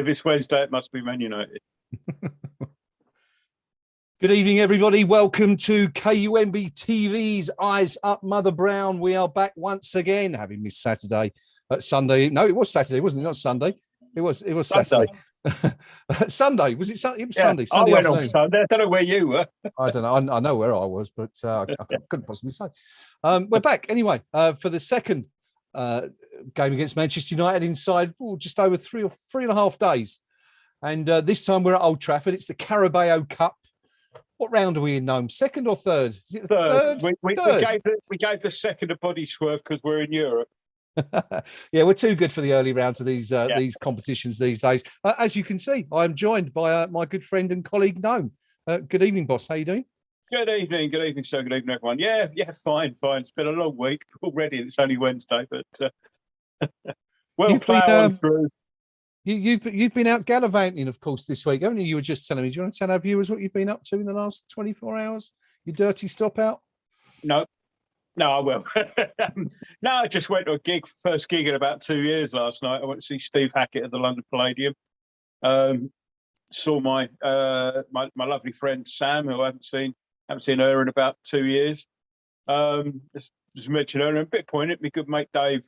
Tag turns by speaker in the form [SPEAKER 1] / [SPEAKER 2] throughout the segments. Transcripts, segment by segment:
[SPEAKER 1] If it's Wednesday, it must be Man United.
[SPEAKER 2] Good evening, everybody. Welcome to KUMBTV's Eyes Up Mother Brown. We are back once again, having missed Sunday. No, it was Saturday, wasn't it? Not Sunday. It was Saturday. Sunday. Was it Sunday? It was Sunday. Sunday
[SPEAKER 1] I went
[SPEAKER 2] afternoon.
[SPEAKER 1] on Sunday. I don't know where you were.
[SPEAKER 2] I don't know. I know where I was, but I couldn't possibly say. We're back anyway for the second game against Manchester United inside just over 3.5 days. And this time we're at Old Trafford. It's the Carabao Cup. What round are we in, Gnome? Second or third? Is it the third?
[SPEAKER 1] We gave the second a body swerve because we're in Europe.
[SPEAKER 2] Yeah, we're too good for the early rounds of these competitions these days. As you can see, I'm joined by my good friend and colleague, Gnome. Good evening, boss. How you doing?
[SPEAKER 1] Good evening, sir. Good evening, everyone. Yeah, fine. It's been a long week already, and it's only Wednesday, but we'll plough on through.
[SPEAKER 2] You've been out gallivanting, of course, this week, haven't you? You were just telling me. Do you want to tell our viewers what you've been up to in the last 24 hours? You dirty stop out?
[SPEAKER 1] No, I will. No, I just went to a first gig in about 2 years last night. I went to see Steve Hackett at the London Palladium. Saw my lovely friend Sam, who I haven't seen her in about 2 years. Just mentioned her, and a bit poignant. My good mate Dave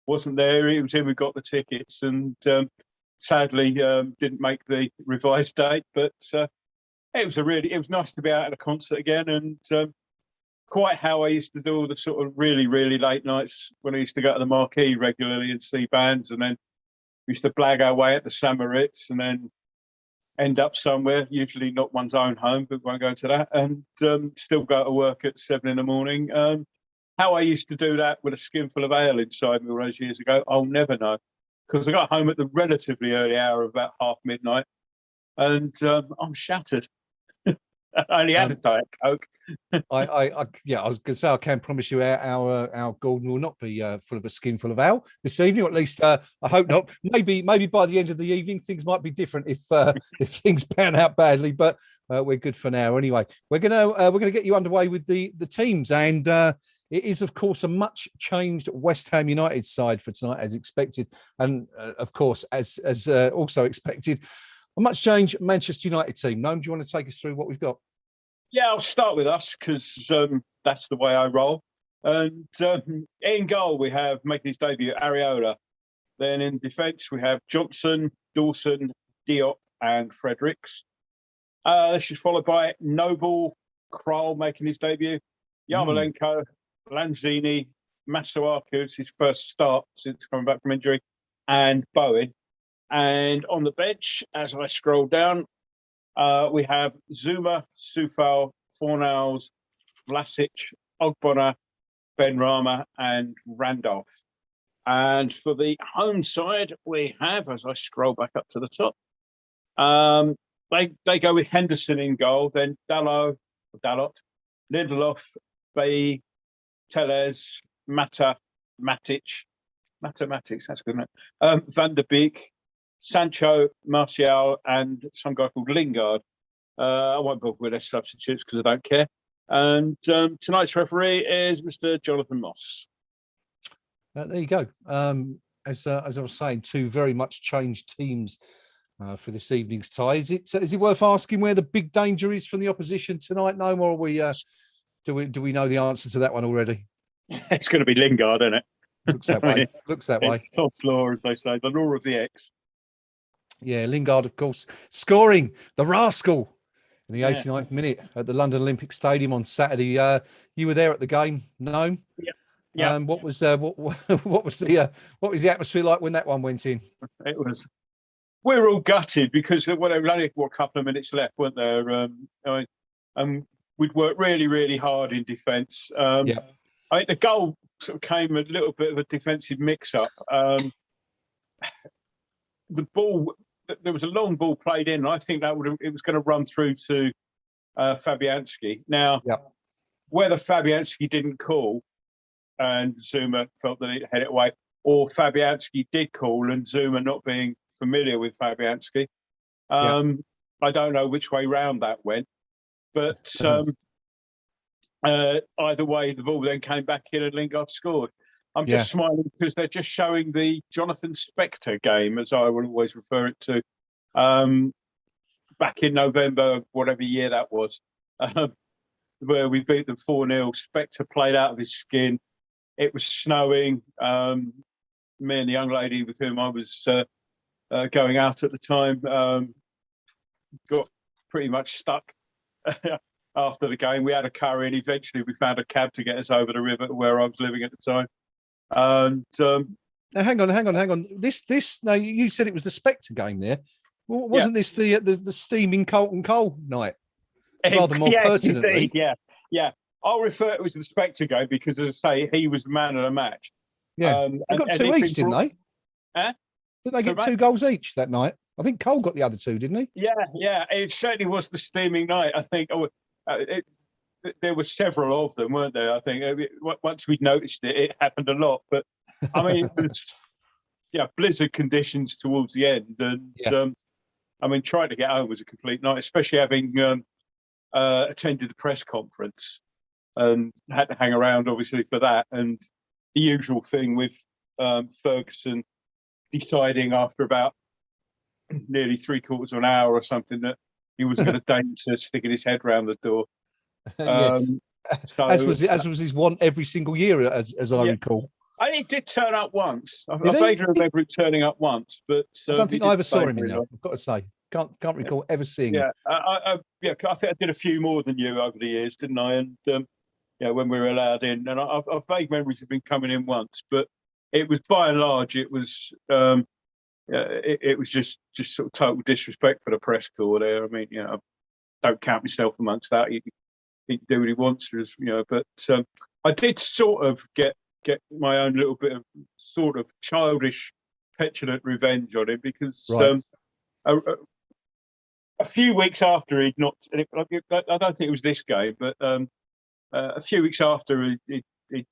[SPEAKER 1] wasn't there. He was in. We got the tickets, and sadly didn't make the revised date. But it was nice to be out at a concert again, and quite how I used to do all the sort of really, really late nights when I used to go to the Marquee regularly and see bands, and then we used to blag our way at the Samaritz and then end up somewhere, usually not one's own home, but won't go to that, and still go to work at 7 a.m. How I used to do that with a skinful of ale inside me all those years ago, I'll never know, because I got home at the relatively early hour of about half midnight, and I'm shattered. I only had a Diet Coke.
[SPEAKER 2] I was going to say, I can promise you our Gordon will not be full of a skinful of ale this evening, or at least I hope not. Maybe by the end of the evening things might be different if things pan out badly, but we're good for now. Anyway, we're gonna get you underway with the teams, and it is, of course, a much changed West Ham United side for tonight, as expected, and of course, as also expected, a much changed Manchester United team. Noam, do you want to take us through what we've got?
[SPEAKER 1] Yeah, I'll start with us because that's the way I roll. And in goal, we have making his debut, Areola. Then in defence, we have Johnson, Dawson, Diop, and Fredericks. This is followed by Noble, Krul making his debut, Yarmolenko, Lanzini, Masuaku, his first start since coming back from injury, and Bowen. And on the bench, as I scroll down, we have Zuma, Soufal, Fornals, Vlasic, Ogbonna, Benrahma, and Randolph. And for the home side, we have, as I scroll back up to the top, they go with Henderson in goal, then Dalot, Lindelof, Bailly, Tellez, Matic, that's good, isn't it? Van der Beek, Sancho, Martial, and some guy called Lingard. I won't bother with their substitutes because I don't care. And tonight's referee is Mr. Jonathan Moss.
[SPEAKER 2] There you go. As I was saying, two very much changed teams for this evening's tie. Is it worth asking where the big danger is from the opposition tonight, Noam, or do we know the answer to that one already?
[SPEAKER 1] It's going to be Lingard, isn't it?
[SPEAKER 2] Looks that way. Looks that way.
[SPEAKER 1] Todd's law, as they say, the law of the X.
[SPEAKER 2] Yeah, Lingard, of course, scoring the rascal in the 89th minute at the London Olympic Stadium on Saturday. You were there at the game, Noam?
[SPEAKER 1] Yeah.
[SPEAKER 2] What was the atmosphere like when that one went in?
[SPEAKER 1] It was. We were all gutted because there were only a couple of minutes left, weren't there? We'd worked really, really hard in defence. I think the goal sort of came a little bit of a defensive mix-up. The ball. There was a long ball played in, and I think it was going to run through to Fabianski. Now, whether Fabianski didn't call and Zuma felt that it had it away, or Fabianski did call and Zuma not being familiar with Fabianski, I don't know which way round that went. But either way, the ball then came back in and Lingard scored. I'm just smiling because they're just showing the Jonathan Spector game, as I will always refer it to, back in November, whatever year that was, where we beat them 4-0. Spectre played out of his skin. It was snowing. Me and the young lady with whom I was going out at the time got pretty much stuck after the game. We had a curry, and eventually we found a cab to get us over the river to where I was living at the time. And
[SPEAKER 2] now, hang on. This. No, you said it was the Spectre game there. Well, wasn't this the steaming Colton Cole night? Rather more pertinently.
[SPEAKER 1] Indeed, yeah. I'll refer to it as the Spectre game because, as I say, he was the man of the match.
[SPEAKER 2] Yeah, they got two each, didn't they?
[SPEAKER 1] Huh?
[SPEAKER 2] Didn't they get 2 goals each that night? I think Cole got the other 2, didn't he?
[SPEAKER 1] Yeah. It certainly was the steaming night. I think there were several of them, weren't there? I think once we noticed it, it happened a lot. But I mean, it was blizzard conditions towards the end, and I mean, trying to get home was a complete night, especially having attended the press conference and had to hang around, obviously, for that. And the usual thing with Ferguson deciding after about nearly 3/4 of an hour or something that he was going to dance sticking his head round the door.
[SPEAKER 2] Yes.
[SPEAKER 1] So,
[SPEAKER 2] as was his want every single year, as I recall.
[SPEAKER 1] He did turn up once. I vaguely remember him turning up once, but
[SPEAKER 2] I don't think I ever saw him in there. I've got to say, can't recall ever seeing him.
[SPEAKER 1] I think I did a few more than you over the years, didn't I? And when we were allowed in, and I've vague memories of him coming in once, but it was by and large, it was just sort of total disrespect for the press corps there. I mean, I don't count myself amongst that. He can do what he wants to, but I did sort of get my own little bit of sort of childish, petulant revenge on him because a few weeks after he'd not, I don't think it was this game, but a few weeks after he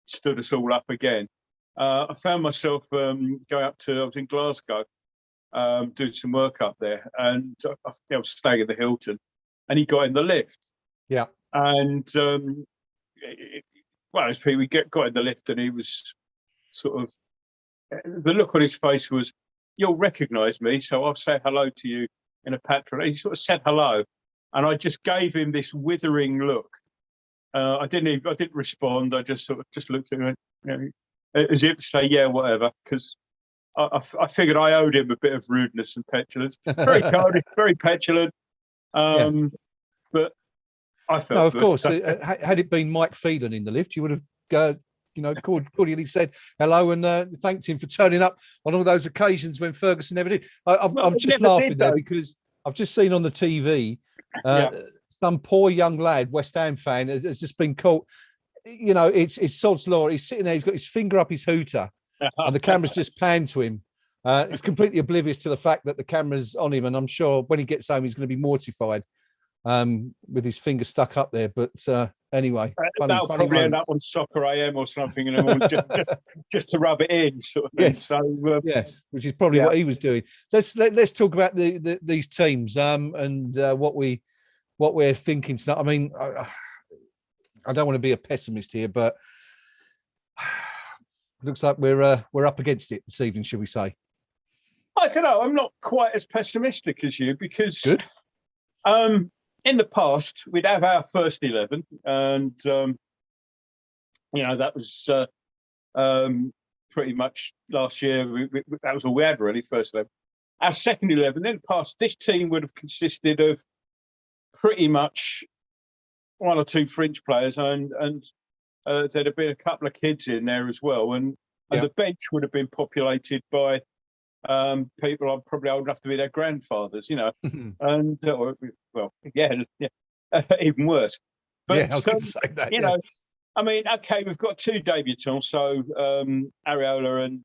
[SPEAKER 1] stood us all up again, I found myself going up to, I was in Glasgow, doing some work up there, and I was staying at the Hilton, and he got in the lift.
[SPEAKER 2] Yeah.
[SPEAKER 1] And as we got in the lift, and he was sort of, the look on his face was, "You'll recognise me, so I'll say hello to you in a patron." He sort of said hello, and I just gave him this withering look. I didn't respond. I just looked at him, as if to say, "Yeah, whatever," because I figured I owed him a bit of rudeness and petulance. Very childish, very petulant. But I felt
[SPEAKER 2] no, of
[SPEAKER 1] good.
[SPEAKER 2] course. Had it been Mike Phelan in the lift, you would have, cordially said hello and thanked him for turning up on all those occasions when Ferguson never did. I'm just laughing there because I've just seen on the TV some poor young lad, West Ham fan, has just been caught. It's sod's law. He's sitting there. He's got his finger up his hooter, and the camera's just panned to him. It's completely oblivious to the fact that the camera's on him, and I'm sure when he gets home, he's going to be mortified. With his finger stuck up there, but anyway,
[SPEAKER 1] that'll probably end up on Soccer AM or something, and just to rub it in, sort of thing.
[SPEAKER 2] Yes, so yes, which is probably what he was doing. Let's talk about these teams and what we're thinking tonight. I mean, I don't want to be a pessimist here, but looks like we're up against it this evening, should we say?
[SPEAKER 1] I don't know. I'm not quite as pessimistic as you because
[SPEAKER 2] good.
[SPEAKER 1] In the past, we'd have our first 11, and that was pretty much last year. That was all we had, really, first 11. Our second 11, in the past, this team would have consisted of pretty much 1 or 2 fringe players, and there'd have been a couple of kids in there as well, and the bench would have been populated by people are probably old enough to be their grandfathers, and even worse. But
[SPEAKER 2] I was going to say that.
[SPEAKER 1] I mean, okay, we've got 2 debutants, so Areola and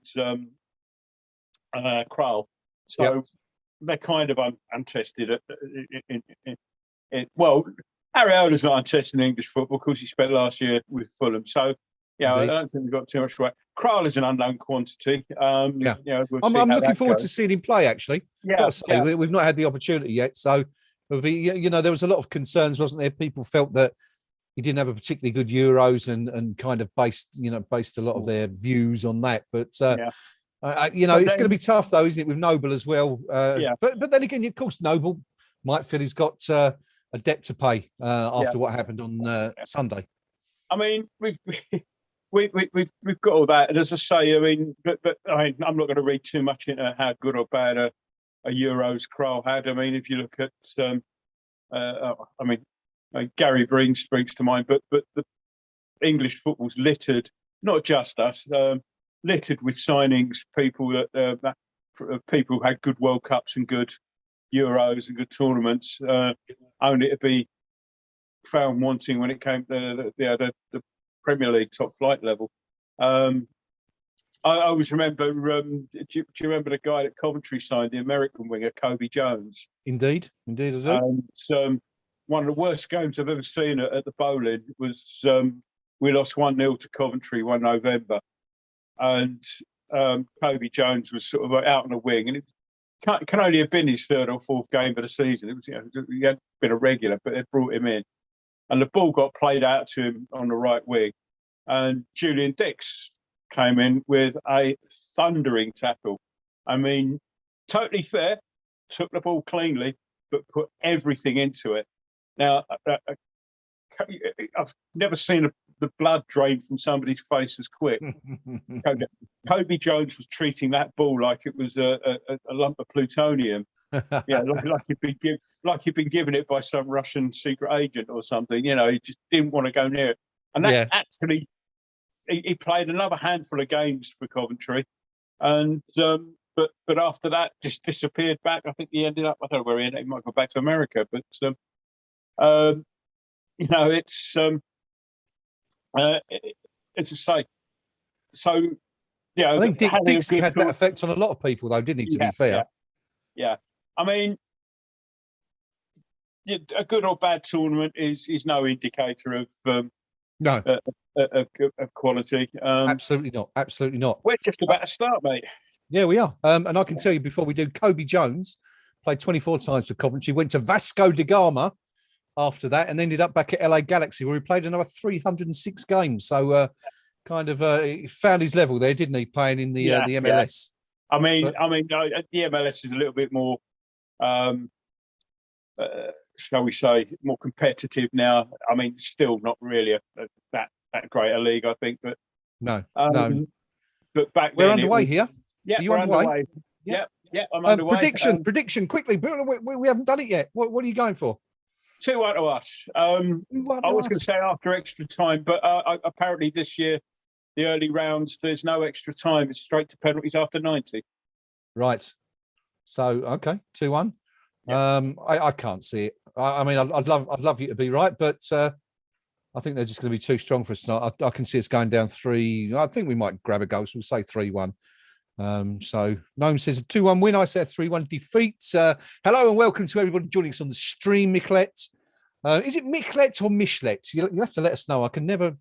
[SPEAKER 1] Kral. So they're kind of untested. Areola's not untested in English football because he spent last year with Fulham. So. Yeah, I don't think we've got too much right. Kral is an unknown quantity.
[SPEAKER 2] I'm looking forward to seeing him play, actually. We've not had the opportunity yet. So it'll be, there was a lot of concerns, wasn't there? People felt that he didn't have a particularly good Euros and kind of based a lot of their views on that. But You know,
[SPEAKER 1] But
[SPEAKER 2] it's
[SPEAKER 1] then-
[SPEAKER 2] going to be tough though, isn't it, with Noble as well?
[SPEAKER 1] Yeah.
[SPEAKER 2] But then again, of course, Noble might feel he's got a debt to pay after what happened on Sunday.
[SPEAKER 1] I mean, we've got all that, and as I say, I mean, but I mean, I'm not going to read too much into how good or bad a Euros Kroll had. I mean, if you look at, I mean, Gary Breen springs to mind, but the English football's littered, not just us, littered with signings, people that of people who had good World Cups and good Euros and good tournaments, only to be found wanting when it came to the Premier League top flight level. I always remember. Do you remember the guy that Coventry signed, the American winger Kobe Jones?
[SPEAKER 2] Indeed, I do.
[SPEAKER 1] And one of the worst games I've ever seen at the Bowling was we lost 1-0 to Coventry one November, and Kobe Jones was sort of out on the wing, and it can only have been his third or fourth game of the season. It was, he had been a regular, but they brought him in, and the ball got played out to him on the right wing, and Julian Dix came in with a thundering tackle. I mean, totally fair, took the ball cleanly, but put everything into it. Now, I've never seen the blood drain from somebody's face as quick. Kobe Jones was treating that ball like it was a lump of plutonium. Yeah, like he'd been given it by some Russian secret agent or something. You know, he just didn't want to go near it. And that actually, he played another handful of games for Coventry, and but after that, just disappeared back. I think he ended up, I don't know where he ended up. He might go back to America, but you know, it's a say. So yeah,
[SPEAKER 2] I think Dixie had that effect on a lot of people, though, didn't he? To be fair,
[SPEAKER 1] yeah. I mean, a good or bad tournament is no indicator of
[SPEAKER 2] no.
[SPEAKER 1] Of quality.
[SPEAKER 2] Absolutely not. Absolutely not.
[SPEAKER 1] We're just about to start, mate.
[SPEAKER 2] Yeah, we are. And I can tell you before we do, Kobe Jones played 24 times for Coventry, went to Vasco da Gama after that, and ended up back at LA Galaxy, where he played another 306 games. So kind of he found his level there, didn't he, playing in the MLS?
[SPEAKER 1] Yeah. I mean, the MLS is a little bit more, shall we say, more competitive now. I mean, still not really that great a league, I think, but
[SPEAKER 2] no.
[SPEAKER 1] But back
[SPEAKER 2] we're
[SPEAKER 1] then
[SPEAKER 2] underway here.
[SPEAKER 1] Yeah,
[SPEAKER 2] we're underway.
[SPEAKER 1] Yeah, I'm underway.
[SPEAKER 2] Prediction quickly. We haven't done it yet. What are you going for?
[SPEAKER 1] 2-1 to us. I was going to say after extra time, but apparently this year, the early rounds, there's no extra time. It's straight to penalties after 90.
[SPEAKER 2] Right. So okay, 2-1.
[SPEAKER 1] Yeah.
[SPEAKER 2] I can't see it. I mean, I'd love you to be right, but I think they're just going to be too strong for us tonight. I can see us going down 3. I think we might grab a goal, so we'll say 3-1. So Noam says a 2-1 win. I say a 3-1 defeat. Hello and welcome to everybody joining us on the stream, Michlet. Is it Michlet or Michlet? You'll have to let us know. I can never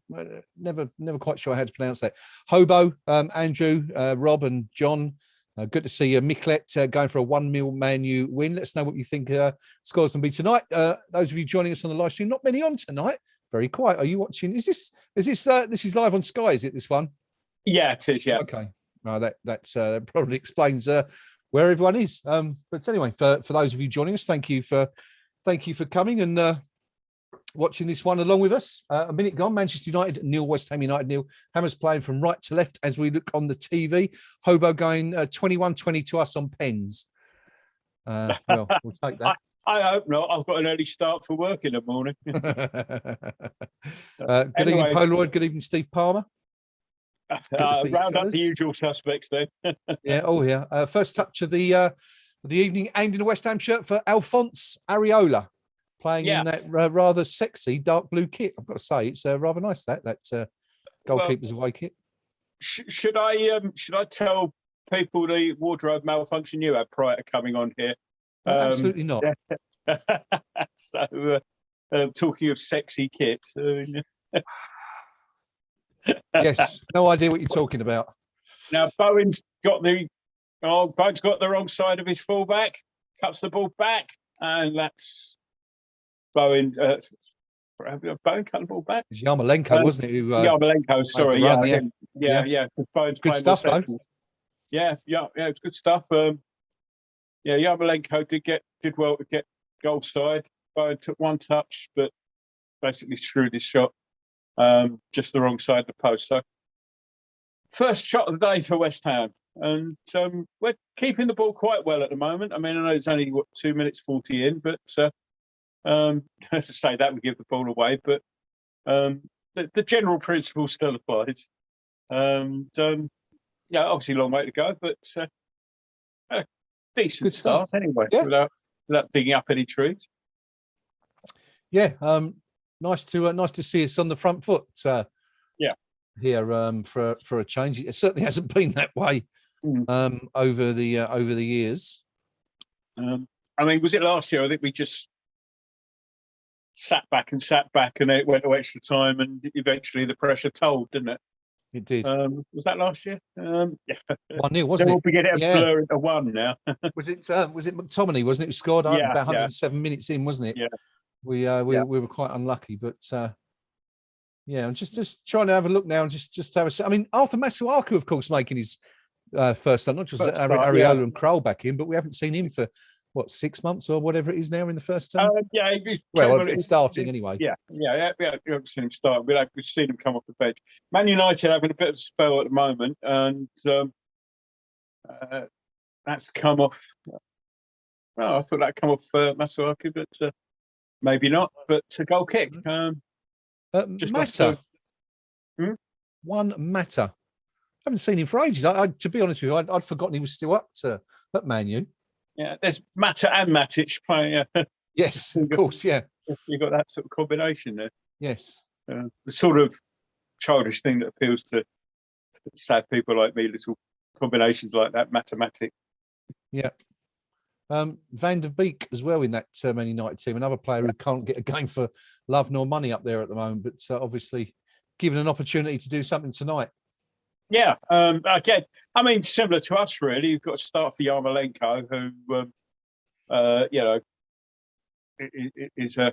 [SPEAKER 2] quite sure how to pronounce that. Hobo, Andrew, Rob and John. Good to see you. Michlet going for a 1-0 Man U win. Let us know what you think scores can be tonight. Those of you joining us on the live stream, not many on tonight. Very quiet. Are you watching? Is this live on Sky? Is it this one?
[SPEAKER 1] Yeah, it is. Yeah.
[SPEAKER 2] Okay. That probably explains where everyone is. But anyway, for those of you joining us, thank you for coming and watching this one along with us. A minute gone, Manchester United 0, West Ham United 0. Hammers playing from right to left as we look on the TV. Hobo going 21-20 to us on pens. Well, we'll take that.
[SPEAKER 1] I hope not. I've got an early start for work in the morning.
[SPEAKER 2] Good evening, Polaroid. Good evening, Steve Palmer.
[SPEAKER 1] Round up the usual suspects then.
[SPEAKER 2] Yeah. Oh, yeah. First touch of the evening, and in a West Ham shirt for Alphonse Areola, playing in that rather sexy dark blue kit. I've got to say, it's rather nice that goalkeeper's away kit.
[SPEAKER 1] Should I tell people the wardrobe malfunction you had prior to coming on here?
[SPEAKER 2] Absolutely not.
[SPEAKER 1] So, talking of sexy kit.
[SPEAKER 2] Yes, no idea what you're talking about.
[SPEAKER 1] Now Bowen's got the wrong side of his fullback, cuts the ball back, and that's Bowen. Bowen cut the ball back.
[SPEAKER 2] It was Yarmolenko, wasn't it?
[SPEAKER 1] Yarmolenko, sorry, yeah. Bowen's
[SPEAKER 2] good stuff, though.
[SPEAKER 1] yeah, it's good stuff. Yeah, Yarmolenko did well to get goal side. Bowen took one touch, but basically screwed his shot just the wrong side of the post. So first shot of the day for West Ham, and we're keeping the ball quite well at the moment. I mean, I know it's only 2 minutes 40 in, but to say that we give the ball away, but the general principle still applies. Yeah, obviously a long way to go, but a decent
[SPEAKER 2] Good start.
[SPEAKER 1] start anyway,
[SPEAKER 2] Yeah.
[SPEAKER 1] without digging up any trees.
[SPEAKER 2] Yeah, nice to see us on the front foot.
[SPEAKER 1] Yeah.
[SPEAKER 2] Here for a change. It certainly hasn't been that way over the years.
[SPEAKER 1] I mean, was it last year? I think we just sat back, and it went to extra time, and eventually the pressure told, didn't it?
[SPEAKER 2] It did.
[SPEAKER 1] Was that last year? Yeah.
[SPEAKER 2] 1-0, wasn't it?
[SPEAKER 1] We'll be getting a blur into one now.
[SPEAKER 2] Was it McTominay, wasn't it, who scored about 107 minutes in, wasn't it?
[SPEAKER 1] Yeah.
[SPEAKER 2] We were quite unlucky, but yeah, I'm just trying to have a look now and just have a. I mean, Arthur Masuaku, of course, making his first start, not just Areola and Kroll back in, but we haven't seen him for what, 6 months or whatever it is now in the first term.
[SPEAKER 1] Yeah,
[SPEAKER 2] it's starting anyway.
[SPEAKER 1] Yeah. We haven't seen him start. We've seen him come off the bench. Man United having a bit of a spell at the moment, and that's come off. Well, I thought that'd come off Masuaku, but maybe not. But a goal kick.
[SPEAKER 2] Just Matter. One Matter. I haven't seen him for ages. To be honest with you, I'd forgotten he was still up at Man U.
[SPEAKER 1] Yeah, there's Matter and Matic playing.
[SPEAKER 2] Yes, of course, yeah.
[SPEAKER 1] You've got that sort of combination there.
[SPEAKER 2] Yes.
[SPEAKER 1] The sort of childish thing that appeals to sad people like me, little combinations like that, mathematic.
[SPEAKER 2] Yeah. Van der Beek as well in that Man United team, another player who can't get a game for love nor money up there at the moment, but obviously given an opportunity to do something tonight. Yeah,
[SPEAKER 1] again, I mean, similar to us, really. You've got to start for Yarmolenko, who, is a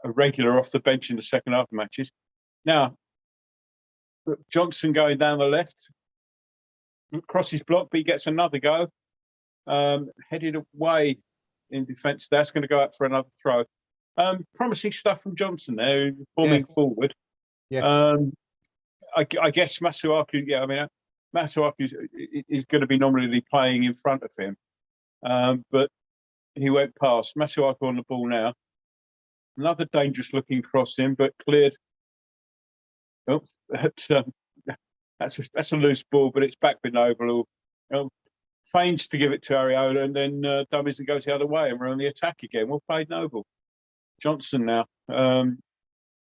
[SPEAKER 1] regular off the bench in the second half of matches. Now, Johnson going down the left, crosses block, but he gets another go. Headed away in defence. That's going to go out for another throw. Promising stuff from Johnson there, forming forward.
[SPEAKER 2] Yes.
[SPEAKER 1] I guess Masuaku. Yeah, I mean, Masuaku is going to be nominally playing in front of him, but he went past. Masuaku on the ball now. Another dangerous-looking cross in, but cleared. Oh, that's a loose ball, but it's back with Noble. Feigns to give it to Areola, and then dummies and goes the other way, and we're on the attack again. Well played, Noble. Johnson now.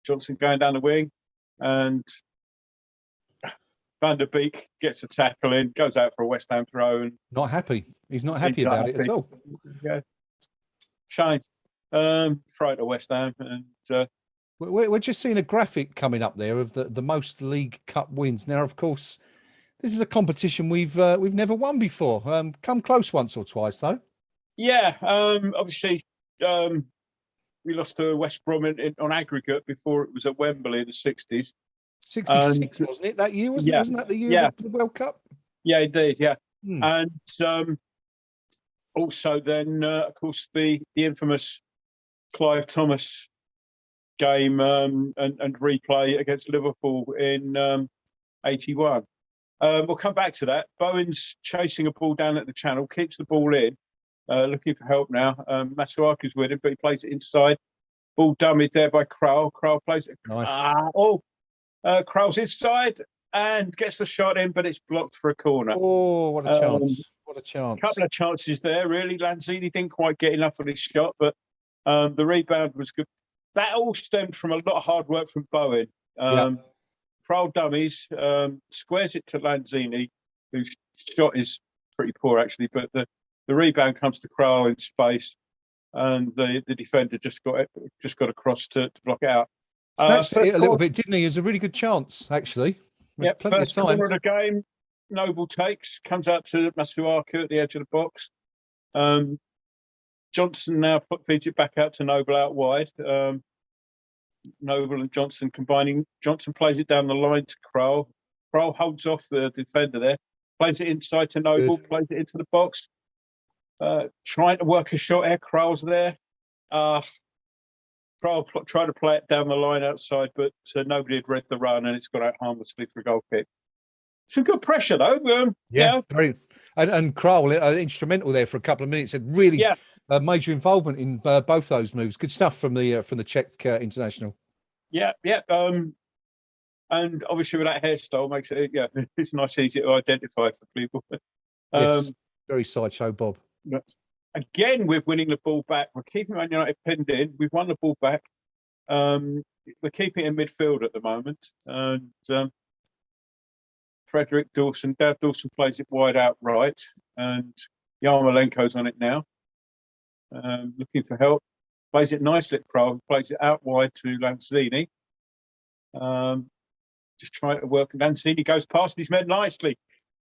[SPEAKER 1] Johnson going down the wing, and Van der Beek gets a tackle in, goes out for a West Ham throw, and
[SPEAKER 2] not happy. He's not happy about it at all.
[SPEAKER 1] Yeah, shame. Throw it to West Ham, and
[SPEAKER 2] we're just seeing a graphic coming up there of the most League Cup wins. Now, of course, this is a competition we've never won before. Come close once or twice, though.
[SPEAKER 1] Yeah, obviously, we lost to West Brom on aggregate before it was at Wembley in the 60s.
[SPEAKER 2] 66, wasn't it, that year? Wasn't that the year of the World Cup?
[SPEAKER 1] Yeah, indeed, yeah. And also then, of course, the infamous Clive Thomas game and replay against Liverpool in 81. We'll come back to that. Bowen's chasing a ball down at the channel, keeps the ball in, looking for help now. Masuaku's with him, but he plays it inside. Ball dummied there by Kroll. Kroll plays it.
[SPEAKER 2] Nice.
[SPEAKER 1] Kroll's inside and gets the shot in, but it's blocked for a corner.
[SPEAKER 2] Oh, what a chance. What a chance.
[SPEAKER 1] Couple of chances there, really. Lanzini didn't quite get enough on his shot, but the rebound was good. That all stemmed from a lot of hard work from Bowen. Kroll dummies, squares it to Lanzini, whose shot is pretty poor, actually, but the rebound comes to Kroll in space, and the defender just got across to block it out.
[SPEAKER 2] Snatched it a little bit, didn't he? It was a really good chance, actually.
[SPEAKER 1] Yeah, first corner of the game, Noble takes, comes out to Masuaku at the edge of the box. Johnson now feeds it back out to Noble out wide. Noble and Johnson combining. Johnson plays it down the line to Kroll. Kroll holds off the defender there. plays it inside to Noble, plays it into the box. Trying to work a shot here. Kral's there. Kral tried to play it down the line outside, but nobody had read the run, and it's got out harmlessly for a goal kick. Some good pressure though.
[SPEAKER 2] Very. And Kral, instrumental there for a couple of minutes, had really major involvement in both those moves. Good stuff from the Czech international. Yeah.
[SPEAKER 1] And obviously with that hairstyle makes it it's nice, easy to identify for people.
[SPEAKER 2] Yes, very sideshow Bob.
[SPEAKER 1] Again, we're winning the ball back. We're keeping Man United pinned in. We've won the ball back. We're keeping it in midfield at the moment. And Frederick Dawson, Dad Dawson plays it wide out right. And Yarmolenko's on it now. Looking for help. Plays it nicely at Kral. Plays it out wide to Lanzini. Just trying to work. Lanzini goes past his men nicely.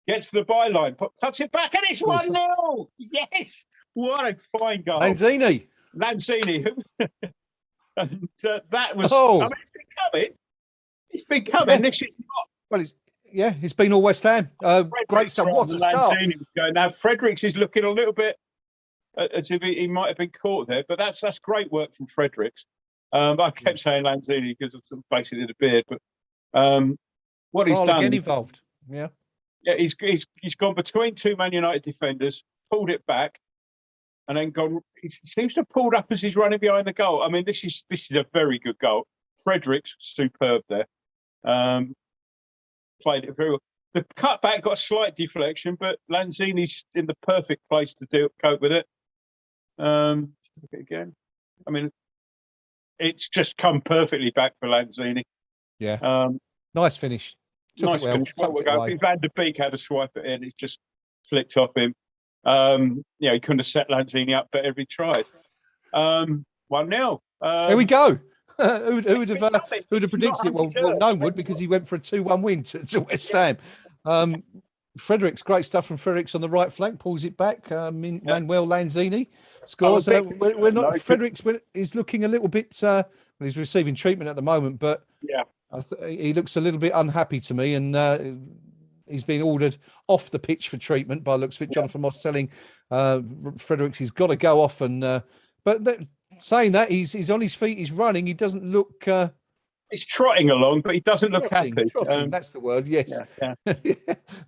[SPEAKER 1] Gets to the byline, cuts it back, and it's 1-0. Yes, what a fine goal,
[SPEAKER 2] Lanzini.
[SPEAKER 1] And that was. I mean, it's been coming.
[SPEAKER 2] Yeah.
[SPEAKER 1] This is not.
[SPEAKER 2] Well, it's been all West Ham. Great stuff. What a start!
[SPEAKER 1] Now Fredericks is looking a little bit as if he might have been caught there, but that's great work from Fredericks. I kept saying Lanzini because of basically the beard, but what he's done.
[SPEAKER 2] Again involved.
[SPEAKER 1] Yeah, he's gone between two Man United defenders, pulled it back, and then gone. He seems to have pulled up as he's running behind the goal. I mean, this is a very good goal. Fredericks superb there. Played it very well. The cutback got a slight deflection, but Lanzini's in the perfect place to cope with it. Look again. I mean, it's just come perfectly back for Lanzini.
[SPEAKER 2] Yeah. Nice finish.
[SPEAKER 1] Nice finish. Van der Beek had to swipe it in. It's just flicked off him. He couldn't have set Lanzini up better if he tried. 1-0.
[SPEAKER 2] There we go. Who would have predicted it? Well, no one would, because he went for a 2-1 win to West Ham. Fredericks, great stuff from Fredericks on the right flank, pulls it back. Manuel Lanzini scores. We're not. Fredericks is looking a little bit. He's receiving treatment at the moment, but he looks a little bit unhappy to me, and he's been ordered off the pitch for treatment by the looks of it. Jonathan Moss telling Fredericks he's got to go off, and saying that he's on his feet, he's running. He doesn't look.
[SPEAKER 1] He's trotting along, but he doesn't look happy.
[SPEAKER 2] Trotting, that's the word. Yes,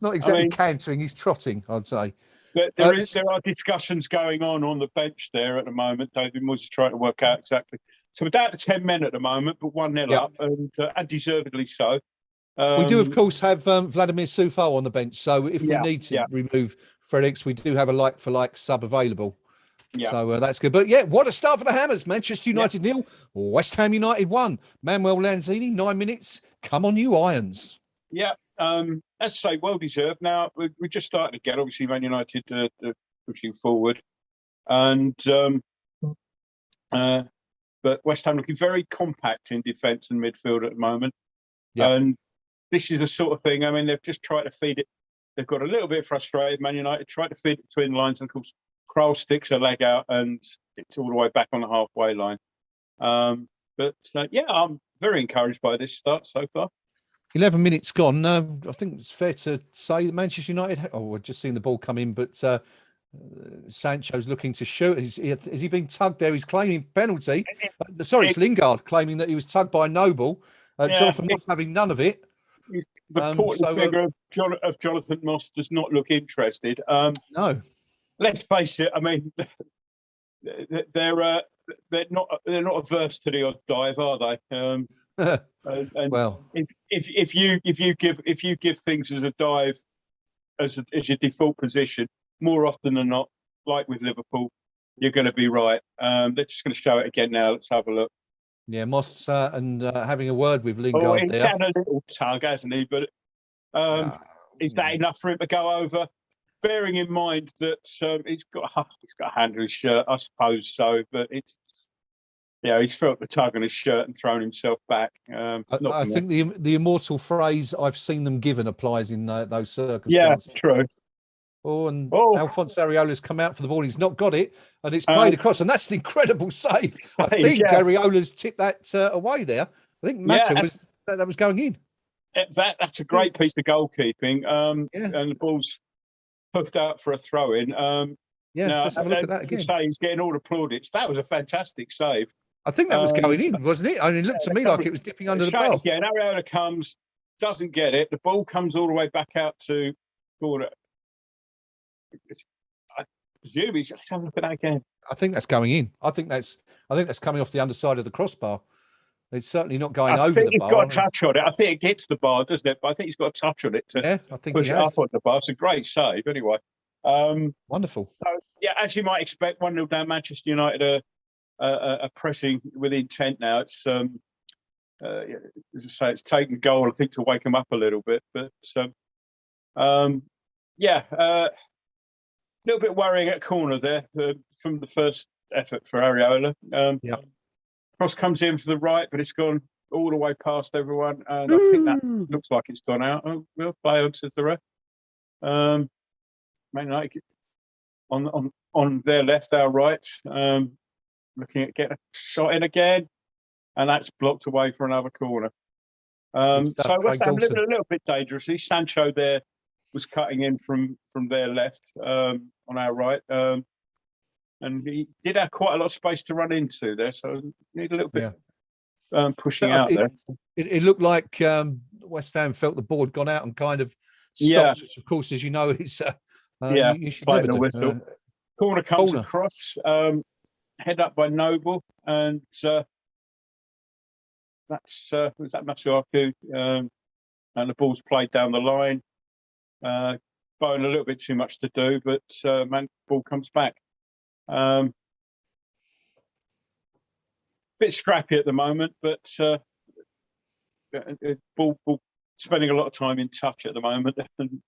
[SPEAKER 2] not exactly cantering. He's trotting, I'd say.
[SPEAKER 1] But there are discussions going on the bench there at the moment. David Moyes is trying to work out exactly. So we're down to 10 men at the moment, but 1-0 up, and deservedly so.
[SPEAKER 2] We do, of course, have Vladimir Sufo on the bench. So if we need to remove Fredericks, we do have a like-for-like sub available. Yeah. So that's good. But what a start for the Hammers. Manchester United 0, West Ham United 1. Manuel Lanzini, 9 minutes. Come on, you Irons. Yeah.
[SPEAKER 1] As I say, well deserved. Now we just started again. Obviously, Man United pushing forward, and but West Ham looking very compact in defence and midfield at the moment. Yeah. And this is the sort of thing. I mean, they've just tried to feed it. They've got a little bit frustrated. Man United tried to feed it between lines, and of course, Kral sticks a leg out, and it's all the way back on the halfway line. But I'm very encouraged by this start so far.
[SPEAKER 2] 11 minutes gone. I think it's fair to say that Manchester United. We're just seeing the ball come in, but Sancho's looking to shoot. Is he being tugged there? He's claiming penalty. Sorry, it's Lingard claiming that he was tugged by Noble. Jonathan Moss having none of it.
[SPEAKER 1] The portly figure of Jonathan Moss does not look interested.
[SPEAKER 2] No. Let's
[SPEAKER 1] face it. I mean, they're not averse to the odd dive, are they?
[SPEAKER 2] Well,
[SPEAKER 1] if you give things as a dive as your default position, more often than not, like with Liverpool, you're going to be right. They're just going to show it again now. Let's have a look.
[SPEAKER 2] Yeah, Moss and having a word with Lingard
[SPEAKER 1] he's had a little tug, hasn't he? But is that enough for him to go over? Bearing in mind that he's got a hand on his shirt, I suppose so. But he's felt the tug on his shirt and thrown himself back.
[SPEAKER 2] I think the immortal phrase "I've seen them given" applies in those circumstances.
[SPEAKER 1] Yeah, true.
[SPEAKER 2] Alphonse Areola's come out for the ball. He's not got it, and it's played across, and that's an incredible save. I think Areola's tipped that away there. I think Mata that was going in.
[SPEAKER 1] That's a great piece of goalkeeping.
[SPEAKER 2] Yeah.
[SPEAKER 1] And the ball's puffed out for a throw in.
[SPEAKER 2] Yeah,
[SPEAKER 1] Now,
[SPEAKER 2] let's have a look at that again.
[SPEAKER 1] say he's getting all the plaudits. That was a fantastic save.
[SPEAKER 2] I think that was going in, wasn't it? I mean, it looked to me like it was dipping under the bar.
[SPEAKER 1] Again, Areola comes, doesn't get it. The ball comes all the way back out to corner. I presume he's. Let's have a look at that again.
[SPEAKER 2] I think that's going in. I think that's coming off the underside of the crossbar. It's certainly not going over the bar.
[SPEAKER 1] He's got a touch on it. I think it hits the bar, doesn't it? But I think he's got a touch on it to
[SPEAKER 2] I think
[SPEAKER 1] push it up on the bar. It's a great save, anyway.
[SPEAKER 2] Wonderful.
[SPEAKER 1] So, yeah, as you might expect, 1-0 down. Manchester United are pressing with intent now. It's as I say, it's taken goal, I think, to wake them up a little bit. But a little bit worrying at corner there from the first effort for Areola. Cross comes in to the right, but it's gone all the way past everyone, and I think that looks like it's gone out. Oh, we'll play on to the ref. Man United on their left, our right, looking at getting a shot in again, and that's blocked away for another corner. So West Ham living a little bit dangerously. Sancho there was cutting in from their left on our right. And he did have quite a lot of space to run into there, so need a little bit pushing out there.
[SPEAKER 2] It looked like West Ham felt the ball had gone out and kind of stopped, which of course, as you know, is you should never do.
[SPEAKER 1] Whistle. Corner comes across, head up by Noble, and that's was that Masuaku, and the ball's played down the line. Bone a little bit too much to do, but ball comes back. Bit scrappy at the moment, but ball spending a lot of time in touch at the moment, and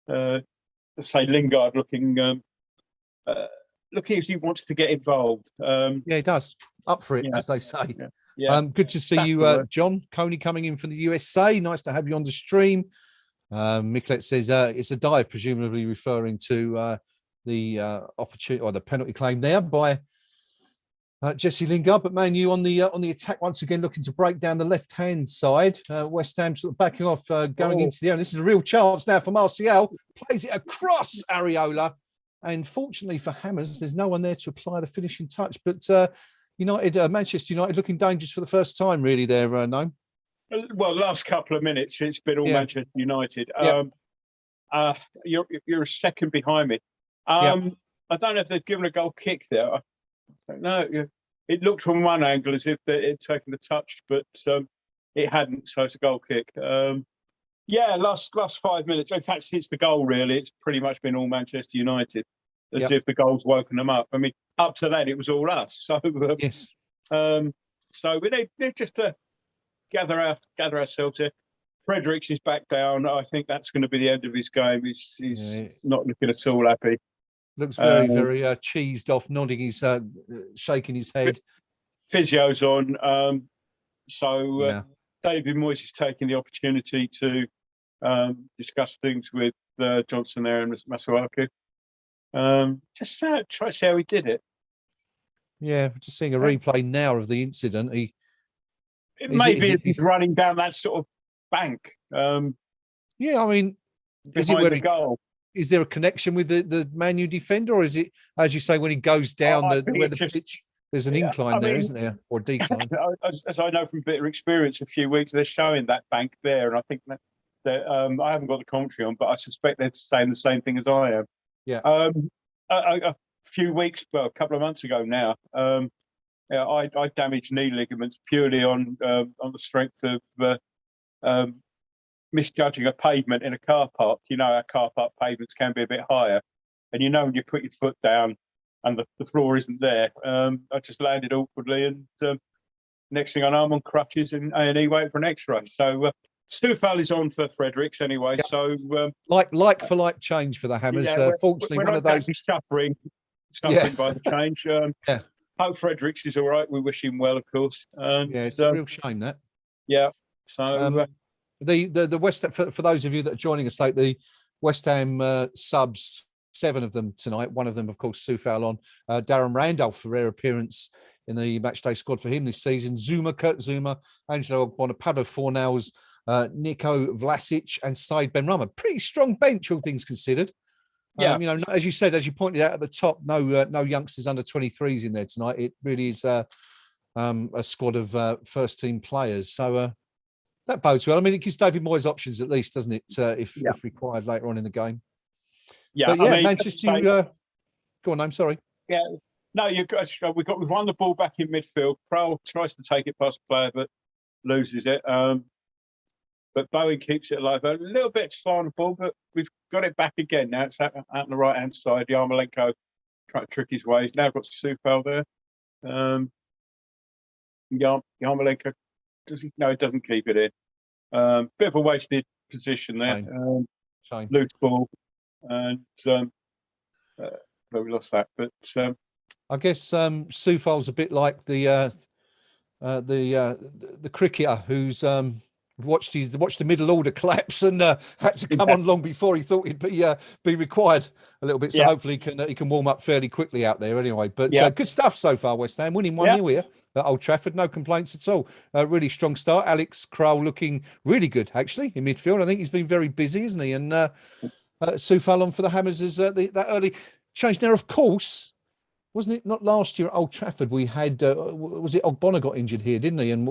[SPEAKER 1] let's say Lingard looking as he wants to get involved.
[SPEAKER 2] He does. Up for it, as they say. Good to see you, John Coney, coming in from the USA. Nice to have you on the stream. Micklet says it's a dive, presumably referring to the opportunity or the penalty claim there by Jesse Lingard. But Man U on the attack once again, looking to break down the left-hand side. West Ham sort of backing off, going into the air. This is a real chance now for Martial. Plays it across Areola. And fortunately for Hammers, there's no one there to apply the finishing touch. But Manchester United looking dangerous for the first time, really, there, Noam.
[SPEAKER 1] Well, last couple of minutes, it's been all Manchester United. You're a second behind me. I don't know if they've given a goal kick there. I don't know. It looked from one angle as if it had taken the touch, but it hadn't, so it's a goal kick. Last 5 minutes. In fact, since the goal, really, it's pretty much been all Manchester United, as if the goal's woken them up. I mean, up to then, it was all us. So
[SPEAKER 2] yes.
[SPEAKER 1] So we need just to gather ourselves here. Fredericks is back down. I think that's going to be the end of his game. He's not looking at all happy.
[SPEAKER 2] Looks very, very cheesed off, nodding his, shaking his head.
[SPEAKER 1] Physio's on. David Moyes is taking the opportunity to discuss things with Johnson there and Masuaku. Just try to see how he did it. Yeah,
[SPEAKER 2] just seeing a replay now of the incident.
[SPEAKER 1] He's running down that sort of bank.
[SPEAKER 2] I mean, is it where the goal? Is there a connection with the Man U defender, or is it, as you say, when he goes down pitch, there's an incline there, isn't there, or a decline?
[SPEAKER 1] As I know from bitter experience, a few weeks they're showing that bank there, and I think that I haven't got the commentary on, but I suspect they're saying the same thing as I am. A few weeks, a couple of months ago now, I damaged knee ligaments purely on the strength of misjudging a pavement in a car park. You know, our car park pavements can be a bit higher, and when you put your foot down and the floor isn't there, I just landed awkwardly, and next thing I know, I'm on crutches and A&E waiting for an X-ray. So Stufal is on for Fredericks anyway. So
[SPEAKER 2] like for like change for the Hammers. Fortunately,
[SPEAKER 1] we're
[SPEAKER 2] one of those
[SPEAKER 1] suffering by the change. Hope Fredericks is all right. We wish him well, of course.
[SPEAKER 2] It's a real shame that.
[SPEAKER 1] So
[SPEAKER 2] the West Ham, for those of you that are joining us late, the West Ham subs, 7 of them tonight. One of them, of course, Sufal on. Darren Randolph, a rare appearance in the matchday squad for him this season. Kurt Zuma, Angelo Ogbonna, Pablo Fornals, Nico Vlasic, and Said Benrahma. Pretty strong bench, all things considered.
[SPEAKER 1] Yeah.
[SPEAKER 2] As you said, as you pointed out at the top, no youngsters under 23s in there tonight. It really is a squad of first team players. So that bodes well. I mean, it gives David Moyes options at least, doesn't it? If required later on in the game.
[SPEAKER 1] Yeah,
[SPEAKER 2] but yeah,
[SPEAKER 1] I mean,
[SPEAKER 2] Manchester. Go on, I'm sorry.
[SPEAKER 1] Yeah, no, we've won the ball back in midfield. Krul tries to take it past the player, but loses it. But Bowen keeps it alive. A little bit slow on the ball, but we've got it back again. Now it's out on the right hand side. Yarmolenko trying to trick his ways. Now got Sufal there. Yarmolenko he doesn't keep it in. Bit of a wasted position there. Loose ball, and so we lost that. But
[SPEAKER 2] I guess Sufal's a bit like the cricketer who's watched the middle order collapse and had to come on long before he thought he'd be required a little bit. So hopefully he can warm up fairly quickly out there anyway. But good stuff so far, West Ham winning 1-0 here at Old Trafford. No complaints at all. Really strong start. Alex Krul looking really good actually in midfield. I think he's been very busy, isn't he? And Sufal on for the Hammers is that early change. Now, of course, wasn't it not last year at Old Trafford we had was it Ogbonna got injured here, didn't he? And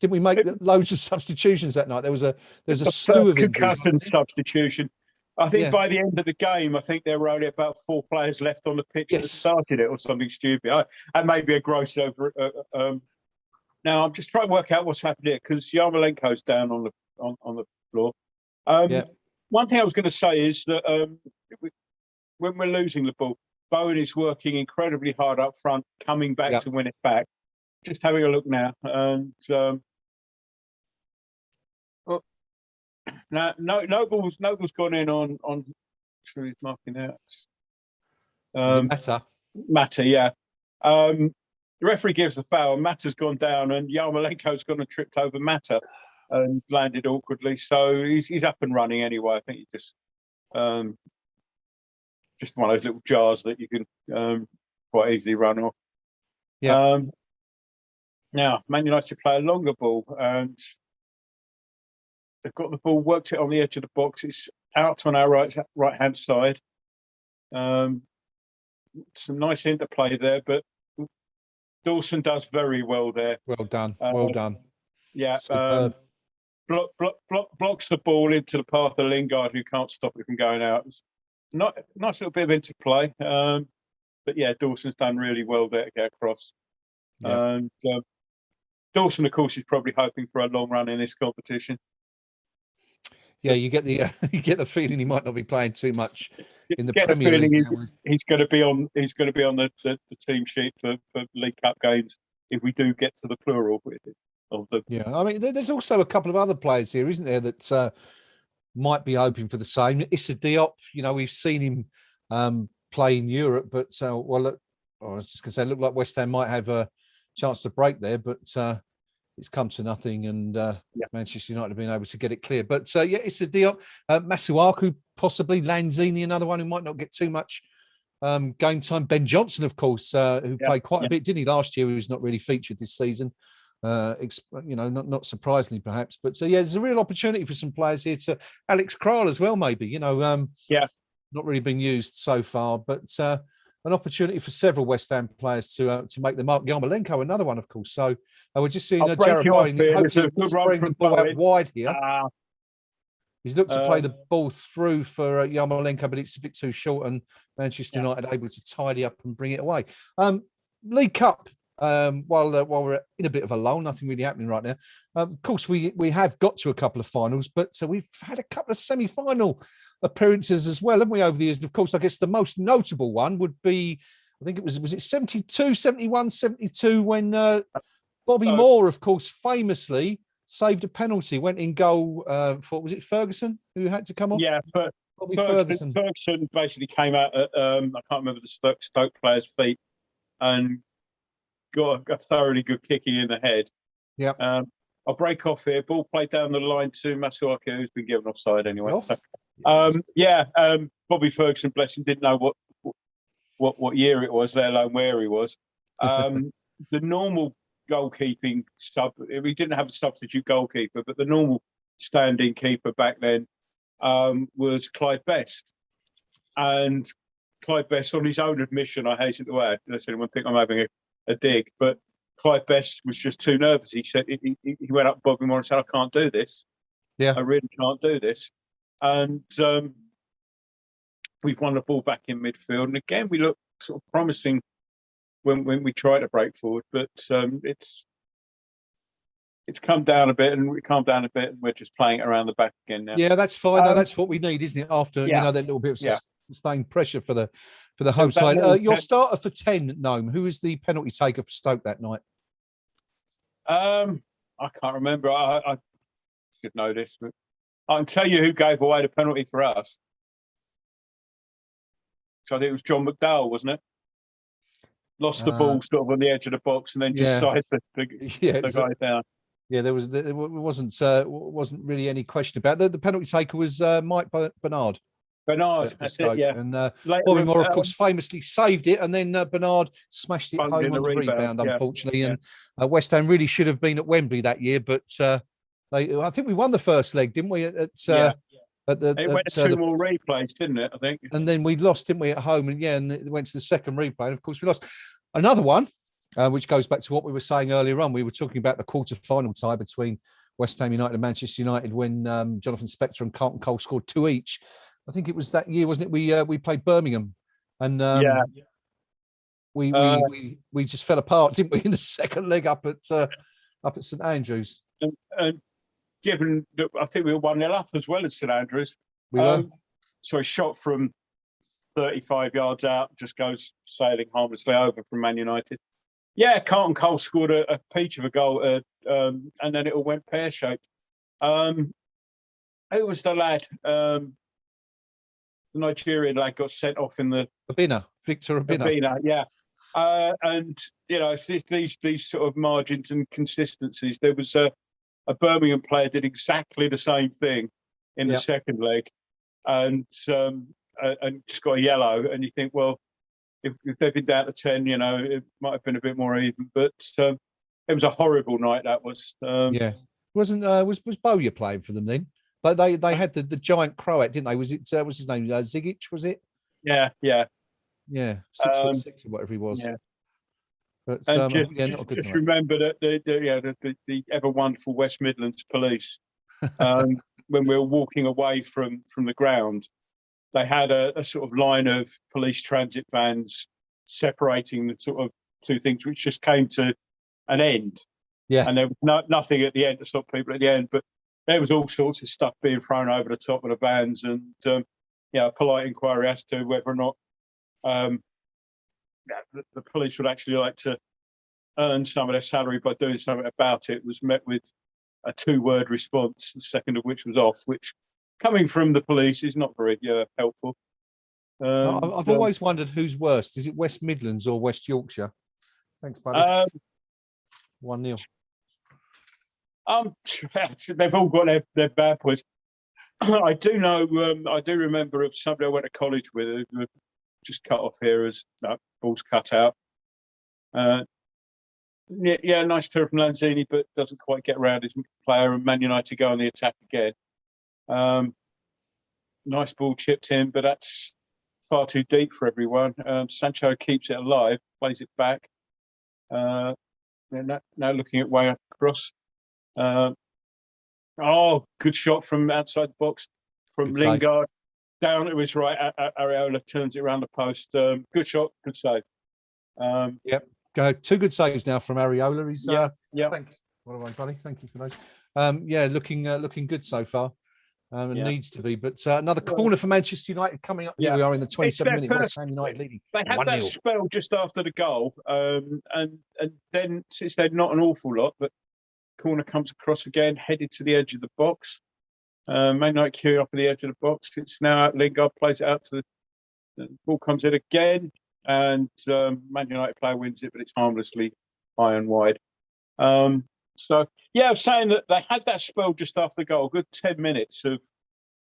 [SPEAKER 2] didn't we make loads of substitutions that night? There was a slew of
[SPEAKER 1] concussion substitution. I think by the end of the game, I think there were only about 4 players left on the pitch that started it, or something stupid. And maybe a gross over. Now I'm just trying to work out what's happened here because Yarmolenko's down on the floor. One thing I was going to say is that when we're losing the ball, Bowen is working incredibly hard up front, coming back to win it back. Just having a look now, and now Noble's gone in on. Sure, he's marking out. Mata, yeah. The referee gives the foul. Mata's gone down, and Yarmolenko's gone and tripped over Mata and landed awkwardly. So he's up and running anyway. I think he just one of those little jars that you can quite easily run off. Now, Man United play a longer ball, and they've got the ball, worked it on the edge of the box. It's out on our right-hand side. Some nice interplay there, but Dawson does very well there.
[SPEAKER 2] Well done. Well done.
[SPEAKER 1] Yeah. Blocks the ball into the path of Lingard, who can't stop it from going out. Nice little bit of interplay, but yeah, Dawson's done really well there to get across. And Dawson, of course, is probably hoping for a long run in this competition. Yeah,
[SPEAKER 2] you get the feeling he might not be playing too much in the Premier League.
[SPEAKER 1] He's going to be on the team sheet for League Cup games if we do get to the plural of the.
[SPEAKER 2] Yeah, I mean, there's also a couple of other players here, isn't there, that might be hoping for the same. Issa Diop, we've seen him play in Europe, but I was just going to say, it looked like West Ham might have a chance to break there, but it's come to nothing, and Manchester United have been able to get it clear. But Issa Diop, Masuaku possibly, Lanzini, another one who might not get too much game time. Ben Johnson, of course, who played quite a bit, didn't he, last year? Who's not really featured this season. Not surprisingly perhaps, but there's a real opportunity for some players here. To Alex Krul as well, maybe not really been used so far, but an opportunity for several West Ham players to make the mark. Yarmolenko, another one, of course. So we're just seeing Jarrett Bowen bring the ball out wide here. He's looked to play the ball through for Yarmolenko, but it's a bit too short, and Manchester United able to tidy up and bring it away. League Cup. While we're in a bit of a lull, nothing really happening right now. Of course, we have got to a couple of finals, but we've had a couple of semi-final appearances as well, haven't we, over the years? And of course, I guess the most notable one would be, I think it was it 72, 71, 72, when Bobby Moore, of course, famously saved a penalty, went in goal for, was it Ferguson who had to come off?
[SPEAKER 1] Yeah, Ferguson basically came out at, I can't remember the Stoke player's feet, and got a thoroughly good kicky in the head. Yeah. I'll break off here. Ball played down the line to Masuaku, who's been given offside anyway. So, Bobby Ferguson, bless him, didn't know what year it was, let alone where he was. the normal goalkeeping we didn't have a substitute goalkeeper, but the normal standing keeper back then was Clyde Best. And Clyde Best, on his own admission, I hasten to add, unless anyone think I'm having a dig, but Clyde Best was just too nervous. He said he went up to Bobby Moore and said, "I can't do this.
[SPEAKER 2] Yeah,
[SPEAKER 1] I really can't do this." And we've won the ball back in midfield, and again we look sort of promising when we try to break forward, but it's come down a bit, and we're just playing it around the back again now.
[SPEAKER 2] Yeah, that's fine. No, that's what we need, isn't it? After you know that little bit of sustained pressure for the home side. Your starter for 10, Gnome. Who was the penalty taker for Stoke that night?
[SPEAKER 1] I can't remember. I should know this, but I can tell you who gave away the penalty for us. So I think it was John McDowell, wasn't it? Lost the ball sort of on the edge of the box, and then just sided the guy down. Yeah,
[SPEAKER 2] there wasn't really any question about it. The penalty taker was Mike Bernard.
[SPEAKER 1] Bernard, that's it, yeah.
[SPEAKER 2] And Bobby Moore, of course, famously saved it, and then Bernard smashed it home on the rebound, unfortunately. And West Ham really should have been at Wembley that year, but I think we won the first leg, didn't we? It went
[SPEAKER 1] to 2 more replays, didn't it? I think.
[SPEAKER 2] And then we lost, didn't we, at home? And and it went to the second replay. And of course, we lost another one, which goes back to what we were saying earlier on. We were talking about the quarter-final tie between West Ham United and Manchester United when Jonathan Spector and Carlton Cole scored 2 each. I think it was that year, wasn't it? We played Birmingham, and we just fell apart, didn't we, in the second leg up at St Andrews.
[SPEAKER 1] And given that I think we were 1-0 up as well as St Andrews.
[SPEAKER 2] We were.
[SPEAKER 1] So a shot from 35 yards out just goes sailing harmlessly over from Man United. Yeah, Carlton Cole scored a peach of a goal, and then it all went pear-shaped. Who was the lad? The Nigerian lad got sent off in the
[SPEAKER 2] Victor Obinna.
[SPEAKER 1] Yeah. And these sort of margins and consistencies. There was a Birmingham player did exactly the same thing in the second leg, and just got a yellow. And you think, well, if they'd been down to 10, it might have been a bit more even. But it was a horrible night. That was.
[SPEAKER 2] Wasn't was Bowyer playing for them then? They had the giant Croat, didn't they? Was his name Zigic? Was it?
[SPEAKER 1] Yeah.
[SPEAKER 2] 6'6" or whatever he was.
[SPEAKER 1] Yeah.
[SPEAKER 2] But
[SPEAKER 1] just remember that the ever wonderful West Midlands police, when we were walking away from the ground, they had a sort of line of police transit vans separating the sort of two things, which just came to an end.
[SPEAKER 2] Yeah.
[SPEAKER 1] And there was nothing at the end to stop people at the end, but there was all sorts of stuff being thrown over the top of the vans, and a polite inquiry as to whether or not the police would actually like to earn some of their salary by doing something about it was met with a 2-word response, the second of which was off, which coming from the police is not very helpful.
[SPEAKER 2] I've always wondered who's worst. Is it West Midlands or West Yorkshire? Thanks, buddy. 1-0.
[SPEAKER 1] They've all got their bad points. I do know. I do remember of somebody I went to college with who just cut off here as balls cut out. Nice turn from Lanzini, but doesn't quite get around his player, and Man United go on the attack again. Nice ball chipped in, but that's far too deep for everyone. Sancho keeps it alive, plays it back. Now looking at way across. Good shot from outside the box from Lingard. Down to his right, Areola turns it around the post. Good shot, good save.
[SPEAKER 2] Yep, 2 good saves now from Areola. He's thanks. What am I, buddy? Thank you for those. Looking good so far. It needs to be, but another corner for Manchester United coming up. Here we are in the 27th minute. West Ham United leading.
[SPEAKER 1] They had that spell just after the goal, and then since they're not an awful lot, but corner comes across again, headed to the edge of the box. Man United queue up at the edge of the box. It's now out. Lingard plays it out to the ball comes in again, and Man United player wins it, but it's harmlessly high and wide. I'm saying that they had that spell just after the goal, a good 10 minutes of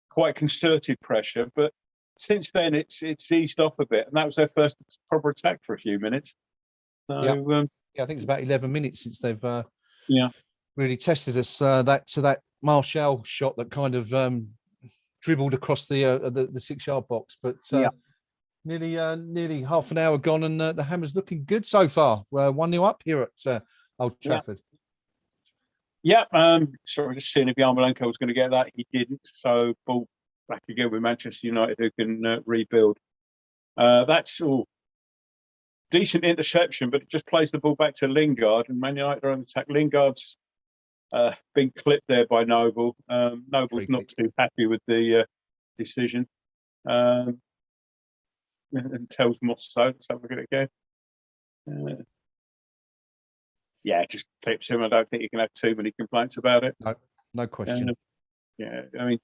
[SPEAKER 1] quite concerted pressure, but since then it's eased off a bit, and that was their first proper attack for a few minutes. So
[SPEAKER 2] Yeah, I think it's about 11 minutes since they've
[SPEAKER 1] Yeah.
[SPEAKER 2] really tested us. That Martial shot that kind of dribbled across the 6-yard box, but
[SPEAKER 1] Yeah.
[SPEAKER 2] nearly half an hour gone, and the Hammer's looking good so far. 1-0 up here at Old Trafford.
[SPEAKER 1] Yeah. Sorry, just seeing if Yarmolenko was going to get that. He didn't. So ball back again with Manchester United, who can rebuild. That's all decent interception, but it just plays the ball back to Lingard, and Man United are on attack. Lingard's been clipped there by Noble. Noble's not too happy with the decision, and tells Moss so. Let's have a look at it again. Yeah, just clips him. I don't think you can have too many complaints about it.
[SPEAKER 2] No question.
[SPEAKER 1] Yeah, I mean,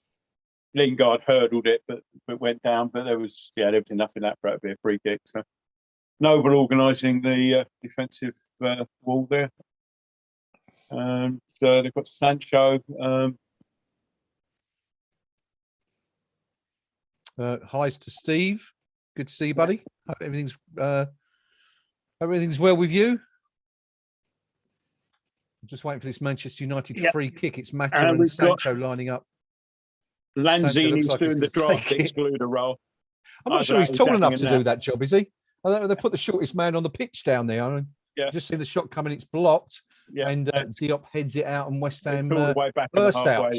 [SPEAKER 1] Lingard hurdled it, but went down. But there was nothing that for it to be a free kick. So Noble organising the defensive wall there. And they've got Sancho.
[SPEAKER 2] Hi's to Steve. Good to see you, buddy. Hope everything's well with you. I'm just waiting for this Manchester United free kick. It's Mata and Sancho lining up.
[SPEAKER 1] Lanzini's doing the draft excluder role.
[SPEAKER 2] I'm not sure he's tall enough to do that job, is he? They put the shortest man on the pitch down there. I just see the shot coming, it's blocked, and Diop heads it out, and West Ham burst out.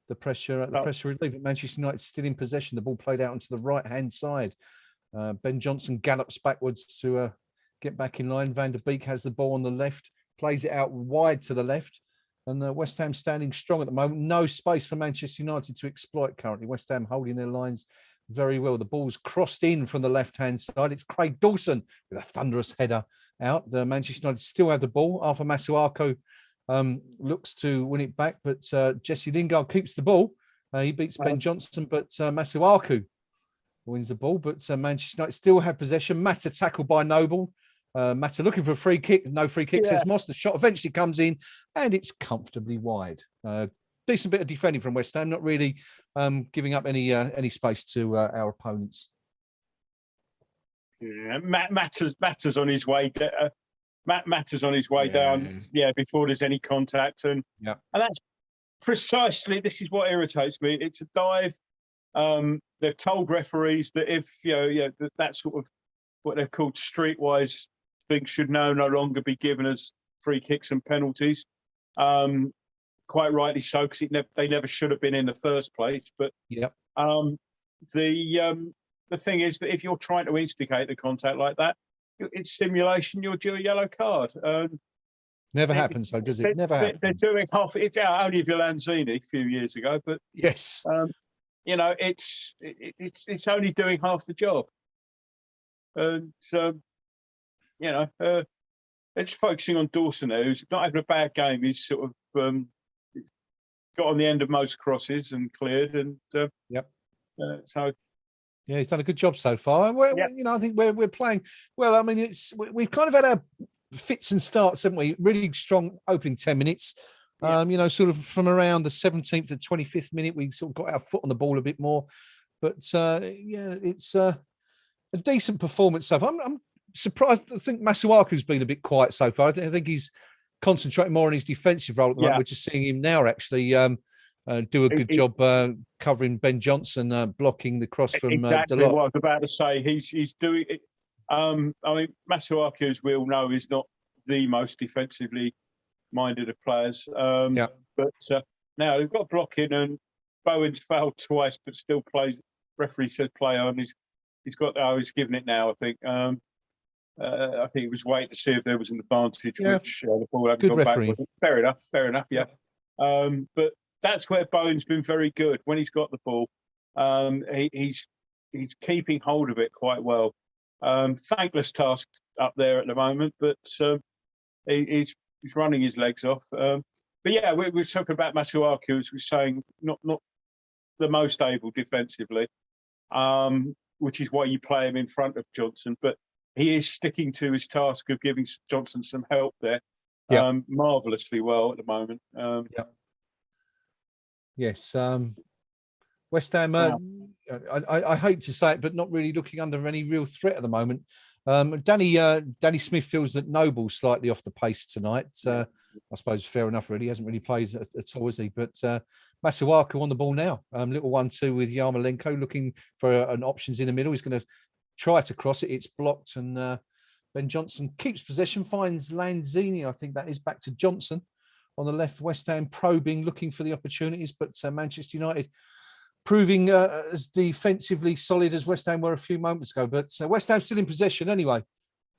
[SPEAKER 2] The pressure relief. Manchester United still in possession. The ball played out onto the right-hand side. Ben Johnson gallops backwards to get back in line. Van der Beek has the ball on the left, plays it out wide to the left, and West Ham standing strong at the moment. No space for Manchester United to exploit currently. West Ham holding their lines very well. The ball's crossed in from the left-hand side. It's Craig Dawson with a thunderous header out. The Manchester United still have the ball. Arthur Masuaku looks to win it back, but Jesse Lingard keeps the ball. He beats Ben Johnson, but Masuaku wins the ball. But Manchester United still have possession. Mata tackled by Noble. Mata looking for a free kick. No free kick, says Moss. The shot eventually comes in, and it's comfortably wide. Decent bit of defending from West Ham, not really giving up any space to our opponents.
[SPEAKER 1] Yeah, Matters on his way. Matters on his way down. Yeah, before there's any contact, and that's precisely, this is what irritates me. It's a dive. They've told referees that if that sort of what they've called streetwise things should no longer be given as free kicks and penalties. Quite rightly so, because they never should have been in the first place. But the thing is that if you're trying to instigate the contact like that, it's simulation. You're due a yellow card.
[SPEAKER 2] Never happens, though, does it? Never happens.
[SPEAKER 1] They're doing half. It's only if you're Lanzini a few years ago, but
[SPEAKER 2] yes,
[SPEAKER 1] it's only doing half the job. And it's focusing on Dawson, who's not having a bad game. He's sort of got on the end of most crosses and cleared, and so
[SPEAKER 2] yeah, he's done a good job so far. I think we're playing well. I mean, we've kind of had our fits and starts, haven't we? Really strong opening 10 minutes. Sort of from around the 17th to 25th minute, we sort of got our foot on the ball a bit more. But it's a decent performance so far. I'm surprised. I think Masuaku's been a bit quiet so far. I think he's concentrating more on his defensive role at the moment. We're just seeing him now actually do a good job covering Ben Johnson, blocking the cross from
[SPEAKER 1] exactly
[SPEAKER 2] Delort.
[SPEAKER 1] What I was about to say. He's doing it. I mean, Masuaku, as we all know, is not the most defensively minded of players. But now they've got blocking, and Bowen's fouled twice, but still plays. Referee says play on. He's got. He's given it now. I think. I think he was waiting to see if there was an advantage, which the ball hadn't gone back. Fair enough. Yeah. But that's where Bowen's been very good when he's got the ball. He's keeping hold of it quite well. Thankless task up there at the moment, but he's running his legs off. But yeah, we're talking about Masuaku, as we're saying, not the most able defensively, which is why you play him in front of Johnson. But he is sticking to his task of giving Johnson some help there, marvellously well at the moment.
[SPEAKER 2] Yes. West Ham, I hate to say it, but not really looking under any real threat at the moment. Danny Smith feels that Noble's slightly off the pace tonight. I suppose fair enough, really. He hasn't really played at all, has he? But Masuaku on the ball now. Little 1-2 with Yarmolenko, looking for an options in the middle. He's going to try to cross it. It's blocked, and Ben Johnson keeps possession, finds Lanzini. I think that is back to Johnson on the left. West Ham probing, looking for the opportunities, but Manchester United proving as defensively solid as West Ham were a few moments ago. But West Ham still in possession anyway,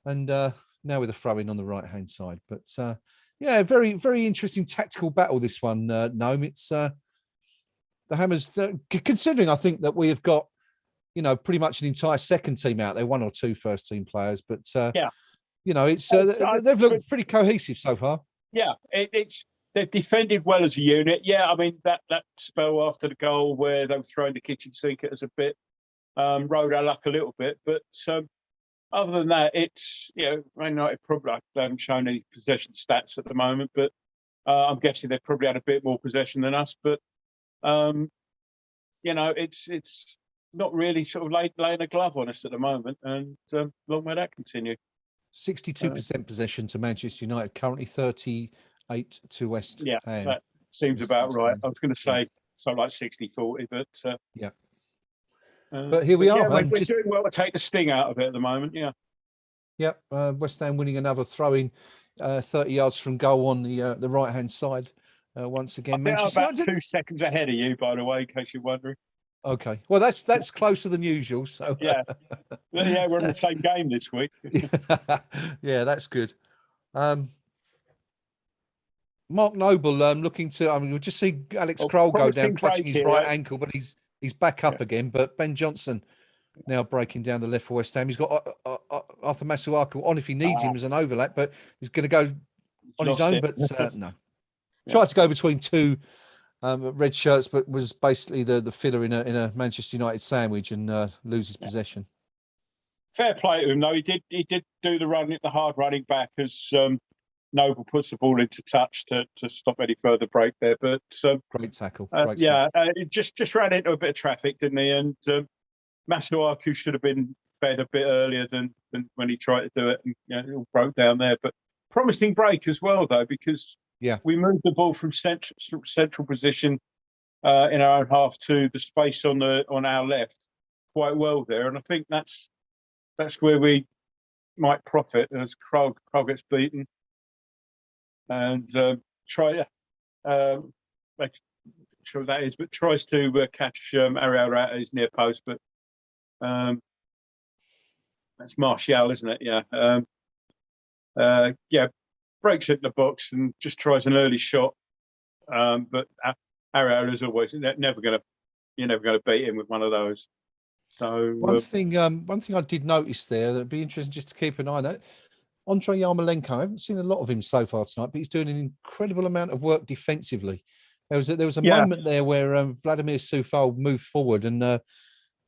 [SPEAKER 2] and now with a throw-in on the right-hand side. But yeah, very, very interesting tactical battle, this one, Noam. It's the Hammers, considering I think that we have got, pretty much an entire second team out there, one or two first-team players. But, it's they've looked pretty cohesive so far.
[SPEAKER 1] Yeah, they've defended well as a unit. Yeah, I mean, that spell after the goal where they were throwing the kitchen sink at us a bit, rode our luck a little bit. But other than that, it's, Man United probably haven't shown any possession stats at the moment, but I'm guessing they've probably had a bit more possession than us. But, it's not really sort of laying a glove on us at the moment, and long may that continue.
[SPEAKER 2] 62% possession to Manchester United, currently 38 to West Ham.
[SPEAKER 1] Yeah, that seems about right. I was going to say something like 60-40, but
[SPEAKER 2] yeah. But here we are.
[SPEAKER 1] Yeah, we're doing well to take the sting out of it at the moment. Yeah.
[SPEAKER 2] Yep. West Ham winning another throw-in, 30 yards from goal on the right-hand side. Once again,
[SPEAKER 1] Manchester United 2 seconds ahead of you, by the way, in case you're wondering.
[SPEAKER 2] Okay. Well, that's closer than usual. So
[SPEAKER 1] yeah, we're in the same game this week.
[SPEAKER 2] Yeah, that's good. Mark Noble looking to. I mean, we'll just see Alex Kroll go down, clutching his right ankle, but he's back up again. But Ben Johnson now breaking down the left for West Ham. He's got Arthur Masuaku on if he needs him as an overlap, but he's going to go on his own. But no, tried to go between two red shirts, but was basically the filler in a Manchester United sandwich and loses possession.
[SPEAKER 1] Fair play to him, though. He did do the hard running back as Noble puts the ball into touch to stop any further break there. But
[SPEAKER 2] great tackle.
[SPEAKER 1] It just ran into a bit of traffic, didn't he? And Masuaku should have been fed a bit earlier than when he tried to do it, and it all broke down there. But promising break as well, though, because we moved the ball from central position in our own half to the space on our left quite well there, and I think that's where we might profit as Kroll gets beaten and make sure that is, but tries to catch Ariel at his near post, but that's Martial, isn't it? Yeah. Breaks it in the box and just tries an early shot, but Ariel is always you're never going to beat him with one of those. So
[SPEAKER 2] one thing I did notice there that'd be interesting just to keep an eye on that. Andre Yarmolenko, I haven't seen a lot of him so far tonight, but he's doing an incredible amount of work defensively. There was a moment there where Vladimir Soufal moved forward, and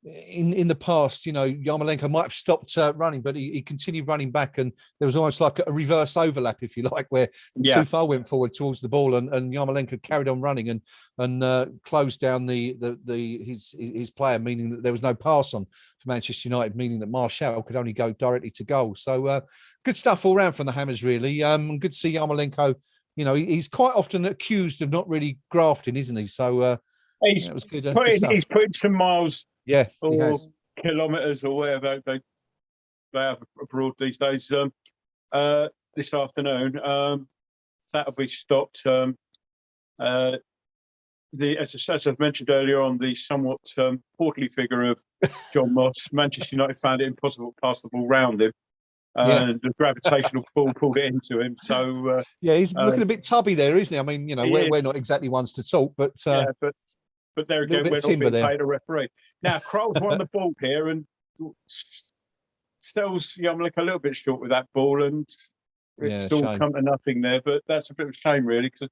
[SPEAKER 2] in the past, Yarmolenko might have stopped running, but he continued running back, and there was almost like a reverse overlap, if you like, where Soufal went forward towards the ball, and Yarmolenko carried on running and closed down his player, meaning that there was no pass on for Manchester United, meaning that Martial could only go directly to goal. So good stuff all round from the Hammers, really. And good to see Yarmolenko. He's quite often accused of not really grafting, isn't he? So that was good.
[SPEAKER 1] He's putting some miles.
[SPEAKER 2] Yeah,
[SPEAKER 1] or kilometres or whatever they have abroad these days. This afternoon, that'll be stopped. As I've mentioned earlier on, the somewhat portly figure of John Moss, Manchester United found it impossible to pass the ball round him. And the gravitational pull pulled it into him. So
[SPEAKER 2] he's looking a bit tubby there, isn't he? I mean, we're not exactly ones to talk, but
[SPEAKER 1] but there again, we're not being paid a referee. Now, Kroll's won the ball here and sells Yarmolenko a little bit short with that ball, and it's still come to nothing there. But that's a bit of a shame, really, because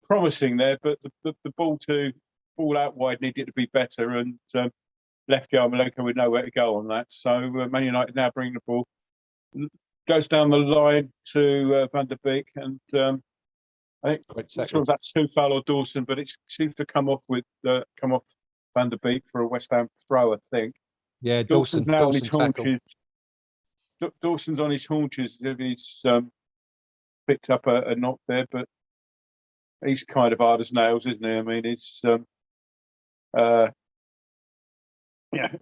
[SPEAKER 1] promising there, but the ball out wide needed to be better, and left Yarmolenko with nowhere to go on that. So Man United now bring the ball, goes down the line to Van der Beek, and I think I'm not sure if that's Soufal or Dawson, but it seems to come off Van der Beek for a West Ham throw, I think.
[SPEAKER 2] Yeah, Dawson
[SPEAKER 1] now on his haunches. Dawson's on his haunches. He's picked up a knock there, but he's kind of hard as nails, isn't he? I mean, it's yeah,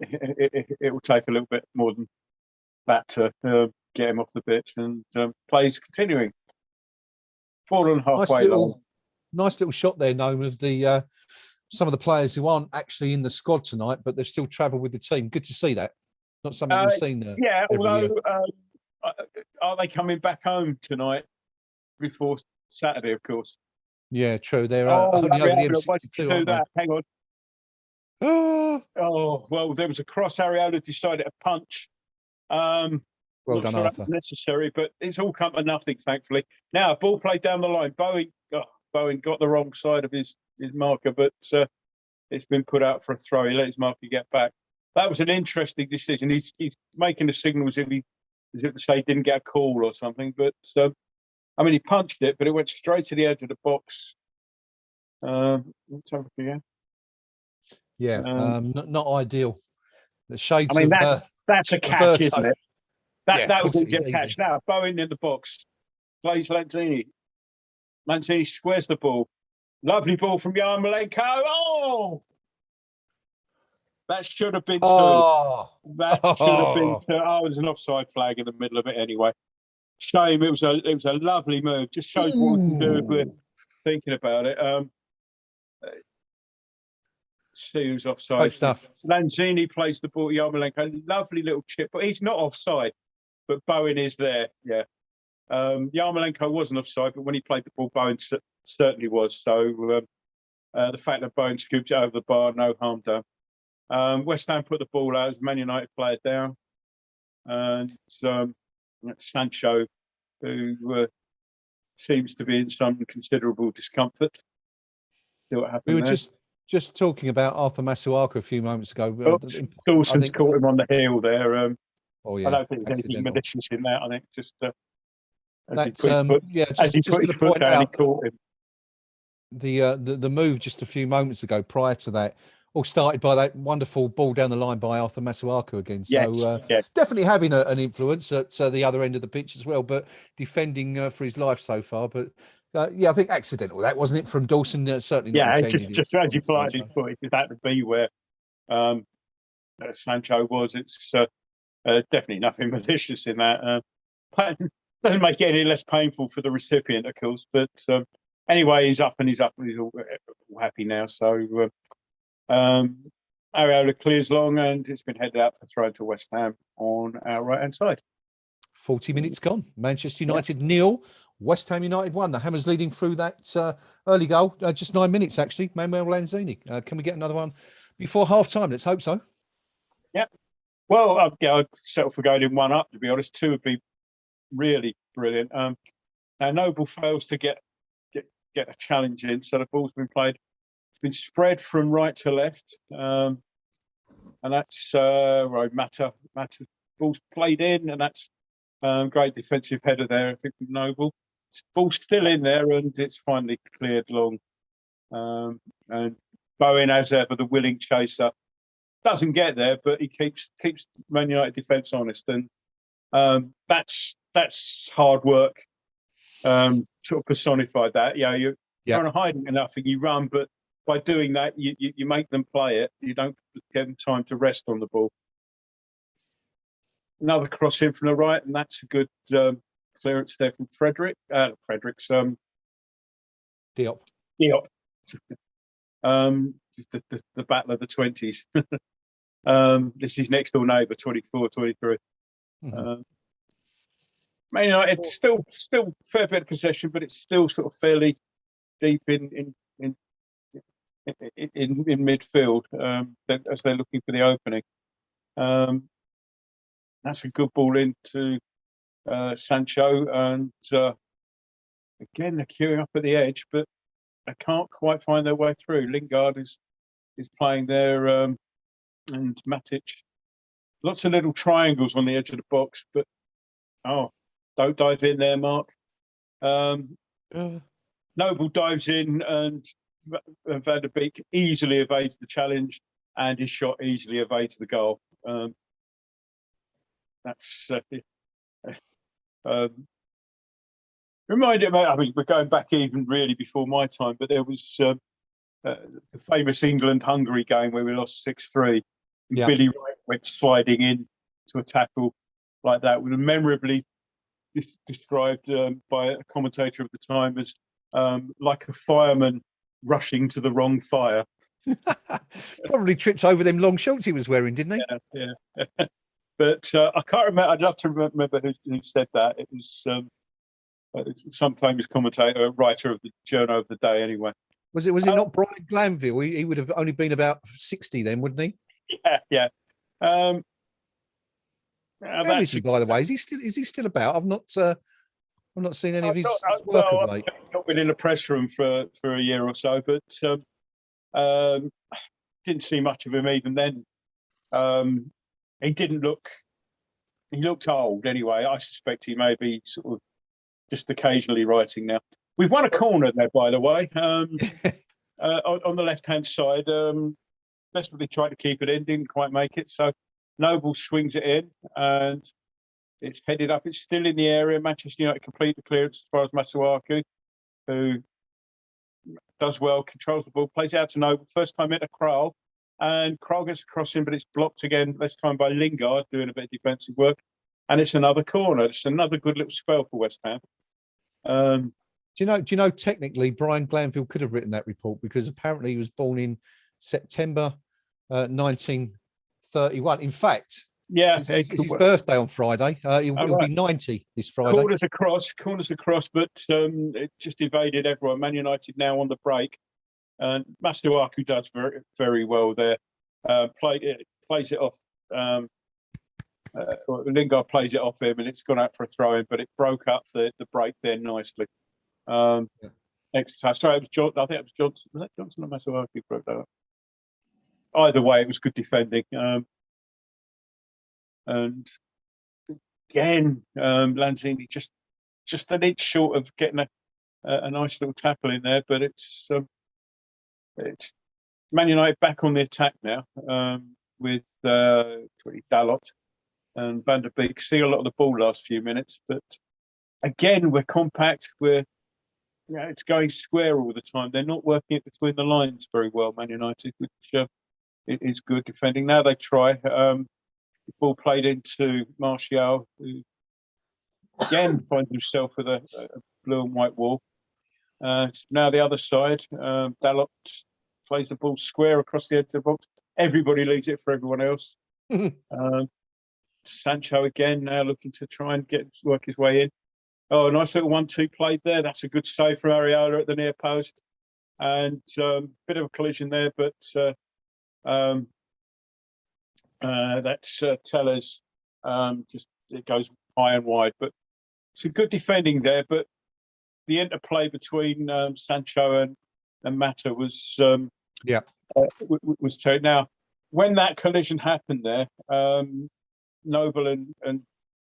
[SPEAKER 1] it will take a little bit more than that to get him off the pitch, and plays continuing. Fallen halfway line.
[SPEAKER 2] Nice little shot there, Noam, of the some of the players who aren't actually in the squad tonight, but they've still travelled with the team. Good to see that. Not something we've seen.
[SPEAKER 1] Yeah,
[SPEAKER 2] every
[SPEAKER 1] although
[SPEAKER 2] year.
[SPEAKER 1] are they coming back home tonight before Saturday? Of course.
[SPEAKER 2] Yeah, true. They're
[SPEAKER 1] Oh,
[SPEAKER 2] only over the
[SPEAKER 1] Areola, why did
[SPEAKER 2] M62.
[SPEAKER 1] you do that? Hang on.
[SPEAKER 2] Oh,
[SPEAKER 1] Oh, well, there was a cross. Areola decided to punch.
[SPEAKER 2] well
[SPEAKER 1] Not
[SPEAKER 2] done,
[SPEAKER 1] sure that
[SPEAKER 2] Arthur.
[SPEAKER 1] was necessary, but it's all come to nothing, thankfully. Now, ball played down the line. Bowen got the wrong side of his marker, but it's been put out for a throw. He let his marker get back. That was an interesting decision. He's making the signal as if to say he didn't get a call or something. But I mean, he punched it, but it went straight to the edge of the box. Let's have a look again.
[SPEAKER 2] Yeah, not ideal. The shades
[SPEAKER 1] I mean,
[SPEAKER 2] of
[SPEAKER 1] that's a catch,
[SPEAKER 2] Roberto.
[SPEAKER 1] isn't it?
[SPEAKER 2] Yeah,
[SPEAKER 1] That was
[SPEAKER 2] of course
[SPEAKER 1] a
[SPEAKER 2] it is,
[SPEAKER 1] catch.
[SPEAKER 2] easy.
[SPEAKER 1] Now, Bowen in the box. Plays Lanzini. Lanzini squares the ball. Lovely ball from Yarmolenko. Oh! That should have been two.
[SPEAKER 2] Oh,
[SPEAKER 1] That should have been two. Oh, there's an offside flag in the middle of it anyway. Shame. It was a lovely move. Just shows what we can do if we're thinking about it. See who's offside.
[SPEAKER 2] Great stuff.
[SPEAKER 1] Lanzini plays the ball. Yarmolenko, lovely little chip, but he's not offside. But Bowen is there. Yeah. Yarmolenko wasn't offside, but when he played the ball, Bowen certainly was. So the fact that Bowen scooped it over the bar, no harm done. West Ham put the ball out as Man United player down, and Sancho, who seems to be in some considerable discomfort. See what happened.
[SPEAKER 2] We were
[SPEAKER 1] there.
[SPEAKER 2] just talking about Arthur Masuaku a few moments ago.
[SPEAKER 1] Dawson's caught him on the heel there.
[SPEAKER 2] Oh yeah,
[SPEAKER 1] I don't think there's anything
[SPEAKER 2] accidental.
[SPEAKER 1] malicious in that. I think just as
[SPEAKER 2] That's,
[SPEAKER 1] he put his foot down, he caught him.
[SPEAKER 2] The move just a few moments ago prior to that all started by that wonderful ball down the line by Arthur Masuaku again. So
[SPEAKER 1] Yes.
[SPEAKER 2] definitely having an influence at the other end of the pitch as well, but defending for his life so far. But yeah, I think accidental that wasn't it from Dawson. Certainly not intended.
[SPEAKER 1] Just as he applied his foot, it had to be where Sancho was. It's definitely nothing malicious in that. Doesn't make it any less painful for the recipient, of course. But anyway, he's up and he's all happy now. So Areola clears long and it's been headed out for throw to West Ham on our right-hand side. 40
[SPEAKER 2] minutes gone. Manchester United 0, West Ham United 1. The Hammers leading through that early goal. Just 9 minutes, actually. Manuel Lanzini. Can we get another one before half-time? Let's hope so.
[SPEAKER 1] Yeah. Well, I'd settle for going in 1 up, to be honest. 2 would be really brilliant. Now, Noble fails to get a challenge in, so the ball's been played. It's been spread from right to left, and that's right. Mata ball's played in, and that's great defensive header there. I think from Noble. Ball's still in there, and it's finally cleared long. And Bowen, as ever, the willing chaser, doesn't get there, but he keeps Man United defence honest, and that's hard work. Sort of personified that. Yeah, you're trying to hide enough and you run, but by doing that, you make them play it. You don't give them time to rest on the ball. Another cross in from the right, and that's a good clearance there from Fredericks.
[SPEAKER 2] Diop.
[SPEAKER 1] The battle of the 20s. This is next door neighbour, 24, 23. Man United still fair bit of possession, but it's still sort of fairly deep in midfield as they're looking for the opening. That's a good ball into Sancho, and again they're queuing up at the edge, but they can't quite find their way through. Lingard is playing there, and Matic. Lots of little triangles on the edge of the box, but don't dive in there, Mark. Noble dives in, and Van der Beek easily evades the challenge, and his shot easily evades the goal. That's Um, reminded me, I mean, we're going back even really before my time, but there was the famous England-Hungary game where we lost 6-3. And
[SPEAKER 2] Yeah.
[SPEAKER 1] Billy Wright went sliding in to a tackle like that, was memorably described by a commentator of the time as like a fireman rushing to the wrong fire.
[SPEAKER 2] Probably tripped over them long shorts he was wearing, didn't he?
[SPEAKER 1] Yeah. But I can't remember. I'd love to remember who said that. It was some famous commentator, writer of the Journal of the Day, anyway.
[SPEAKER 2] Was it not Brian Glanville? He would have only been about 60 then, wouldn't he?
[SPEAKER 1] Yeah.
[SPEAKER 2] How is he, by the way? Is he still about? I've not seen any of his work of late.
[SPEAKER 1] I've not been in a press room for a year or so, but didn't see much of him even then. He didn't look. He looked old anyway. I suspect he may be sort of just occasionally writing now. We've won a corner there, by the way, on the left-hand side. Desperately tried to keep it in, didn't quite make it. So Noble swings it in, and it's headed up. It's still in the area. Manchester United complete the clearance as far as Masuaku, who does well, controls the ball, plays it out to Noble. First time into Krul, and Krul gets across him, but it's blocked again, this time by Lingard, doing a bit of defensive work. And it's another corner. It's another good little spell for West Ham.
[SPEAKER 2] Do you know technically Brian Glanville could have written that report, because apparently he was born in September 1931. In fact,
[SPEAKER 1] yeah,
[SPEAKER 2] it's his birthday on Friday. He'll be 90 this Friday.
[SPEAKER 1] Corners across, but it just evaded everyone. Man United now on the break, and Masuaku does very, very well there. Plays it off. Lingard plays it off him, and it's gone out for a throw-in, but it broke up the break there nicely. Exercise. Sorry, it was John. I think it was Johnson. Was that Johnson or Masuaku broke that up? Either way, it was good defending. And again, Lanzini just an inch short of getting a nice little tackle in there, but it's Man United back on the attack now, with Dalot and Van der Beek. Seeing a lot of the ball last few minutes, but again, we're compact. It's going square all the time. They're not working it between the lines very well, Man United, which is good defending. Now they try. The ball played into Martial, who again finds himself with a blue and white wall. Now the other side, Dalot plays the ball square across the edge of the box. Everybody leaves it for everyone else. Sancho again now looking to try and work his way in. Oh, a nice little 1-2 played there. That's a good save from Areola at the near post. And bit of a collision there, but that's Tellers. Just it goes high and wide, but it's a good defending there. But the interplay between Sancho and Mata was was terrible. Now, when that collision happened there, Noble and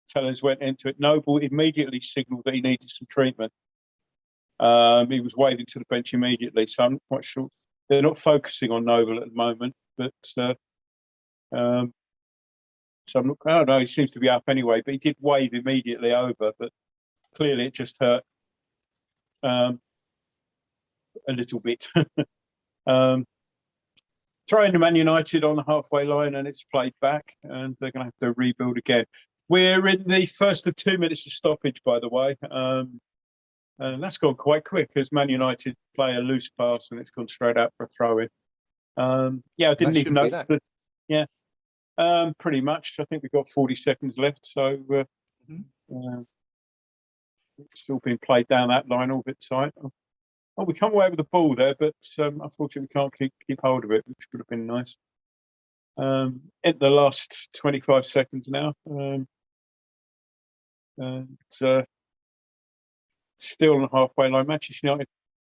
[SPEAKER 1] Tellers went into it. Noble immediately signalled that he needed some treatment. He was waving to the bench immediately, so I'm not quite sure. They're not focusing on Noble at the moment, but so I'm not. I don't know. He seems to be up anyway, but he did wave immediately over. But clearly, it just hurt a little bit. Throwing to Man United on the halfway line, and it's played back, and they're going to have to rebuild again. We're in the first of 2 minutes of stoppage, by the way, and that's gone quite quick as Man United play a loose pass, and it's gone straight out for a throw-in. I didn't even know that. Yeah, pretty much. I think we've got 40 seconds left, so it's still being played down that line, all a bit tight. Oh, we come away with the ball there, but unfortunately we can't keep hold of it, which would have been nice. In the last 25 seconds now, and still on the halfway line. Manchester United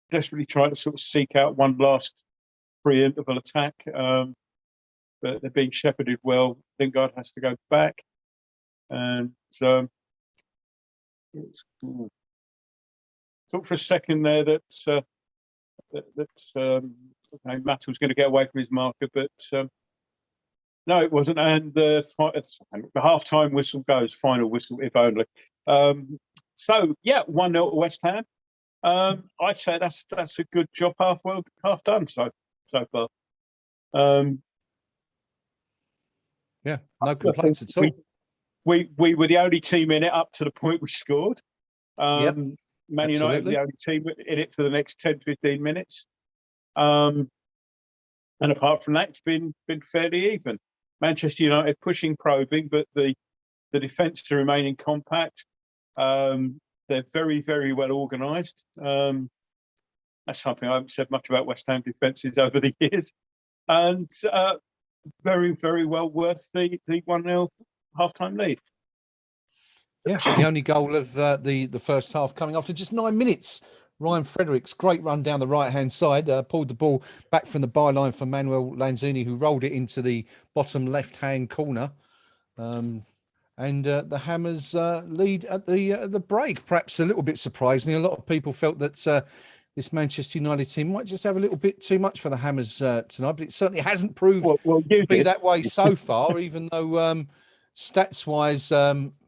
[SPEAKER 1] desperately trying to sort of seek out one last free interval attack, but they're being shepherded well. Lingard has to go back, and thought for a second there that Matt was going to get away from his marker, but No, it wasn't. And the half-time whistle goes, final whistle, if only. So yeah, 1-0 to West Ham. I'd say that's a good job, half done so far.
[SPEAKER 2] Yeah, no complaints at all.
[SPEAKER 1] We were the only team in it up to the point we scored.
[SPEAKER 2] Yep,
[SPEAKER 1] Man United were the only team in it for the next 10, 15 minutes. And apart from that, it's been fairly even. Manchester United pushing, probing, but the defence are remaining compact. They're very, very well organised. That's something I haven't said much about West Ham defences over the years. And very, very well worth the 1-0 half-time lead.
[SPEAKER 2] Yeah, the only goal of the first half coming after just 9 minutes. Ryan Fredericks, great run down the right-hand side, pulled the ball back from the byline for Manuel Lanzini, who rolled it into the bottom left-hand corner. And the Hammers lead at the break. Perhaps a little bit surprisingly. A lot of people felt that this Manchester United team might just have a little bit too much for the Hammers tonight, but it certainly hasn't proved to be that way so far, even though stats-wise,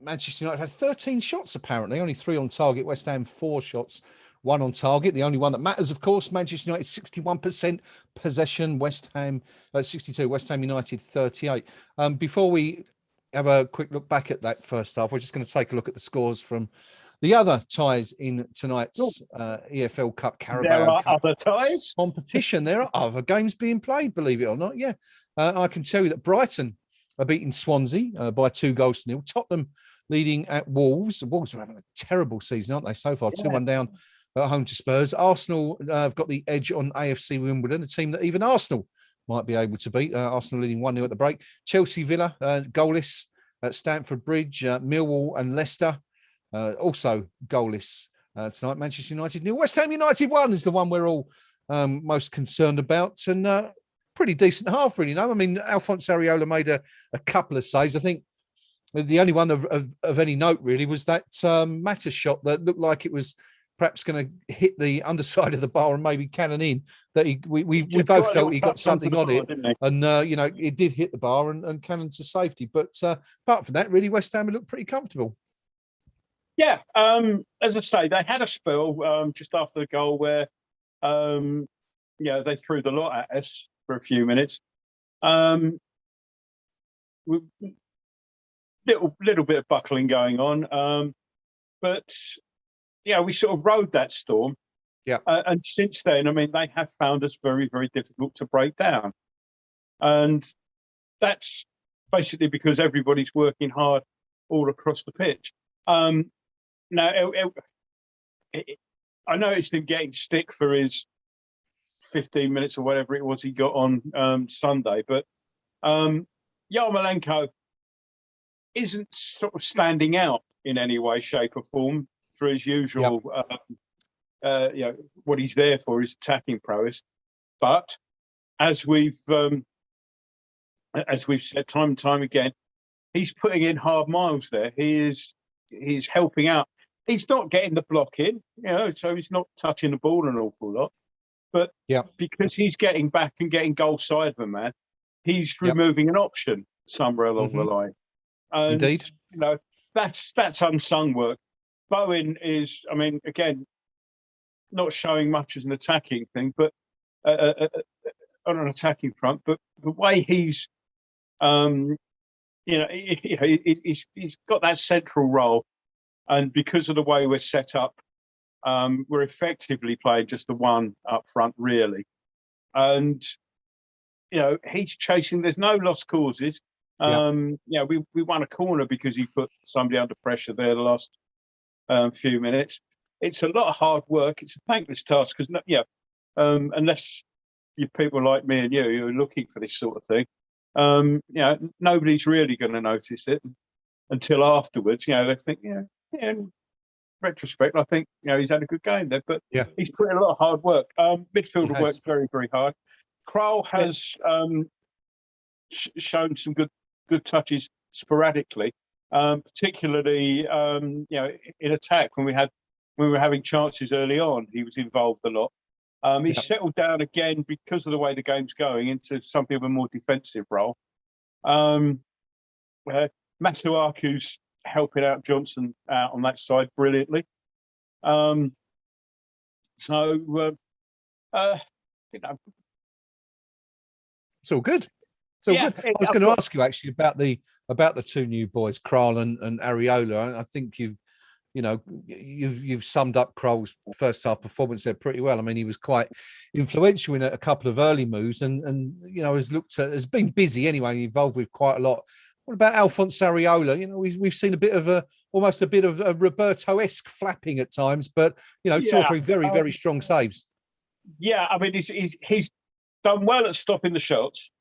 [SPEAKER 2] Manchester United had 13 shots, apparently, only 3 on target. West Ham, 4 shots, 1 on target. The only one that matters, of course, Manchester United, 61% possession, West Ham, 62, West Ham United, 38. Before we have a quick look back at that first half, we're just going to take a look at the scores from the other ties in tonight's EFL Cup, Carabao Cup
[SPEAKER 1] other ties
[SPEAKER 2] competition. There are other games being played, believe it or not. Yeah, I can tell you that Brighton are beating Swansea by 2-0. Tottenham leading at Wolves. The Wolves are having a terrible season, aren't they, so far? 2-1 down at home to Spurs. Arsenal have got the edge on AFC Wimbledon, a team that even Arsenal might be able to beat. Arsenal leading 1-0 at the break. Chelsea Villa, goalless at Stamford Bridge. Millwall and Leicester, also goalless tonight. Manchester United 0. West Ham United 1 is the one we're all most concerned about. And pretty decent half, really. No, I mean, Alphonse Areola made a couple of saves. I think the only one of any note, really, was that Mata shot that looked like it was perhaps going to hit the underside of the bar and maybe cannon in. That we both felt he got something on it, and it did hit the bar and cannon to safety. But apart from that, really, West Ham looked pretty comfortable.
[SPEAKER 1] Yeah, as I say, they had a spell just after the goal where they threw the lot at us for a few minutes. Little bit of buckling going on, but we sort of rode that storm.
[SPEAKER 2] Yeah,
[SPEAKER 1] and since then, I mean, they have found us very, very difficult to break down, and that's basically because everybody's working hard all across the pitch. Now, I noticed him getting stick for his 15 minutes or whatever it was he got on Sunday, but Yarmolenko isn't sort of standing out in any way, shape, or form for his usual, what he's there for, his attacking prowess. But as we've said time and time again, he's putting in hard miles there. He's helping out. He's not getting the block in, so he's not touching the ball an awful lot. But because he's getting back and getting goal side of a man, he's removing an option somewhere along the line. And,
[SPEAKER 2] indeed,
[SPEAKER 1] that's unsung work. Bowen is, I mean, again, not showing much as an attacking thing, but on an attacking front. But the way he's, he's got that central role, and because of the way we're set up, we're effectively playing just the one up front, really. And he's chasing. There's no lost causes. We won a corner because he put somebody under pressure there the last few minutes. It's a lot of hard work. It's a thankless task because unless you people like me and you're looking for this sort of thing, nobody's really going to notice it until afterwards. They think, in retrospect, I think he's had a good game there, but he's put in a lot of hard work. Midfielder worked very, very hard. Krul has shown some good touches sporadically, particularly in attack when we were having chances early on. He was involved a lot. He's settled down again because of the way the game's going into something of a more defensive role. Um, Masuaku's helping out Johnson out on that side brilliantly. So, you know,
[SPEAKER 2] It's all good. It's all
[SPEAKER 1] yeah,
[SPEAKER 2] good. I was going to ask you actually about the two new boys, Kral and Areola. I think you've summed up Kral's first half performance there pretty well. I mean, he was quite influential in a couple of early moves, and has been busy anyway, involved with quite a lot. What about Alphonse Areola? You know, we've seen almost a bit of a Roberto-esque flapping at times, but two or three very, very strong saves.
[SPEAKER 1] Yeah, I mean, he's done well at stopping the shots.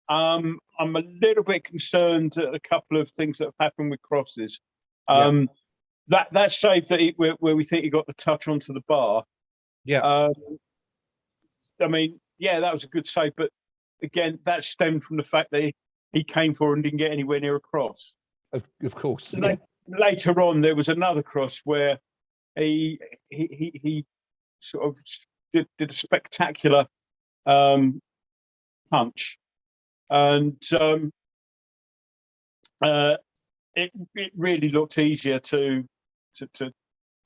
[SPEAKER 1] I'm a little bit concerned at a couple of things that have happened with crosses. That save where we think he got the touch onto the bar.
[SPEAKER 2] Yeah.
[SPEAKER 1] I mean, yeah, that was a good save, but again, that stemmed from the fact that he came for and didn't get anywhere near a cross.
[SPEAKER 2] Of course.
[SPEAKER 1] Later on, there was another cross where he sort of did a spectacular punch, and it really looked easier to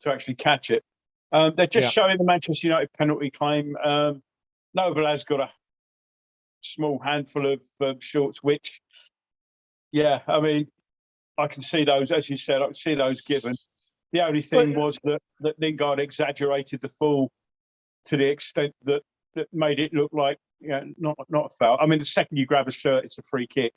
[SPEAKER 1] actually catch it. They're just showing the Manchester United penalty claim. Noble has got a small handful of shorts, which, yeah, I mean, I can see those, as you said, I can see those given. The only thing was that Lingard exaggerated the fall to the extent that made it look like not a foul. I mean, the second you grab a shirt, it's a free kick,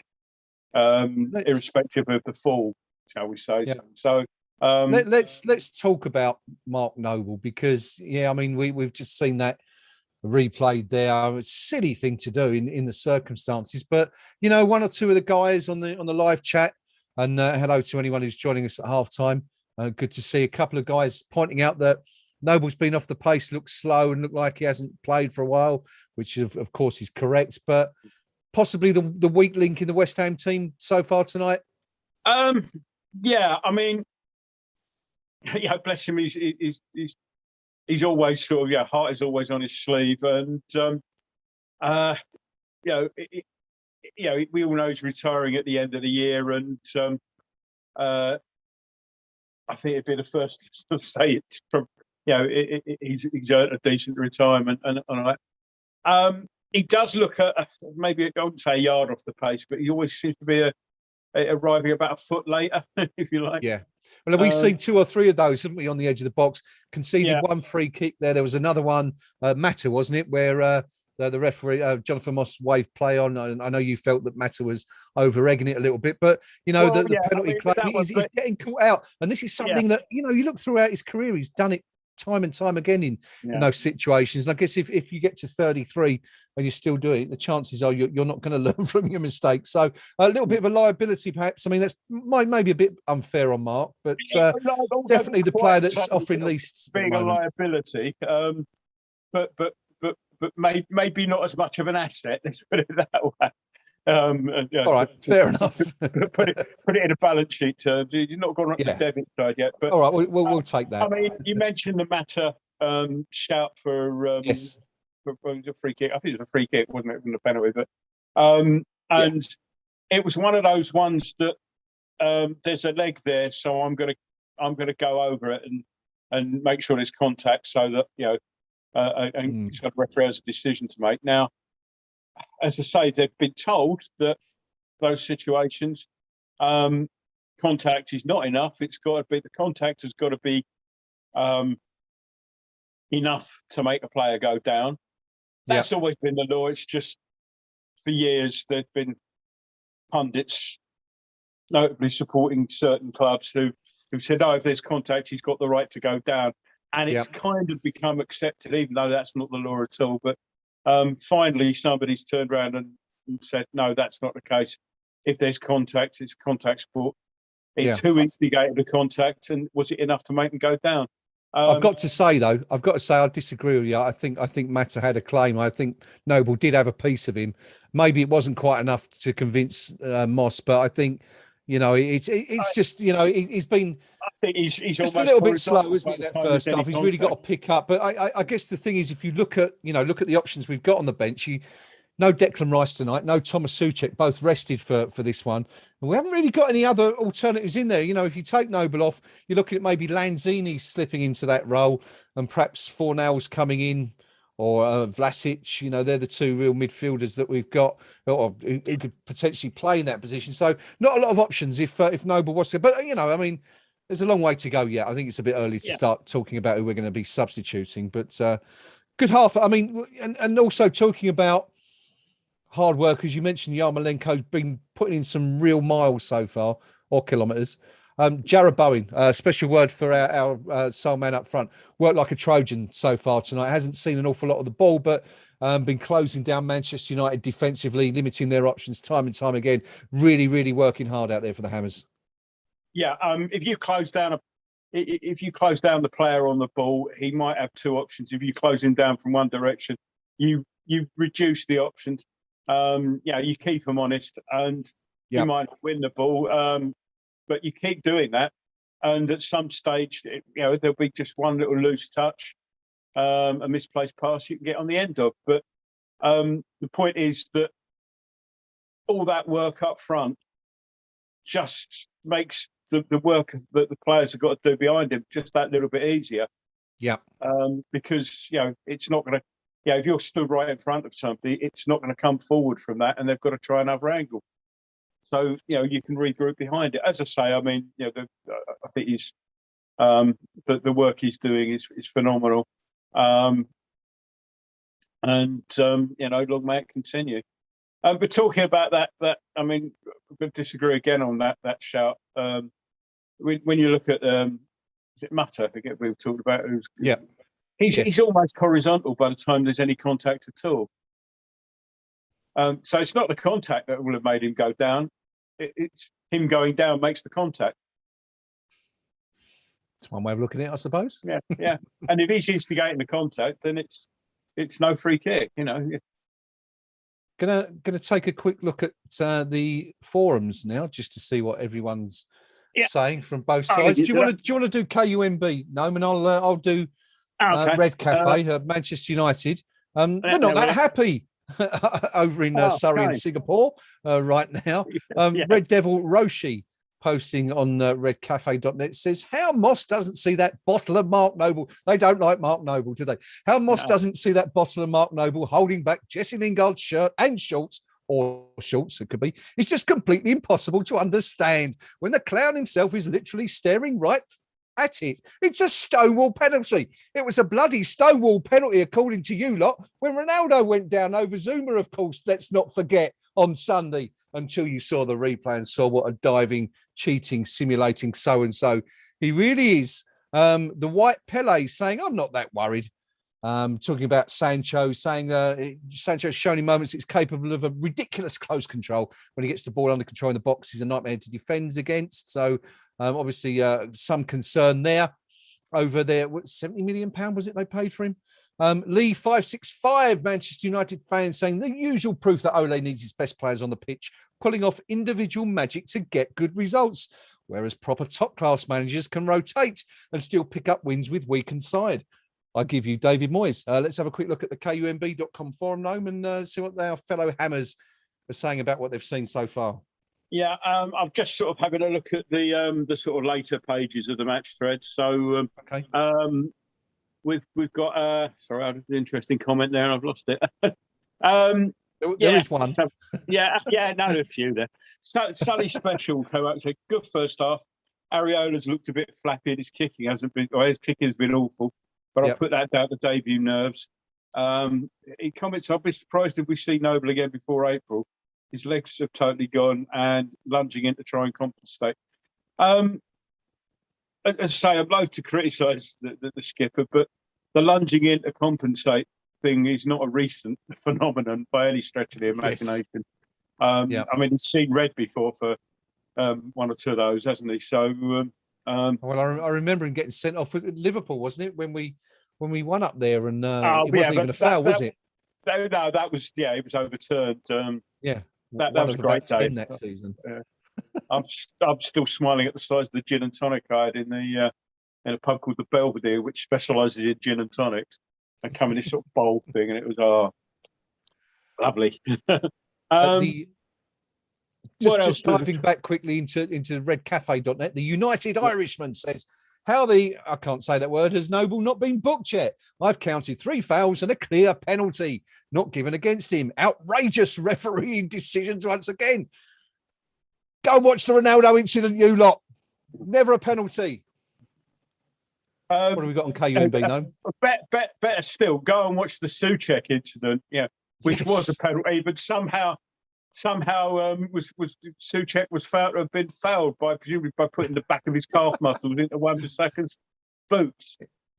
[SPEAKER 1] irrespective of the fall, shall we say?
[SPEAKER 2] Yeah.
[SPEAKER 1] So
[SPEAKER 2] let's talk about Mark Noble, because I mean we've just seen that replayed there. It's a silly thing to do in the circumstances, but one or two of the guys on the live chat, and hello to anyone who's joining us at halftime. Good to see a couple of guys pointing out that Noble's been off the pace, looks slow, and looked like he hasn't played for a while, which of course is correct. But possibly the weak link in the West Ham team so far tonight.
[SPEAKER 1] Yeah, I mean, bless him. He's always sort of heart is always on his sleeve, and we all know he's retiring at the end of the year, and I think it'd be the first to say it from he's earned a decent retirement and all that. He does look maybe I wouldn't say a yard off the pace, but he always seems to be arriving about a foot later, if you like.
[SPEAKER 2] Yeah. Well, we've seen two or three of those, haven't we, on the edge of the box? Conceded one free kick there. There was another one, Mata, wasn't it, where the referee, Jonathan Moss, waved play on. I know you felt that Mata was over-egging it a little bit, but, the penalty claim, he's getting caught out. And this is something that, you look throughout his career, he's done it time and time again in those situations. And I guess if you get to 33 and you're still doing it, the chances are you're not going to learn from your mistakes. So a little bit of a liability, perhaps. I mean, that's maybe a bit unfair on Mark, but definitely the player that's offering least
[SPEAKER 1] being a liability, but maybe not as much of an asset. Let's put it that way.
[SPEAKER 2] All right, fair enough.
[SPEAKER 1] put it in a balance sheet terms. You've not gone up the debit side yet, but
[SPEAKER 2] all right, we'll take that.
[SPEAKER 1] I mean, you mentioned the Mata shout for for a free kick. I think it was a free kick, wasn't it, from the penalty? But and it was one of those ones that there's a leg there, so I'm gonna go over it and make sure there's contact, so that and the referee has a decision to make. Now, as I say, they've been told that those situations, contact is not enough. It's got to be, the contact has got to be enough to make a player go down. That's always been the law. It's just for years there've been pundits, notably supporting certain clubs, who said, "Oh, if there's contact, he's got the right to go down," and it's kind of become accepted, even though that's not the law at all. But finally, somebody's turned around and said, no, that's not the case. If there's contact, it's a contact sport. Who instigated the contact, and was it enough to make them go down?
[SPEAKER 2] I've got to say, though, I disagree with you. I think Mata had a claim. I think Noble did have a piece of him. Maybe it wasn't quite enough to convince Moss, but I think, it's just, he's been. I think he's just a little bit slow, isn't he? That first half, he's really got to pick up. But I guess the thing is, if you look at the options we've got on the bench, No Declan Rice tonight. No Thomas Souček, both rested for this one. And we haven't really got any other alternatives in there. You know, if you take Noble off, you're looking at maybe Lanzini slipping into that role and perhaps Fornals coming in, or Vlasic. You know, they're the two real midfielders that we've got, or who could potentially play in that position. So not a lot of options if Noble was to. But, you know, I mean, there's a long way to go yet. I think it's a bit early to start talking about who we're going to be substituting. But good half. I mean, and also talking about hard work, as you mentioned, Yarmolenko's been putting in some real miles so far, or kilometres. Jarrod Bowen, special word for our sole man up front, worked like a Trojan so far tonight. Hasn't seen an awful lot of the ball, but been closing down Manchester United defensively, limiting their options time and time again. Really, really working hard out there for the Hammers.
[SPEAKER 1] Yeah, if you close down the player on the ball, he might have two options. If you close him down from one direction, you reduce the options. You keep them honest, and you might win the ball, but you keep doing that. And at some stage, there'll be just one little loose touch, a misplaced pass you can get on the end of. But the point is that all that work up front just makes the work that the players have got to do behind him just that little bit easier. Yeah. Because it's not going to. If you're stood right in front of somebody, it's not going to come forward from that, and they've got to try another angle. So you can regroup behind it. As I say, I mean, I think he's the work he's doing is phenomenal, and long may it continue. But talking about that I mean, I'm going to disagree again on that shout. When you look at is it Mata? I forget we talked about. He's almost horizontal by the time there's any contact at all. So it's not the contact that will have made him go down. It's him going down makes the contact.
[SPEAKER 2] It's one way of looking at it, I suppose.
[SPEAKER 1] Yeah. And if he's instigating the contact, then it's no free kick.
[SPEAKER 2] Gonna take a quick look at the forums now, just to see what everyone's saying from both sides. Do you want to do KUMB? No, and I'll do. Red Cafe, Manchester United. They're not that happy over in Surrey and Singapore right now. Red Devil Roshi posting on redcafe.net says, how Moss doesn't see that bottle of Mark Noble. They don't like Mark Noble, do they? How Moss doesn't see that bottle of Mark Noble holding back Jesse Lingard's shirt and shorts, or shorts it could be. It's just completely impossible to understand when the clown himself is literally staring right at it. It's a Stonewall penalty. It was a bloody Stonewall penalty, according to you lot, when Ronaldo went down over Zuma, of course, let's not forget, on Sunday, until you saw the replay and saw what a diving, cheating, simulating so-and-so he really is. The white Pele saying, I'm not that worried. Talking about Sancho, saying Sancho's shown in moments it's capable of a ridiculous close control. When he gets the ball under control in the box, he's a nightmare to defend against. So obviously some concern there over there. What, £70 million was it they paid for him? Lee 565, Manchester United fan, saying the usual proof that Ole needs his best players on the pitch, pulling off individual magic to get good results, whereas proper top-class managers can rotate and still pick up wins with weakened side. I give you David Moyes. Let's have a quick look at the KUMB.com forum, Noam, and see what our fellow Hammers are saying about what they've seen so far.
[SPEAKER 1] Yeah, I'm just sort of having a look at the sort of later pages of the match thread. So, we've got sorry, I had an interesting comment there and I've lost it.
[SPEAKER 2] There is one.
[SPEAKER 1] So, a few there. So, Sully Special came out and said, good first half. Areola's looked a bit flappy and his kicking has been awful. But I'll put that down to debut nerves. He comments, I'll be surprised if we see Noble again before April. His legs have totally gone and lunging in to try and compensate. As I say, I'm loath to criticise the skipper, but the lunging in to compensate thing is not a recent phenomenon by any stretch of the imagination. I mean, he's seen red before for one or two of those, hasn't he? So,
[SPEAKER 2] well, I remember him getting sent off with Liverpool, wasn't it, when we won up there, and it wasn't even a foul, was it?
[SPEAKER 1] No, that was it was overturned. That was a great day
[SPEAKER 2] next season.
[SPEAKER 1] I'm still smiling at the size of the gin and tonic I had in a pub called the Belvedere, which specialises in gin and tonics, and come in this sort of bowl thing, and it was Lovely.
[SPEAKER 2] The
[SPEAKER 1] What else?
[SPEAKER 2] just diving back quickly into redcafe.net, the United Irishman says, how the, I can't say that word, has Noble not been booked yet? I've counted 3 fouls and a clear penalty not given against him. Outrageous refereeing decisions once again. Go watch the Ronaldo incident, you lot. Never a penalty. What have we got on KUMB, no?
[SPEAKER 1] Better still, go and watch the Souček incident, which was a penalty, but somehow was Souček was found to have been fouled presumably by putting the back of his calf muscles into Wan-Bissaka's boots.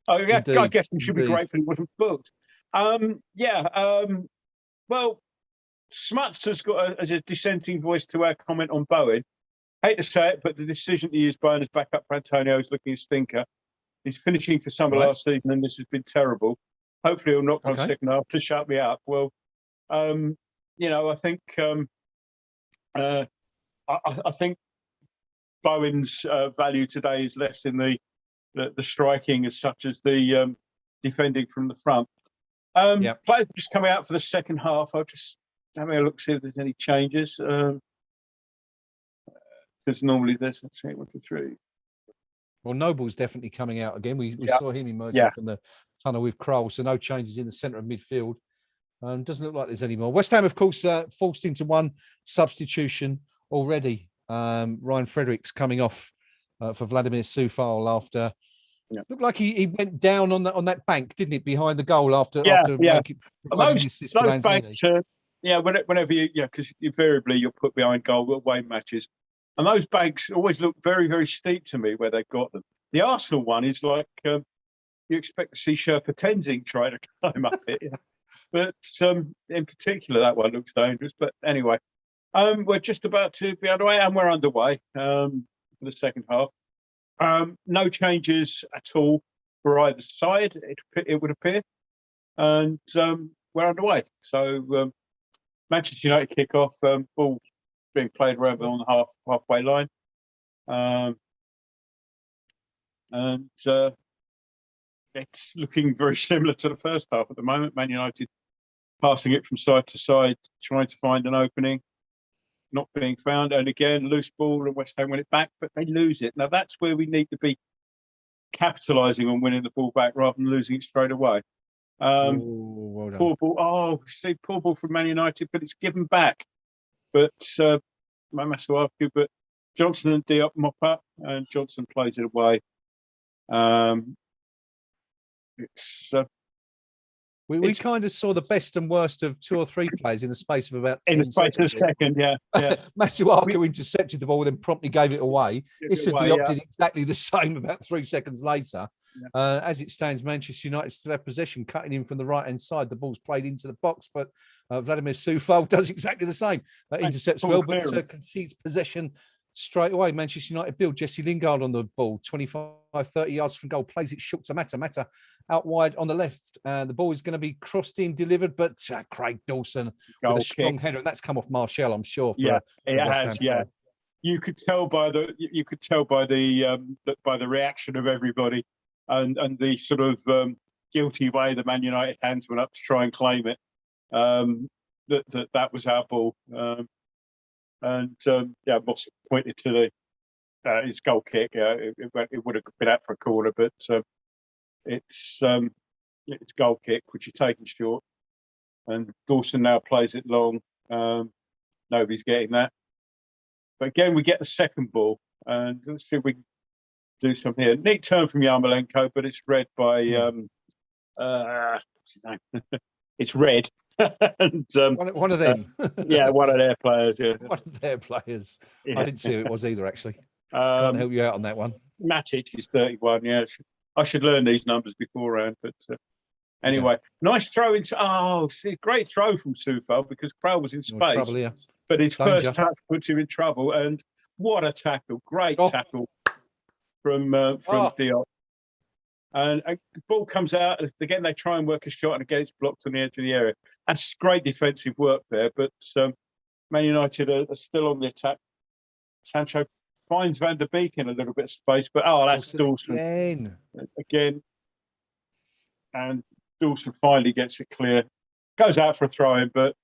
[SPEAKER 1] I guess he should be grateful he wasn't booked. Well, Smuts has got as a dissenting voice to our comment on Bowen. Hate to say it, but the decision to use Bowen as backup for Antonio is looking a stinker. He's finishing for summer last season, and this has been terrible. Hopefully, he'll knock on second half to shut me up. Well, I think I think Bowen's value today is less in the striking as such as the defending from the front. Players just coming out for the second half. I'll just have a look, see if there's any changes. Because normally there's, let's see, 1, 2, 3.
[SPEAKER 2] Well, Noble's definitely coming out again. We saw him emerging from the tunnel with Kroll, so no changes in the centre of midfield. Doesn't look like there's any more. West Ham, of course, forced into 1 substitution already. Ryan Fredericks coming off for Vladimir Soufal after looked like he went down on that bank, didn't it, behind the goal after
[SPEAKER 1] those banks. Whenever because invariably you're put behind goal away matches. And those banks always look very, very steep to me where they've got them. The Arsenal one is like you expect to see Sherpa Tenzing try to climb up it. But in particular, that one looks dangerous. But anyway, we're just about to be underway, and we're underway for the second half. No changes at all for either side, it would appear. And we're underway. So Manchester United kick off, ball being played around on the halfway line. It's looking very similar to the first half at the moment. Man United passing it from side to side, trying to find an opening, not being found. And again, loose ball, and West Ham win it back, but they lose it. Now, that's where we need to be capitalising on winning the ball back rather than losing it straight away.
[SPEAKER 2] Well done.
[SPEAKER 1] Poor ball. Poor ball from Man United, but it's given back. But Masuaku, but Johnson and Diop mop up, and Johnson plays it away.
[SPEAKER 2] We kind of saw the best and worst of 2 or 3 plays in the space of about 10
[SPEAKER 1] in the space
[SPEAKER 2] seconds.
[SPEAKER 1] of a second, yeah.
[SPEAKER 2] Masuaku intercepted the ball, then promptly gave it away. Issa Diop did exactly the same about 3 seconds later. As it stands, Manchester United still have possession, cutting in from the right-hand side. The ball's played into the box, but Vladimir Soufal does exactly the same. Intercepts well, but concedes possession straight away. Manchester United build. Jesse Lingard on the ball, 25, 30 yards from goal, plays it short to Mata out wide on the left. The ball is going to be crossed in, delivered, but Craig Dawson with a strong header, and that's come off Martial, I'm sure.
[SPEAKER 1] It has. You could tell by the reaction of everybody, and the sort of guilty way the Man United hands went up to try and claim it. That was our ball. Moss pointed to his goal kick. It would have been out for a corner, but it's goal kick, which is taken short. And Dawson now plays it long. Nobody's getting that. But again, we get the second ball, and let's see if we can do something here. Neat turn from Yarmolenko, but it's read by what's his name? It's red. And,
[SPEAKER 2] one of them.
[SPEAKER 1] One of their players. Yeah,
[SPEAKER 2] one of their players. I didn't see who it was either, actually. Can't help you out on that one.
[SPEAKER 1] Matic is 31. Yeah, I should learn these numbers beforehand. But anyway, nice throw into. Great throw from Soufal because Kroll was in space.
[SPEAKER 2] Trouble,
[SPEAKER 1] but his first touch puts him in trouble. And what a tackle! Great tackle from Diop. And the ball comes out. Again, they try and work a shot, and again, it's blocked on the edge of the area. That's great defensive work there. But Man United are still on the attack. Sancho finds Van der Beek in a little bit of space, but that's Dawson again. And Dawson finally gets it clear. Goes out for a throw-in, but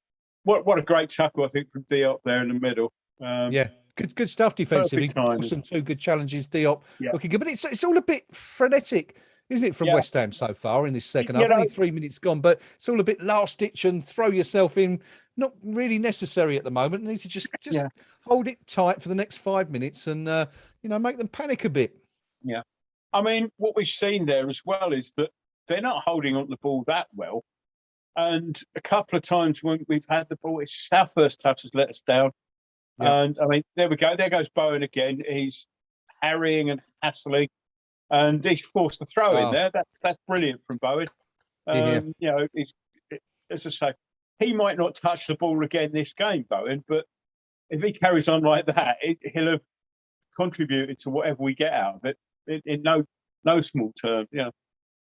[SPEAKER 1] what a great tackle, I think, from Diop there in the middle.
[SPEAKER 2] Yeah, good stuff defensively.
[SPEAKER 1] Perfect timing.
[SPEAKER 2] Some two good challenges. Diop
[SPEAKER 1] Yeah.
[SPEAKER 2] looking good, but it's all a bit frenetic, isn't it, from
[SPEAKER 1] Yeah.
[SPEAKER 2] West Ham so far in this second
[SPEAKER 1] You
[SPEAKER 2] half?
[SPEAKER 1] know-
[SPEAKER 2] Only 3 minutes gone, but it's all a bit last ditch and throw yourself in. Not really necessary at the moment. Need to just
[SPEAKER 1] Yeah.
[SPEAKER 2] hold it tight for the next 5 minutes and make them panic a bit.
[SPEAKER 1] Yeah. I mean, what we've seen there as well is that they're not holding on the ball that well. And a couple of times when we've had the ball, it's our first touch has let us down.
[SPEAKER 2] Yeah.
[SPEAKER 1] And I mean, there we go. There goes Bowen again. He's harrying and hassling, and he's forced to throw in there. That's brilliant from Bowen. You know, as I say, he might not touch the ball again this game, Bowen, but if he carries on like that, he'll have contributed to whatever we get out of it in no small term. Yeah.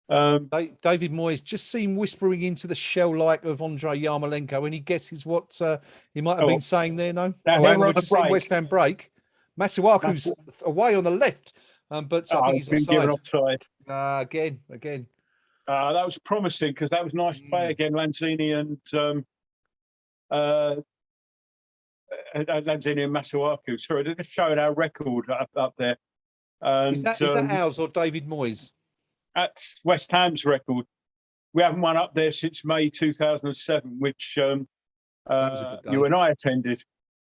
[SPEAKER 2] David Moyes just seemed whispering into the shell like of Andrei Yarmolenko. Any guesses what he might have been saying there? No.
[SPEAKER 1] Now,
[SPEAKER 2] Hang on, we've just seen West Ham break. Masuaku's away on the left, but I think he's
[SPEAKER 1] been given
[SPEAKER 2] offside.
[SPEAKER 1] Offside.
[SPEAKER 2] Again.
[SPEAKER 1] That was promising because that was nice play again, Lanzini and Masuaku. Sorry, they're just showing our record up there. And,
[SPEAKER 2] is that ours or David Moyes?
[SPEAKER 1] That's West Ham's record. We haven't won up there since May 2007, which you and I attended.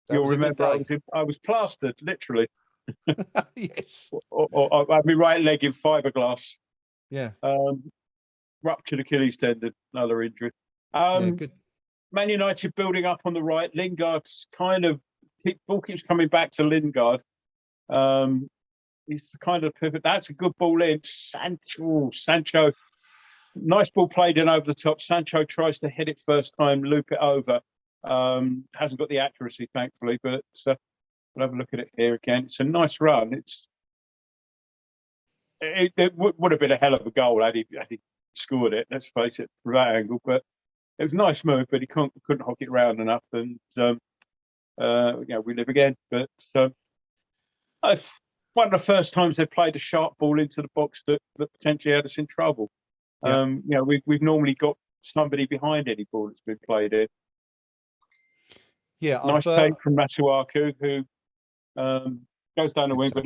[SPEAKER 1] You'll remember I was plastered, literally.
[SPEAKER 2] Yes.
[SPEAKER 1] Or I had my right leg in fiberglass.
[SPEAKER 2] Yeah.
[SPEAKER 1] Ruptured Achilles tendon, another injury.
[SPEAKER 2] Good.
[SPEAKER 1] Man United building up on the right. Lingard's ball keeps coming back to Lingard. He's the kind of pivot. That's a good ball in. Sancho. Nice ball played in over the top. Sancho tries to hit it first time, loop it over. Hasn't got the accuracy, thankfully, but we'll have a look at it here again. It's a nice run. It would have been a hell of a goal had he scored it, let's face it, from that angle. But it was a nice move, but he couldn't hook it round enough. And, we live again. But one of the first times they played a sharp ball into the box that potentially had us in trouble.
[SPEAKER 2] Yeah.
[SPEAKER 1] We've normally got somebody behind any ball that's been played in.
[SPEAKER 2] Yeah,
[SPEAKER 1] nice take from Masuaku, who goes down the wing, but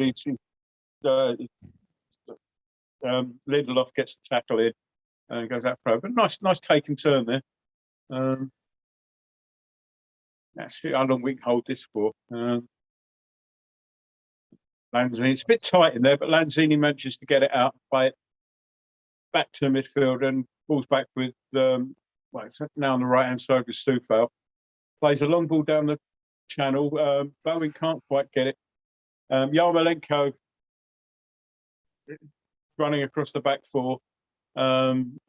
[SPEAKER 1] Lindelof gets the tackle in and goes out pro. But nice take and turn there. Let's see how long we can hold this for. Lanzini, it's a bit tight in there, but Lanzini manages to get it out, play it back to the midfield, and balls back with it's now on the right hand side with Stufel. Plays a long ball down the channel. Bowen can't quite get it. Yarmolenko running across the back four and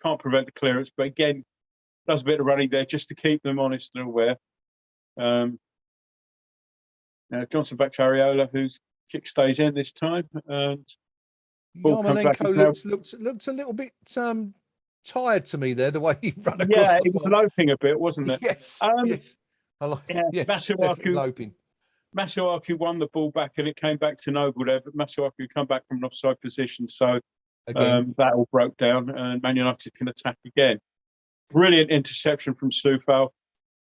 [SPEAKER 1] can't prevent the clearance, but again does a bit of running there just to keep them honest and aware. Now Johnson back to Areola, whose kick stays in this time, and
[SPEAKER 2] Yarmolenko looked a little bit tired to me there, the way he ran across.
[SPEAKER 1] Yeah, it was loping a bit, wasn't it?
[SPEAKER 2] Yes.
[SPEAKER 1] Yes. Masuaku won the ball back, and it came back to Noble there. But Masuaku come back from an offside position, so that all broke down, and Man United can attack again. Brilliant interception from Stufel.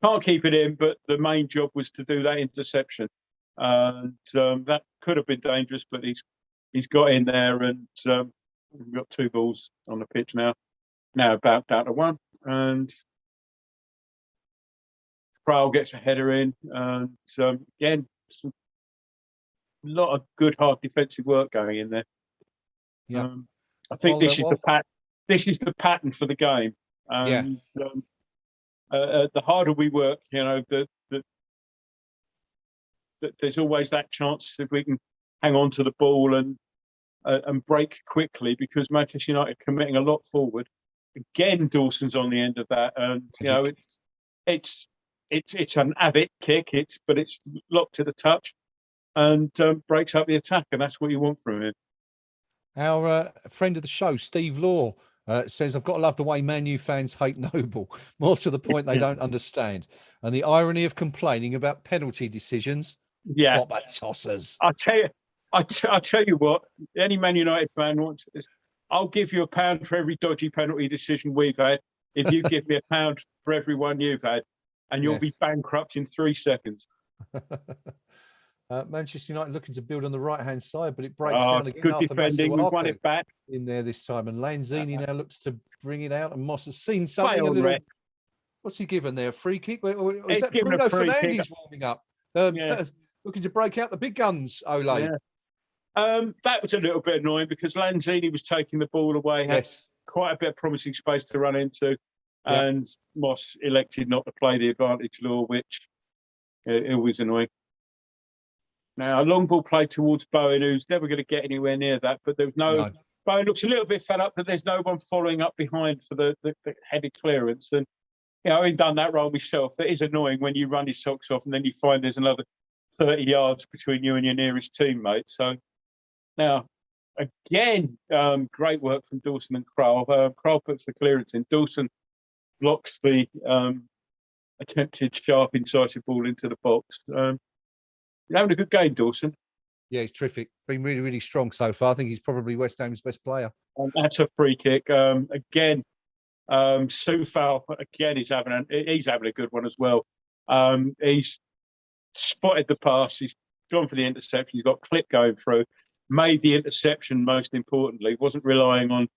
[SPEAKER 1] Can't keep it in, but the main job was to do that interception, and that could have been dangerous, but he's got in there, and we've got two balls on the pitch now. Now about down to one, and Prowl gets a header in, and again, a lot of good hard defensive work going in there.
[SPEAKER 2] Yeah,
[SPEAKER 1] I think this is the pattern for the game. And the harder we work, there's always that chance if we can hang on to the ball and break quickly, because Manchester United are committing a lot forward. Again, Dawson's on the end of that, and it's an avid kick, but it's locked to the touch and breaks up the attack, and that's what you want from him.
[SPEAKER 2] Our friend of the show, Steve Law, says, "I've got to love the way Man U fans hate Noble. More to the point, they don't understand, and the irony of complaining about penalty decisions.
[SPEAKER 1] Yeah,
[SPEAKER 2] proper tossers.
[SPEAKER 1] I tell you what, any Man United fan wants this. I'll give you £1 for every dodgy penalty decision we've had, if you give me £1 for every one you've had. and you'll be
[SPEAKER 2] Yes.
[SPEAKER 1] bankrupt in 3 seconds.
[SPEAKER 2] Manchester United looking to build on the right-hand side, but it breaks
[SPEAKER 1] Oh,
[SPEAKER 2] down
[SPEAKER 1] it's
[SPEAKER 2] again.
[SPEAKER 1] good
[SPEAKER 2] Arthur
[SPEAKER 1] defending. We've won
[SPEAKER 2] Masuaku
[SPEAKER 1] it back.
[SPEAKER 2] in there this time, and Lanzini now looks to bring it out. And Moss has seen something.
[SPEAKER 1] Play
[SPEAKER 2] A
[SPEAKER 1] on,
[SPEAKER 2] little.
[SPEAKER 1] Ref.
[SPEAKER 2] What's he given there? A free kick? Or is
[SPEAKER 1] It's
[SPEAKER 2] that
[SPEAKER 1] given a
[SPEAKER 2] Bruno
[SPEAKER 1] free kick.
[SPEAKER 2] Fernandes warming up?
[SPEAKER 1] Yeah.
[SPEAKER 2] Looking to break out the big guns. Ole.
[SPEAKER 1] Yeah. That was a little bit annoying because Lanzini was taking the ball away, had
[SPEAKER 2] Yes.
[SPEAKER 1] quite a bit of promising space to run into,
[SPEAKER 2] Yep.
[SPEAKER 1] and Moss elected not to play the advantage law, which it was annoying. Now, a long ball played towards Bowen, who's never going to get anywhere near that, but there was no. Bowen looks a little bit fed up, but there's no one following up behind for the headed clearance. And, having done that role myself, it is annoying when you run your socks off and then you find there's another 30 yards between you and your nearest teammate. So now, again, great work from Dawson and Krall. Krall puts the clearance in. Dawson blocks the attempted sharp, incisive ball into the box. You're having a good game, Dawson.
[SPEAKER 2] Yeah, he's terrific. Been really, really strong so far. I think he's probably West Ham's best player.
[SPEAKER 1] That's a free kick. Again, Soufal, again, he's having a good one as well. He's spotted the pass. He's gone for the interception. He's got clip going through. Made the interception, most importantly. Wasn't relying on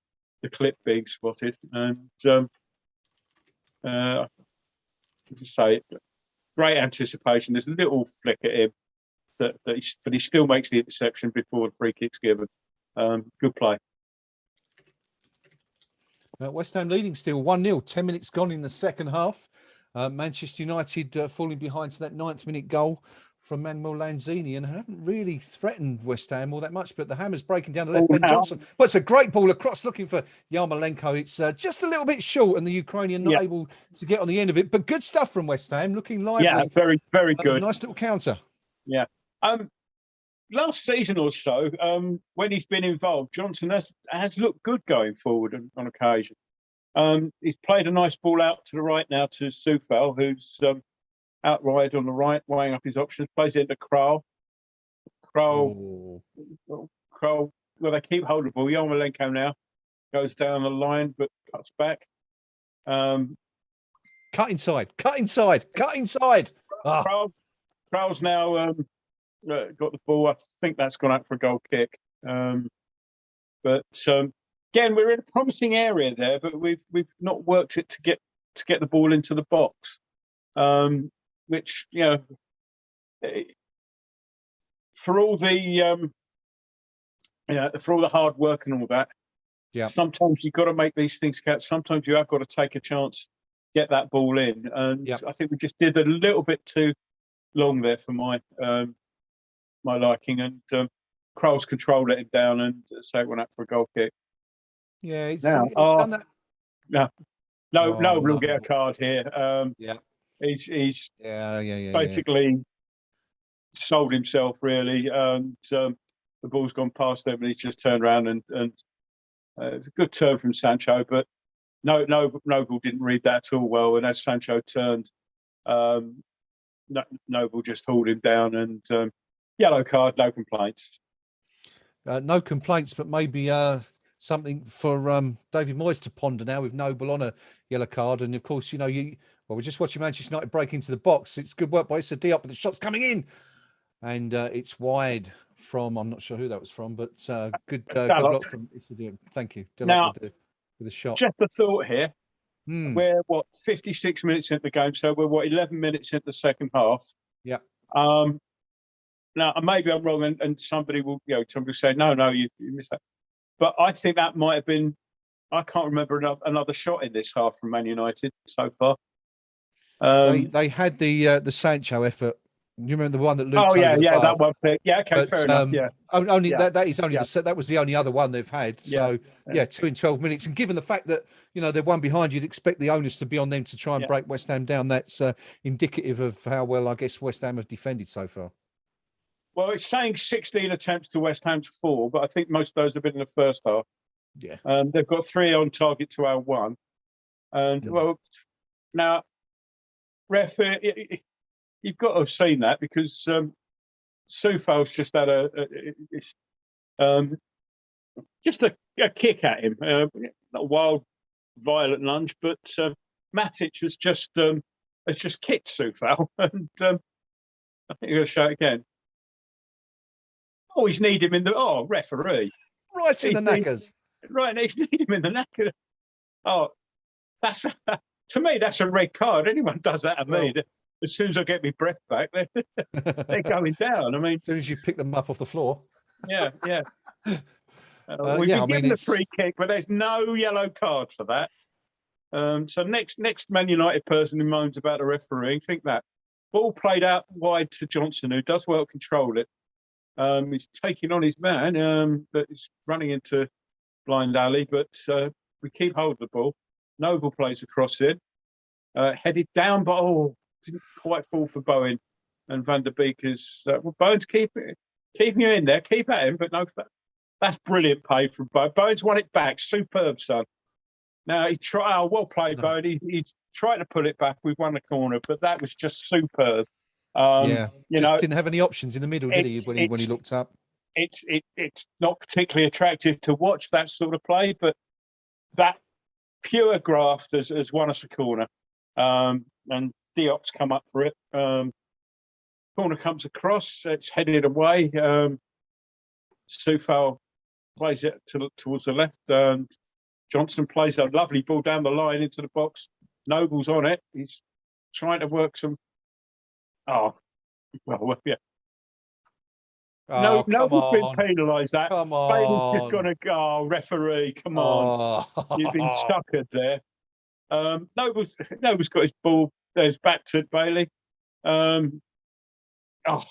[SPEAKER 1] the clip being spotted. And, as I say, great anticipation. There's a little flick at him. But he still makes the interception before the free kick's given. Good play.
[SPEAKER 2] West Ham leading still 1-0. 10 minutes gone in the second half. Manchester United falling behind to that 9th minute goal from Manuel Lanzini and haven't really threatened West Ham all that much. But the Hammer's breaking down the left. Ben Johnson. Well, it's a great ball across looking for Yarmolenko. It's just a little bit short and the Ukrainian not able to get on the end of it. But good stuff from West Ham. Looking lively.
[SPEAKER 1] Yeah, very, very good.
[SPEAKER 2] Nice little counter.
[SPEAKER 1] Yeah. Last season or so, when he's been involved, Johnson has looked good going forward on occasion. He's played a nice ball out to the right now to Soufal, who's out wide on the right, weighing up his options. Plays it into Krall. Krall, well, they keep hold of the ball. Yarmolenko now goes down the line, but cuts back.
[SPEAKER 2] Cut inside.
[SPEAKER 1] Krall's now got the ball. I think that's gone out for a goal kick. But again, we're in a promising area there, but we've not worked it to get the ball into the box. Which for all the hard work and all that, sometimes you've got to make these things count. Sometimes you have got to take a chance, get that ball in, and I think we just did a little bit too long there for my liking, and Krall's control let him down, and so it went out for a goal kick.
[SPEAKER 2] Yeah, he's
[SPEAKER 1] now,
[SPEAKER 2] done that.
[SPEAKER 1] No, we'll get a card here. He's basically sold himself really, and the ball's gone past him, and he's just turned around and it's a good turn from Sancho, but Noble didn't read that at all well, and as Sancho turned, Noble just hauled him down, and yellow card, no complaints.
[SPEAKER 2] No complaints, but maybe something for David Moyes to ponder now with Noble on a yellow card. And of course, we're just watching Manchester United break into the box. It's good work by Issa Diop, but the shot's coming in. And it's wide from, I'm not sure who that was from, but good block from Issa Diop. Thank you.
[SPEAKER 1] Now,
[SPEAKER 2] with the shot.
[SPEAKER 1] Just a thought here. We're 56 minutes into the game, so we're 11 minutes into the second half.
[SPEAKER 2] Yeah.
[SPEAKER 1] Now maybe I'm wrong, and somebody will, somebody will say, no, you missed that. But I think that might have been. I can't remember another shot in this half from Man United so far.
[SPEAKER 2] They had the Sancho effort. Do you remember the one that looped over the bar?
[SPEAKER 1] That one. Yeah, okay, but, fair enough. Yeah,
[SPEAKER 2] that is only that was the only other one they've had. So 2 in 12 minutes, and given the fact that they're one behind, you'd expect the onus to be on them to try and break West Ham down. That's indicative of how well I guess West Ham have defended so far.
[SPEAKER 1] Well, it's saying 16 attempts to West Ham's 4, but I think most of those have been in the first half.
[SPEAKER 2] Yeah,
[SPEAKER 1] they've got 3 on target to our 1, and well, now, ref. You've got to have seen that because Soufal's just had a kick at him, not a wild, violent lunge, but Matic has just has just kicked Soufal, and I think you're going to show it again. Always need him in the referee.
[SPEAKER 2] Right in the knackers.
[SPEAKER 1] Right, he's need him in the knacker. Oh, that's to me, that's a red card. Anyone does that to me, as soon as I get my breath back, they're going down. I mean,
[SPEAKER 2] As soon as you pick them up off the floor.
[SPEAKER 1] yeah. We've been given a free kick, but there's no yellow card for that. So next Man United person who moans about the refereeing, think that ball played out wide to Johnson, who does well control it. He's taking on his man, but he's running into blind alley. But we keep hold of the ball. Noble plays across it, headed down, but didn't quite fall for Bowen. And Van der Beek is Bowen's keeping you in there, keep at him, but no, that's brilliant play from Bowen. Bowen's won it back, superb, son. Now he tried. Well played, Bowen. He tried to pull it back. We've won the corner, but that was just superb.
[SPEAKER 2] Didn't have any options in the middle, did he? When he looked up,
[SPEAKER 1] it's not particularly attractive to watch that sort of play, but that pure graft has won us a corner, and Diop's come up for it. Corner comes across, it's headed away. Soufal plays it towards the left, and Johnson plays a lovely ball down the line into the box. Noble's on it. He's trying to work some. Yeah. Noble's been penalised. That
[SPEAKER 2] come
[SPEAKER 1] Bailey's
[SPEAKER 2] on,
[SPEAKER 1] just going to go. Referee, come on! You've been suckered there. Noble's got his ball. There's back to Bailey. He's got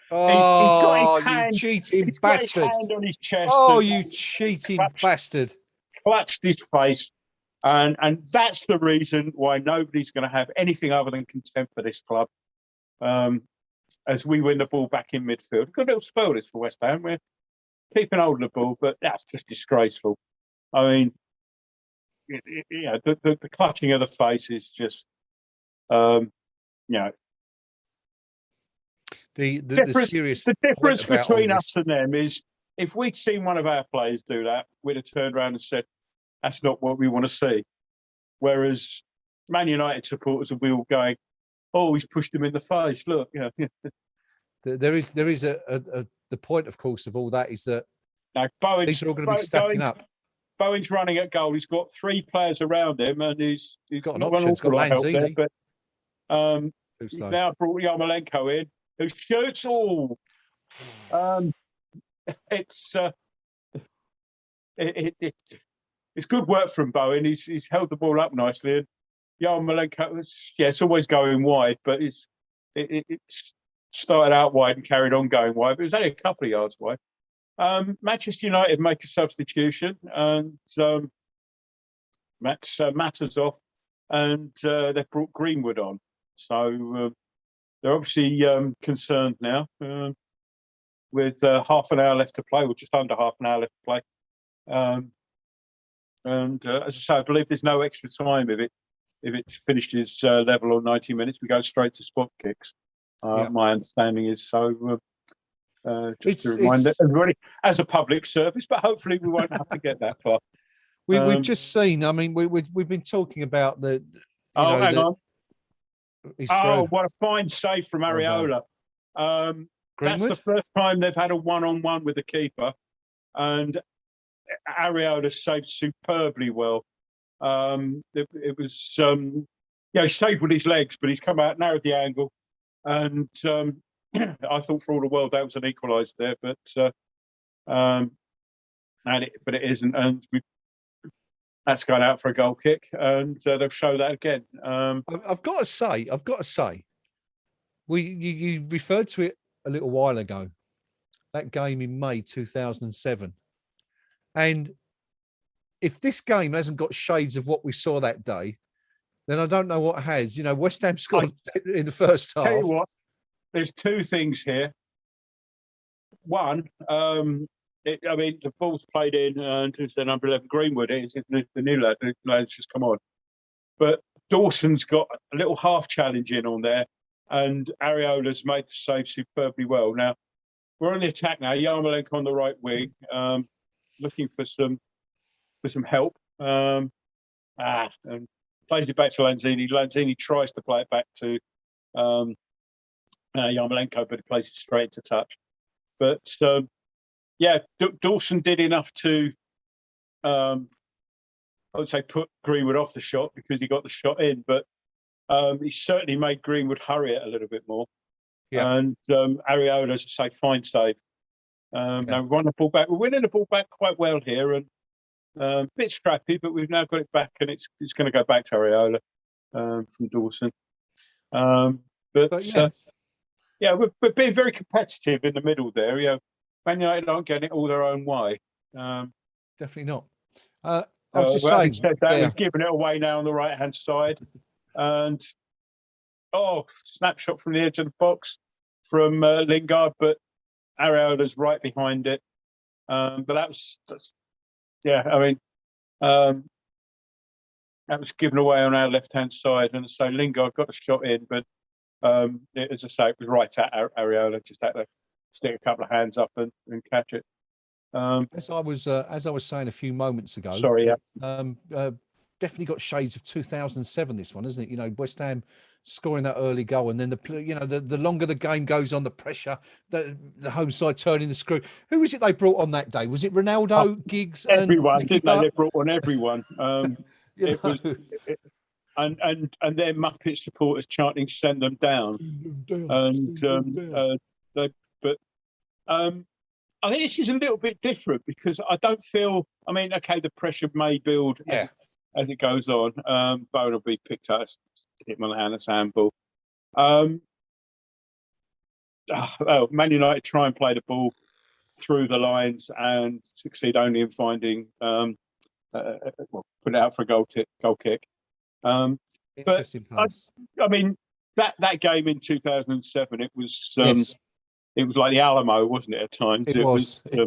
[SPEAKER 1] his hand.
[SPEAKER 2] You cheating
[SPEAKER 1] he's
[SPEAKER 2] bastard!
[SPEAKER 1] Got his hand on his chest.
[SPEAKER 2] You cheating bastard!
[SPEAKER 1] Clutched his face, and that's the reason why nobody's going to have anything other than contempt for this club. As we win the ball back in midfield, good little spell this for West Ham. We're keeping hold of the ball, but that's just disgraceful. I mean, the clutching of the face is just,
[SPEAKER 2] The
[SPEAKER 1] difference between us and them is if we'd seen one of our players do that, we'd have turned around and said, that's not what we want to see. Whereas Man United supporters are all going, he's pushed him in the face. Look,
[SPEAKER 2] there is the point, of course, of all that is that
[SPEAKER 1] now
[SPEAKER 2] these are all going to be stacking up.
[SPEAKER 1] Bowen's running at goal. He's got three players around him, and he's
[SPEAKER 2] got an option. He's got Lanzini,
[SPEAKER 1] but he's now brought Yarmolenko in, who shoots. It's good work from Bowen. He's held the ball up nicely. And Yarmolenko, it's always going wide, but it's started out wide and carried on going wide, but it was only a couple of yards wide. Manchester United make a substitution, and Matters off, and they've brought Greenwood on. So they're obviously concerned now with half an hour left to play, or just under half an hour left to play. And as I say, I believe there's no extra time if it finishes level or 90 minutes. We go straight to spot kicks. My understanding is so. Just to remind everybody, as a public service, but hopefully we won't have to get that far.
[SPEAKER 2] We've just seen. I mean, we've been talking about the.
[SPEAKER 1] Hang on. What a fine save from Areola. That's the first time they've had a one-on-one with the keeper, and Areola saved superbly well. It was, he saved with his legs, but he's come out, narrowed the angle, and I thought for all the world that was an equaliser there, but it isn't, and that's gone out for a goal kick, and they'll show that again.
[SPEAKER 2] I've got to say, you referred to it a little while ago, that game in May 2007, and if this game hasn't got shades of what we saw that day, then I don't know what has. West Ham scored in the first half.
[SPEAKER 1] Tell you what, there's two things here. One, the ball's played in to the number 11 Greenwood. It's the new lad. The lad's just come on. But Dawson's got a little half challenge in on there, and Areola's made the save superbly well. Now, we're on the attack now. Yarmolenko on the right wing, looking for some help. And plays it back to Lanzini. Lanzini tries to play it back to Yarmolenko, but he plays it straight to touch. But yeah, Dawson did enough to, I would say, put Greenwood off the shot because he got the shot in, but he certainly made Greenwood hurry it a little bit more.
[SPEAKER 2] Yeah.
[SPEAKER 1] And Areola, as I say, fine save. Now we won the ball back. We're winning the ball back quite well here, and a bit scrappy, but we've now got it back, and it's going to go back to Areola from Dawson. But yeah, we're being very competitive in the middle there. You know, Man United aren't getting it all their own way.
[SPEAKER 2] Definitely not. I was just saying,
[SPEAKER 1] said that, we've given it away now on the right-hand side, and snapshot from the edge of the box from Lingard, but Areola's right behind it. But that's I mean, that was given away on our left-hand side, and so Lingard got a shot in, but as I say, it was right at Areola. Just had to stick a couple of hands up and catch it.
[SPEAKER 2] as I was saying a few moments ago.
[SPEAKER 1] Sorry, yeah.
[SPEAKER 2] Definitely got shades of 2007. This one, isn't it? You know, West Ham scoring that early goal, and then the longer the game goes on, the pressure, the home side turning the screw. Who was it they brought on that day? Was it Ronaldo, Giggs,
[SPEAKER 1] everyone?
[SPEAKER 2] And
[SPEAKER 1] didn't they? They brought on everyone. It was, and their Muppet supporters chanting "Send them down." I think this is a little bit different because I don't feel. I mean, okay, the pressure may build as it goes on. Bone will be picked up, hit him on the hand, it's handball. Man United try and play the ball through the lines and succeed only in finding, put it out for a goal kick.
[SPEAKER 2] Interesting pass.
[SPEAKER 1] I mean, that game in 2007, it was it was like the Alamo, wasn't it? At times,
[SPEAKER 2] it was. Yeah.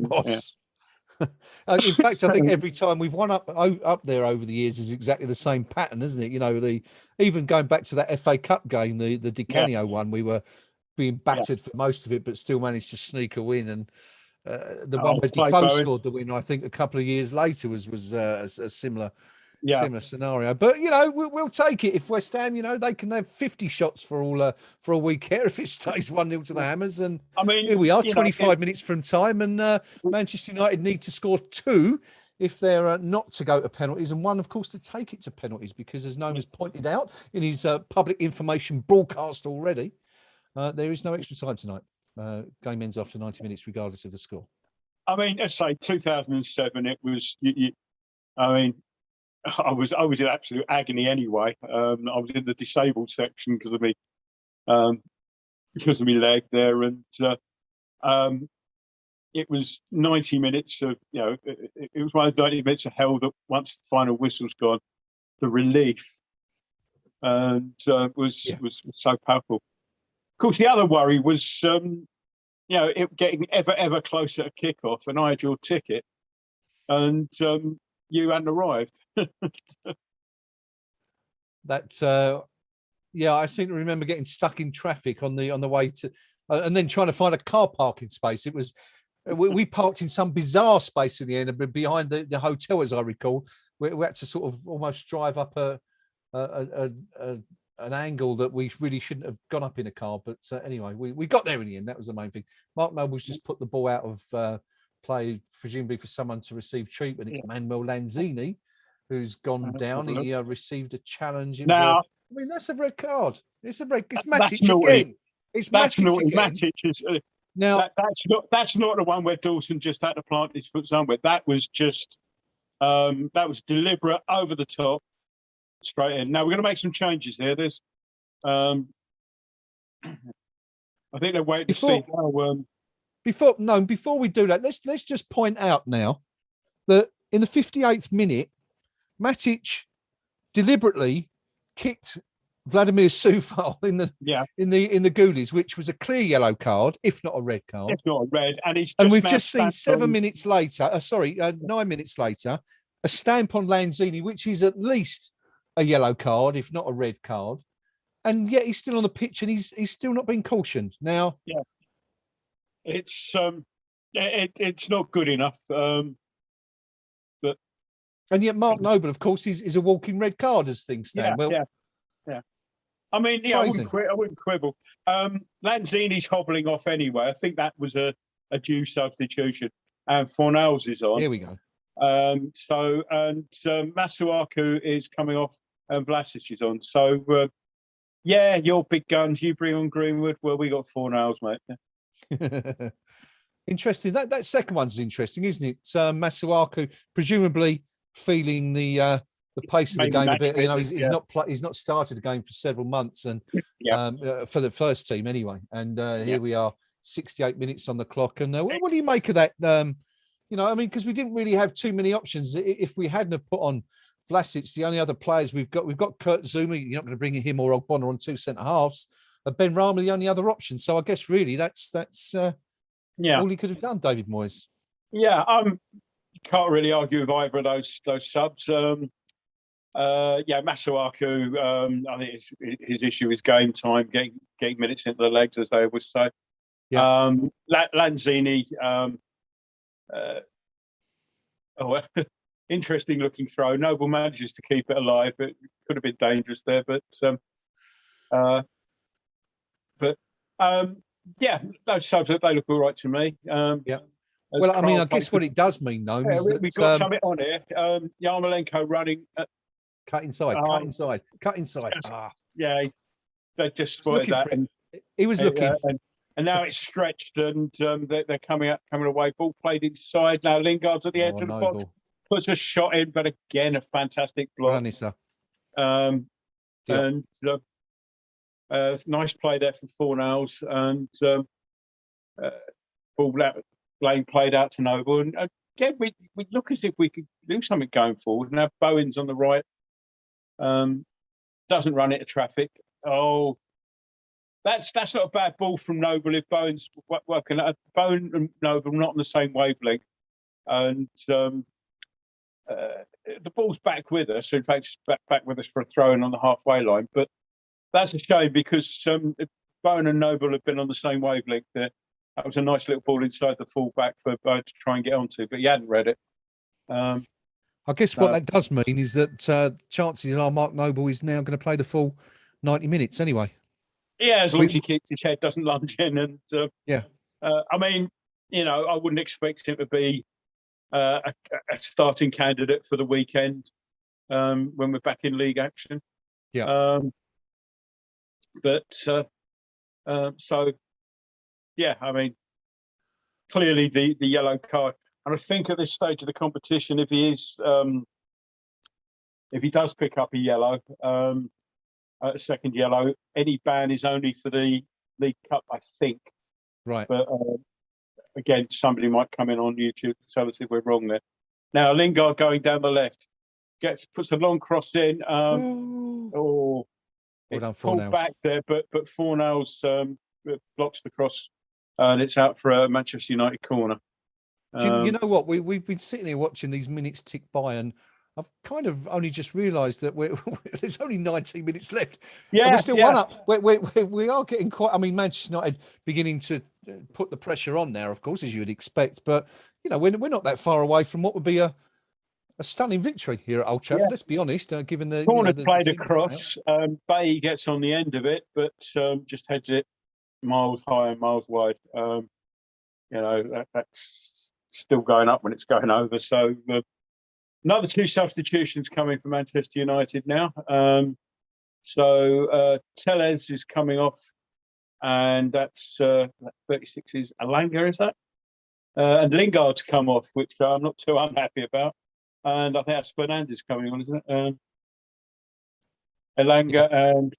[SPEAKER 2] In fact, I think every time we've won up there over the years is exactly the same pattern, isn't it? You know, even going back to that FA Cup game, the Di Canio one, we were being battered for most of it, but still managed to sneak a win. And the one where Defoe scored the win, I think, a couple of years later was a similar scenario. But you know, we'll take it if West Ham, you know, they can have 50 shots for a week here if it stays 1-0 to the Hammers. And
[SPEAKER 1] I mean,
[SPEAKER 2] here we are, 25 minutes from time, and Manchester United need to score 2 if they're not to go to penalties, and 1, of course, to take it to penalties, because as Noam has pointed out in his public information broadcast already, there is no extra time tonight. Game ends after 90 minutes, regardless of the score.
[SPEAKER 1] I mean, let's say 2007, it was. I mean, I was in absolute agony anyway. I was in the disabled section because of my leg there, and it was 90 minutes of, you know, it was one of 90 minutes of hell that once the final whistle's gone, the relief and was so powerful. Of course, the other worry was, you know, it getting ever closer to kickoff, and I had your ticket, and you hadn't arrived.
[SPEAKER 2] I seem to remember getting stuck in traffic on the way to, and then trying to find a car parking space. It was we parked in some bizarre space in the end, behind the hotel, as I recall. We had to sort of almost drive up an angle that we really shouldn't have gone up in a car. But anyway, we got there in the end. That was the main thing. Mark Noble's just put the ball out of play, presumably for someone to receive treatment. It's Manuel Lanzini who's gone down. He received a challenge. I mean, that's a red card. It's Matic again. It's Matic again.
[SPEAKER 1] Matic is, now that's not the one where Dawson just had to plant his foot somewhere. That was just that was deliberate, over the top, straight in. Now we're going to make some changes here. There's I think they're waiting to see how.
[SPEAKER 2] Before we do that, let's just point out now that in the 58th minute, Matic deliberately kicked Vladimir Sufal in the goalies, which was a clear yellow card, if not a red card.
[SPEAKER 1] If not a red,
[SPEAKER 2] and we've just seen 9 minutes later, a stamp on Lanzini, which is at least a yellow card, if not a red card, and yet he's still on the pitch and he's still not been cautioned. Now,
[SPEAKER 1] it's not good enough. But
[SPEAKER 2] And yet Mark Noble, of course, is a walking red card as things stand. Well,
[SPEAKER 1] yeah. I mean, yeah,
[SPEAKER 2] crazy.
[SPEAKER 1] I wouldn't quibble. Lanzini's hobbling off anyway. I think that was a due substitution. And Fornals is on.
[SPEAKER 2] Here we go.
[SPEAKER 1] Masuaku is coming off and Vlasic is on. So, yeah, your big guns, you bring on Greenwood. Well, we got Fornals, mate.
[SPEAKER 2] Interesting. That second one's interesting, isn't it? Masuaku presumably feeling the pace of the game a bit. You know, he's not started the game for several months, and for the first team anyway. And here we are, 68 minutes on the clock. And what do you make of that? You know, I mean, because we didn't really have too many options. If we hadn't have put on Vlasic, the only other players we've got Kurt Zuma. You're not going to bring him or Ogbonna on 2 centre halves. Ben Rama, the only other option. So I guess really that's all he could have done, David Moyes.
[SPEAKER 1] Yeah, can't really argue with either of those subs. Masuaku, I think his issue is game time, getting minutes into the legs, as they always say. Yeah. Lanzini, interesting looking throw. Noble manages to keep it alive. It could have been dangerous there, but those subs, they look all right to me.
[SPEAKER 2] Well, I mean, I guess what it does mean, though, is that
[SPEAKER 1] we've got something on here. Yarmolenko running.
[SPEAKER 2] Cut inside.
[SPEAKER 1] Yeah, they just spotted that. And
[SPEAKER 2] he was looking.
[SPEAKER 1] And now it's stretched, and they're coming away. Ball played inside. Now Lingard's at the edge of the box. Puts a shot in, but again, a fantastic block. And nice play there for Fornals. And ball played out to Noble. And again, we look as if we could do something going forward. Now Bowen's on the right. Doesn't run into traffic. Oh, that's not a bad ball from Noble if Bowen's working. Bowen and Noble not on the same wavelength. And the ball's back with us. In fact, it's back with us for a throw-in on the halfway line. But that's a shame because if Bowen and Noble have been on the same wavelength there. That was a nice little ball inside the fullback for Bowen to try and get onto, but he hadn't read it.
[SPEAKER 2] I guess what that does mean is that chances are Mark Noble is now going to play the full 90 minutes anyway.
[SPEAKER 1] Yeah, as long as he keeps his head, doesn't lunge in. And I mean, you know, I wouldn't expect him to be a starting candidate for the weekend when we're back in league action. Yeah. I mean, clearly the yellow card. And I think at this stage of the competition, if he does pick up a yellow, a second yellow, any ban is only for the League Cup, I think. Right. But again, somebody might come in on YouTube to tell us if we're wrong there. Now, Lingard going down the left, puts a long cross in. It's pulled back there, but Fornals blocks the cross, and it's out for a Manchester United corner.
[SPEAKER 2] You know what? We've been sitting here watching these minutes tick by, and I've kind of only just realised that there's only 19 minutes left. Yeah, and we're still 1 up. We are getting quite. I mean, Manchester United beginning to put the pressure on now, of course, as you would expect. But you know, we're not that far away from what would be a stunning victory here at Old Trafford. Let's be honest. Given the
[SPEAKER 1] corner's played across, Bailly gets on the end of it, but just heads it miles high and miles wide. That's still going up when it's going over. So another 2 substitutions coming for Manchester United now. Tellez is coming off, and that's 36 is Alanga, is that? And Lingard's come off, which I'm not too unhappy about. And I think that's Fernandes coming on, isn't it? Alanga and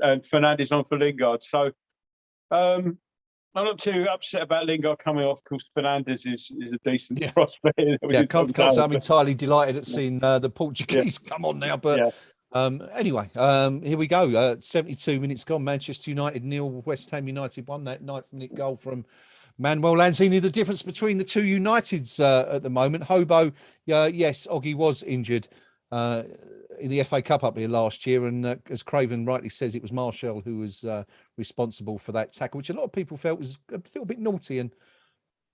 [SPEAKER 1] and Fernandes on for Lingard. So I'm not too upset about Lingard coming off. Of course, Fernandes is a decent prospect.
[SPEAKER 2] I'm entirely delighted at seeing the Portuguese come on now. But anyway, here we go. 72 minutes gone. Manchester United 0, West Ham United 1. That 9th-minute goal from Manuel Lanzini. The difference between the two Uniteds at the moment. Hobo, yes, Oggy was injured in the FA Cup up here last year, and as Craven rightly says, it was Marshall who was responsible for that tackle, which a lot of people felt was a little bit naughty.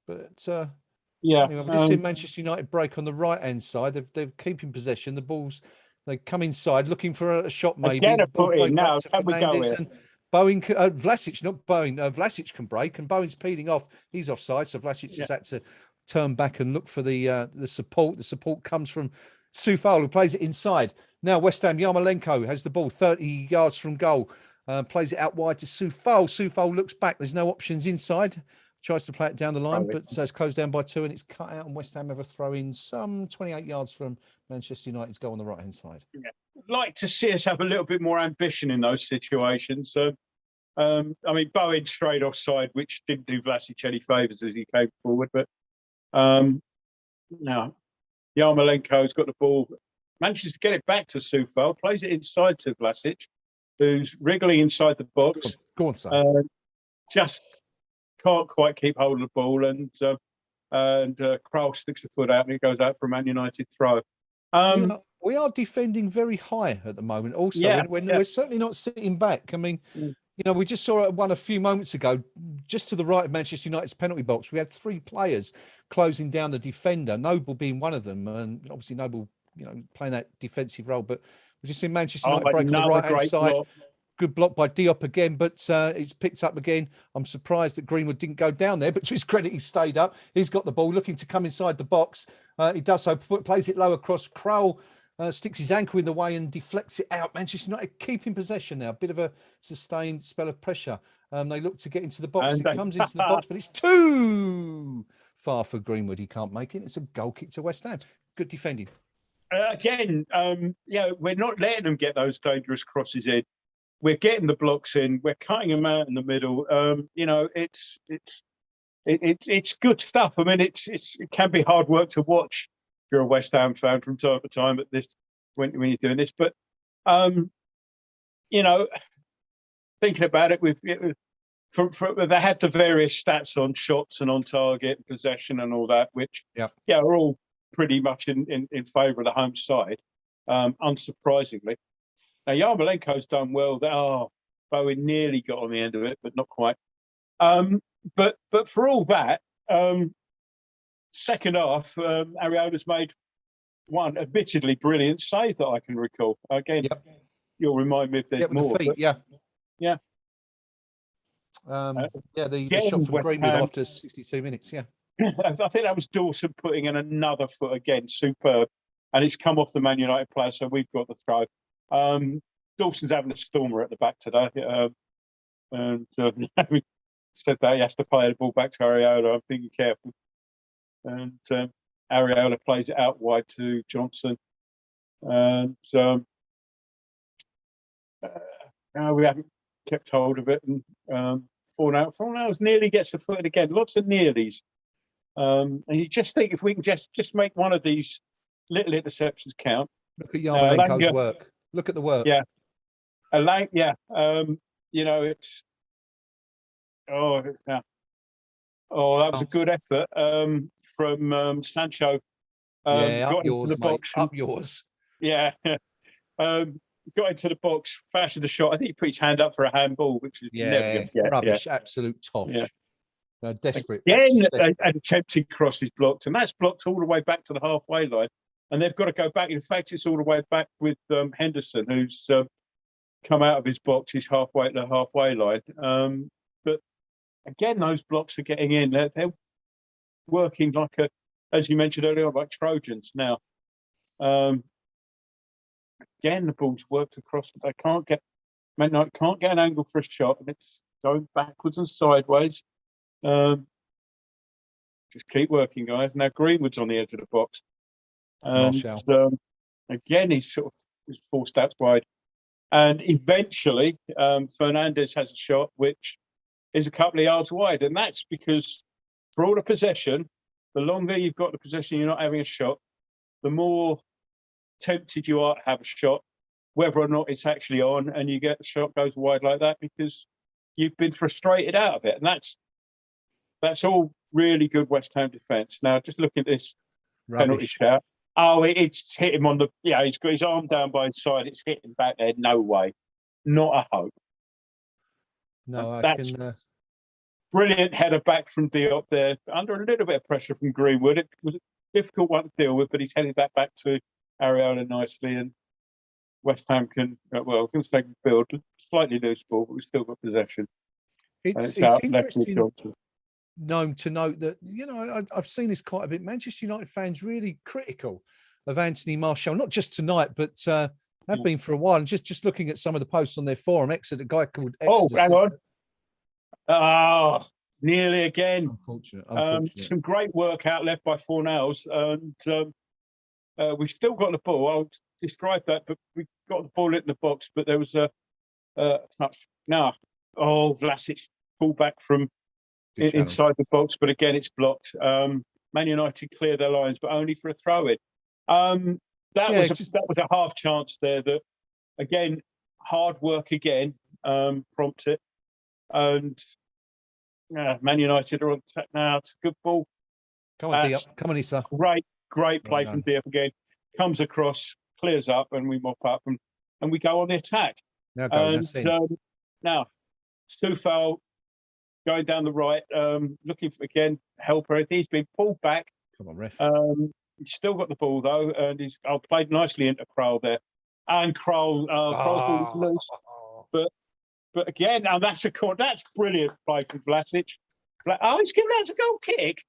[SPEAKER 2] But
[SPEAKER 1] Yeah.
[SPEAKER 2] Anyway, we've just seen Manchester United break on the right hand side. They're keeping possession. The balls, they come inside looking for a shot. Maybe
[SPEAKER 1] again,
[SPEAKER 2] the
[SPEAKER 1] a
[SPEAKER 2] ball
[SPEAKER 1] put
[SPEAKER 2] played
[SPEAKER 1] in
[SPEAKER 2] back
[SPEAKER 1] now.
[SPEAKER 2] to
[SPEAKER 1] Can we go
[SPEAKER 2] Fernandes
[SPEAKER 1] here?
[SPEAKER 2] and Bowen. Vlasic, not Bowen. Vlasic can break, and Bowen's peeling off. He's offside, so Vlasic has had to turn back and look for the support. The support comes from Soufal, who plays it inside. Now West Ham, Yarmolenko has the ball 30 yards from goal. Plays it out wide to Soufal. Soufal looks back. There's no options inside. Tries to play it down the line, but it's closed down by 2 and it's cut out. And West Ham have a throw in some 28 yards from Manchester United's goal on the right hand side.
[SPEAKER 1] Yeah. I'd like to see us have a little bit more ambition in those situations. So, I mean, Bowen straight offside, which didn't do Vlasic any favours as he came forward. But now Yarmolenko's got the ball, manages to get it back to Soufal, plays it inside to Vlasic, who's wriggling inside the box.
[SPEAKER 2] Go on, son.
[SPEAKER 1] Just can't quite keep hold of the ball, and Krul sticks a foot out and it goes out for a Man United throw.
[SPEAKER 2] We are defending very high at the moment. Also, we're certainly not sitting back. I mean, we just saw one a few moments ago, just to the right of Manchester United's penalty box. We had 3 players closing down the defender, Noble being one of them, and obviously Noble, playing that defensive role. But we just seen Manchester United break on the right hand side.
[SPEAKER 1] Block.
[SPEAKER 2] Good block by Diop again, but it's picked up again. I'm surprised that Greenwood didn't go down there, but to his credit, he stayed up. He's got the ball, looking to come inside the box. He does so, plays it low across. Krul sticks his ankle in the way and deflects it out. Manchester United keeping possession now. A bit of a sustained spell of pressure. They look to get into the box. It comes into the box, but it's too far for Greenwood. He can't make it. It's a goal kick to West Ham. Good defending.
[SPEAKER 1] Again, we're not letting them get those dangerous crosses in. We're getting the blocks in. We're cutting them out in the middle. It's good stuff. I mean, it can be hard work to watch if you're a West Ham fan from time to time at this when you're doing this. But thinking about it, they had the various stats on shots and on target and possession and all that, which are all pretty much in favour of the home side, unsurprisingly. Now, Yarmolenko's done well. Bowen nearly got on the end of it, but not quite. But for all that, second half, Ariola's made one admittedly brilliant save that I can recall. Again, you'll remind me if there's more.
[SPEAKER 2] The feet,
[SPEAKER 1] the
[SPEAKER 2] shot from Greenwood after 62 minutes,
[SPEAKER 1] I think that was Dawson putting in another foot again, superb. And it's come off the Man United player, so we've got the throw. Dawson's having a stormer at the back today, and said that he has to play the ball back to Areola. I'm being careful, and Areola plays it out wide to Johnson, and we haven't kept hold of it. And Fornals nearly gets the foot in again. Lots of nearlies, and you just think if we can just make one of these little interceptions count.
[SPEAKER 2] Look at Yarmolenko's work. Look at the work.
[SPEAKER 1] It's that was a good effort from Sancho.
[SPEAKER 2] Up yours,
[SPEAKER 1] into the
[SPEAKER 2] mate.
[SPEAKER 1] box.
[SPEAKER 2] Up yours.
[SPEAKER 1] Yeah. Got into the box, fashioned a shot. I think he put his hand up for a handball, which is never going to get.
[SPEAKER 2] Rubbish, absolute tosh. Desperate.
[SPEAKER 1] Again, an attempted cross is blocked, and that's blocked all the way back to the halfway line. And they've got to go back. In fact, it's all the way back with Henderson, who's come out of his box. He's halfway to the halfway line. But again, those blocks are getting in. They're working like as you mentioned earlier, like Trojans now. Again, the ball's worked across. They can't get an angle for a shot, and it's going backwards and sideways. Just keep working, guys. Now Greenwood's on the edge of the box. And again, he's forced out wide. And eventually, Fernandes has a shot, which is a couple of yards wide. And that's because for all the possession, the longer you've got the possession, you're not having a shot, the more tempted you are to have a shot, whether or not it's actually on, and you get the shot goes wide like that because you've been frustrated out of it. And that's all really good West Ham defence. Now, just look at this penalty shout. Oh, it's hit him on he's got his arm down by his side. It's hit him back there. No way. Not a hope.
[SPEAKER 2] No,
[SPEAKER 1] Brilliant header back from Diop there, under a little bit of pressure from Greenwood. It was a difficult one to deal with, but he's headed that back to Areola nicely, and West Ham can, well, I was going to say build, slightly loose ball, but we've still got possession.
[SPEAKER 2] It's
[SPEAKER 1] out left with
[SPEAKER 2] interesting
[SPEAKER 1] Johnson.
[SPEAKER 2] To note that, I've seen this quite a bit. Manchester United fans really critical of Anthony Martial, not just tonight, but have been for a while. And just looking at some of the posts on their forum, Exeter, a guy called Exeter.
[SPEAKER 1] Oh, hang on. Oh, nearly again.
[SPEAKER 2] Unfortunate.
[SPEAKER 1] Some great work out left by Fornals, and we've still got the ball. I'll describe that, but we got the ball in the box, but there was a touch. Now, Vlasic pulled back from inside the box, but again, it's blocked. Man United cleared their lines, but only for a throw-in. That was a half chance there. That again, hard work again prompts it, and Man United are on track now. It's a good ball.
[SPEAKER 2] Come on, Diop. Come on, Issa.
[SPEAKER 1] Great play from Diop again. Comes across, clears up, and we mop up, and we go on the attack. Now, Soufal going down the right, looking for, again, helper. He's been pulled back.
[SPEAKER 2] Come on, ref.
[SPEAKER 1] He's still got the ball, though, and he's played nicely into Krul there. And Krul's ball is loose. But again, now that's brilliant play from Vlasic. He's given that as a goal kick.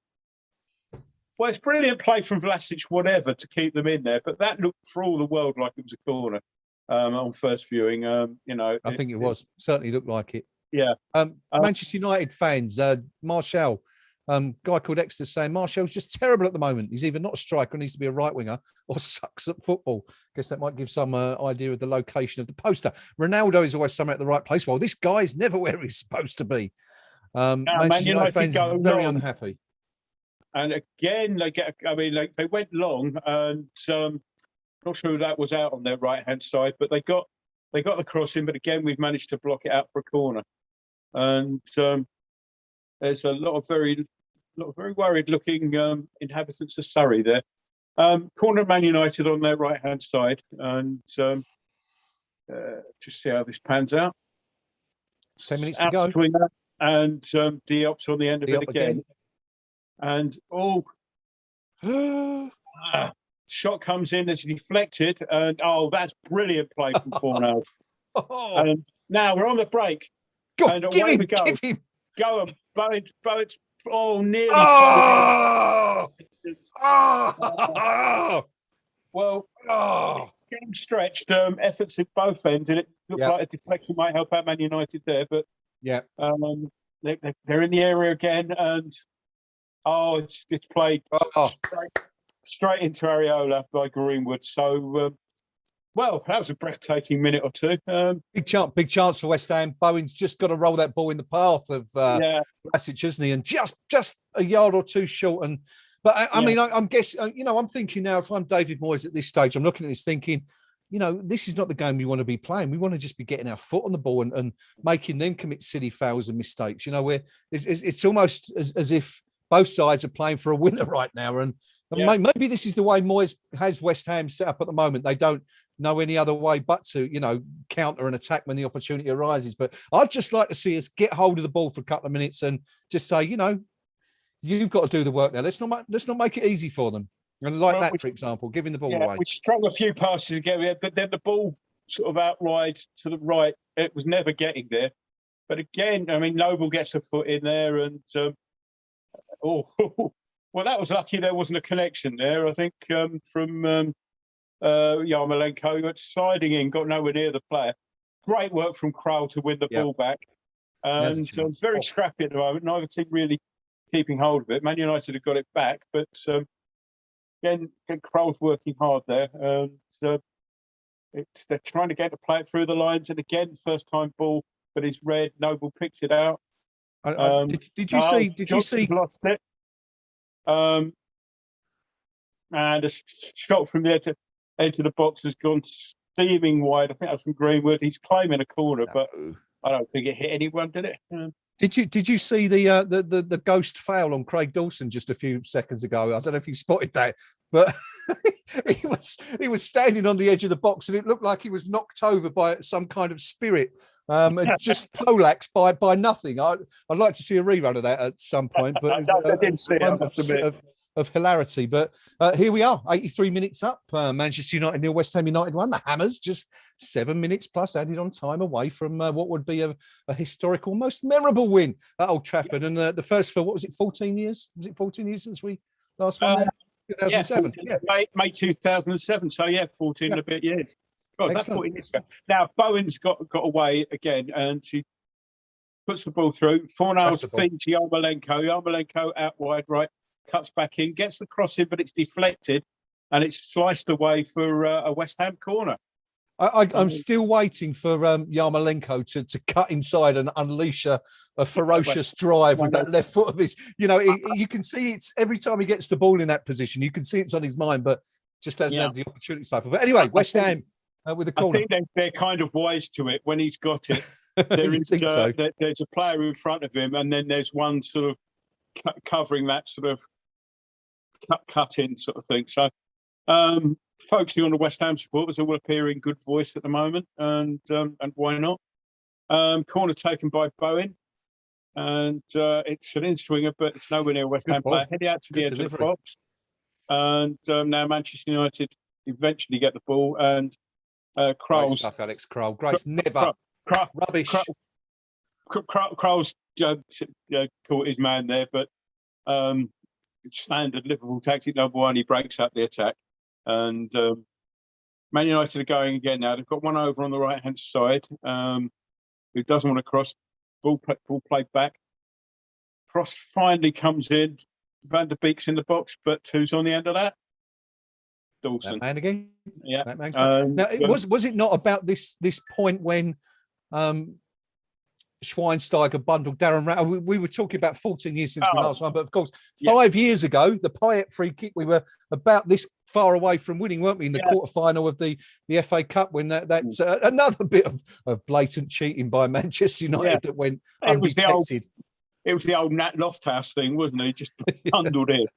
[SPEAKER 1] Well, it's brilliant play from Vlasic, whatever, to keep them in there. But that looked for all the world like it was a corner on first viewing. I
[SPEAKER 2] think it was. Certainly looked like it.
[SPEAKER 1] Yeah.
[SPEAKER 2] Manchester United fans, Martial, guy called Exeter saying Martial's just terrible at the moment. He's either not a striker, needs to be a right winger, or sucks at football. Guess that might give some idea of the location of the poster. Ronaldo is always somewhere at the right place. Well, this guy's never where he's supposed to be. Manchester United fans are very unhappy.
[SPEAKER 1] And again, they went long, and not sure that was out on their right hand side, but they got the cross in. But again, we've managed to block it out for a corner, and there's a lot of very worried looking inhabitants of Surrey there. Corner Man United on their right hand side, and just see how this pans out.
[SPEAKER 2] 10 minutes to go,
[SPEAKER 1] and Diop's on the end of it again. And shot comes in as deflected, and that's brilliant play from Fornals. And now we're on the break, and away we go. Go on, Bowen. Nearly. Well, getting stretched. Efforts at both ends, and it looked like a deflection might help out Man United there, but they're in the area again, and it's played straight into Areola by Greenwood. So, that was a breathtaking minute or two.
[SPEAKER 2] Big chance for West Ham. Bowen's just got to roll that ball in the path of Vlasic, isn't he? And just a yard or two short. But I mean, I'm guessing, I'm thinking now, if I'm David Moyes at this stage, I'm looking at this thinking, this is not the game we want to be playing. We want to just be getting our foot on the ball and making them commit silly fouls and mistakes. Where it's almost as if both sides are playing for a winner right now. And maybe this is the way Moyes has West Ham set up at the moment. They don't know any other way but to, counter and attack when the opportunity arises. But I'd just like to see us get hold of the ball for a couple of minutes and just say, you've got to do the work now. Let's not make it easy for them. And for example, giving the ball away. We strung
[SPEAKER 1] a few passes together, but then the ball sort of out wide to the right. It was never getting there. But again, Noble gets a foot in there, and that was lucky there wasn't a connection there. I think from Yarmolenko, who went sliding in, got nowhere near the player. Great work from Krul to win the ball back. And very scrappy at the moment. Neither team really keeping hold of it. Man United have got it back, but again, Krul's working hard there. And they're trying to get to play it through the lines. And again, first time ball, but it's red. Noble picks it out.
[SPEAKER 2] Did you see?
[SPEAKER 1] Lost it. And a shot from the edge of the box has gone steaming wide. I think that's from Greenwood. He's claiming a corner, but I don't think it hit anyone, did it?
[SPEAKER 2] Did you see the ghost foul on Craig Dawson just a few seconds ago? I don't know if you spotted that, but he was standing on the edge of the box, and it looked like he was knocked over by some kind of spirit, and just poleaxed by nothing. I'd like to see a rerun of that at some point, but it was
[SPEAKER 1] I didn't see it, I must admit.
[SPEAKER 2] of hilarity. But here we are, 83 minutes up. Manchester United nil, West Ham United 1. The Hammers just 7 minutes plus added on time away from what would be a historical, most memorable win at Old Trafford. And the first for, what was it, 14 years? Was it 14 years since we last won there? 2007.
[SPEAKER 1] Yeah, May 2007. So yeah, 14 and a bit years. God, that's 14 years ago. Now Bowen's got away again, and she puts the ball through. Fornals feeds Yarmolenko. Yarmolenko out wide right, cuts back in, gets the cross in, but it's deflected, and it's sliced away for a West Ham corner.
[SPEAKER 2] I'm still waiting for Yarmolenko to cut inside and unleash a ferocious drive with that left foot of his. You know, you can see it's every time he gets the ball in that position, you can see it's on his mind, but just hasn't had the opportunity so far. But anyway, West Ham with the corner.
[SPEAKER 1] I think they're kind of wise to it when he's got it. There is there's a player in front of him, and then there's one sort of covering that sort of cut in sort of thing. So focusing on the West Ham supporters who will appear in good voice at the moment, and why not? Corner taken by Bowen, and it's an in-swinger, but it's nowhere near West Ham player. Heading out to the edge of the box, and now Manchester United eventually get the ball, and Kral's
[SPEAKER 2] stuff, Alex Kral. Grace never rubbish.
[SPEAKER 1] Kral's caught his man there, but standard Liverpool tactic number one. He breaks up the attack, and Man United are going again now. They've got one over on the right hand side, who doesn't want to cross. Ball played back. Cross finally comes in. Van der Beek's in the box, but who's on the end of that? Dawson.
[SPEAKER 2] That man again.
[SPEAKER 1] Yeah.
[SPEAKER 2] That man. Now, was it not about this point when Schweinsteiger bundled Darren Randall? We were talking about 14 years since we last won, but of course, 5 years ago, the Payet free kick, we were about this far away from winning, weren't we, in the quarterfinal of the FA Cup, when that's another bit of blatant cheating by Manchester United that went undetected.
[SPEAKER 1] It was the old Nat Lofthouse thing, wasn't it? Just bundled in.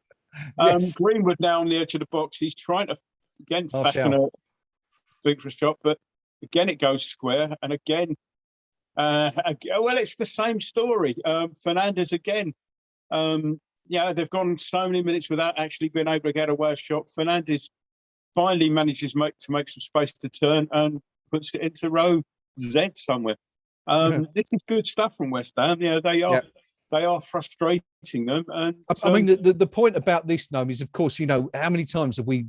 [SPEAKER 1] Greenwood now on the edge of the box. He's trying to again fashion a big for a shot, but again it goes square, and again, well, it's the same story. Fernandez again. They've gone so many minutes without actually being able to get away a shot. Fernandez finally manages to make some space to turn and puts it into row Z somewhere. This is good stuff from West Ham. They are frustrating them. And
[SPEAKER 2] I mean, the point about this, Noam, is, of course, you know, how many times have we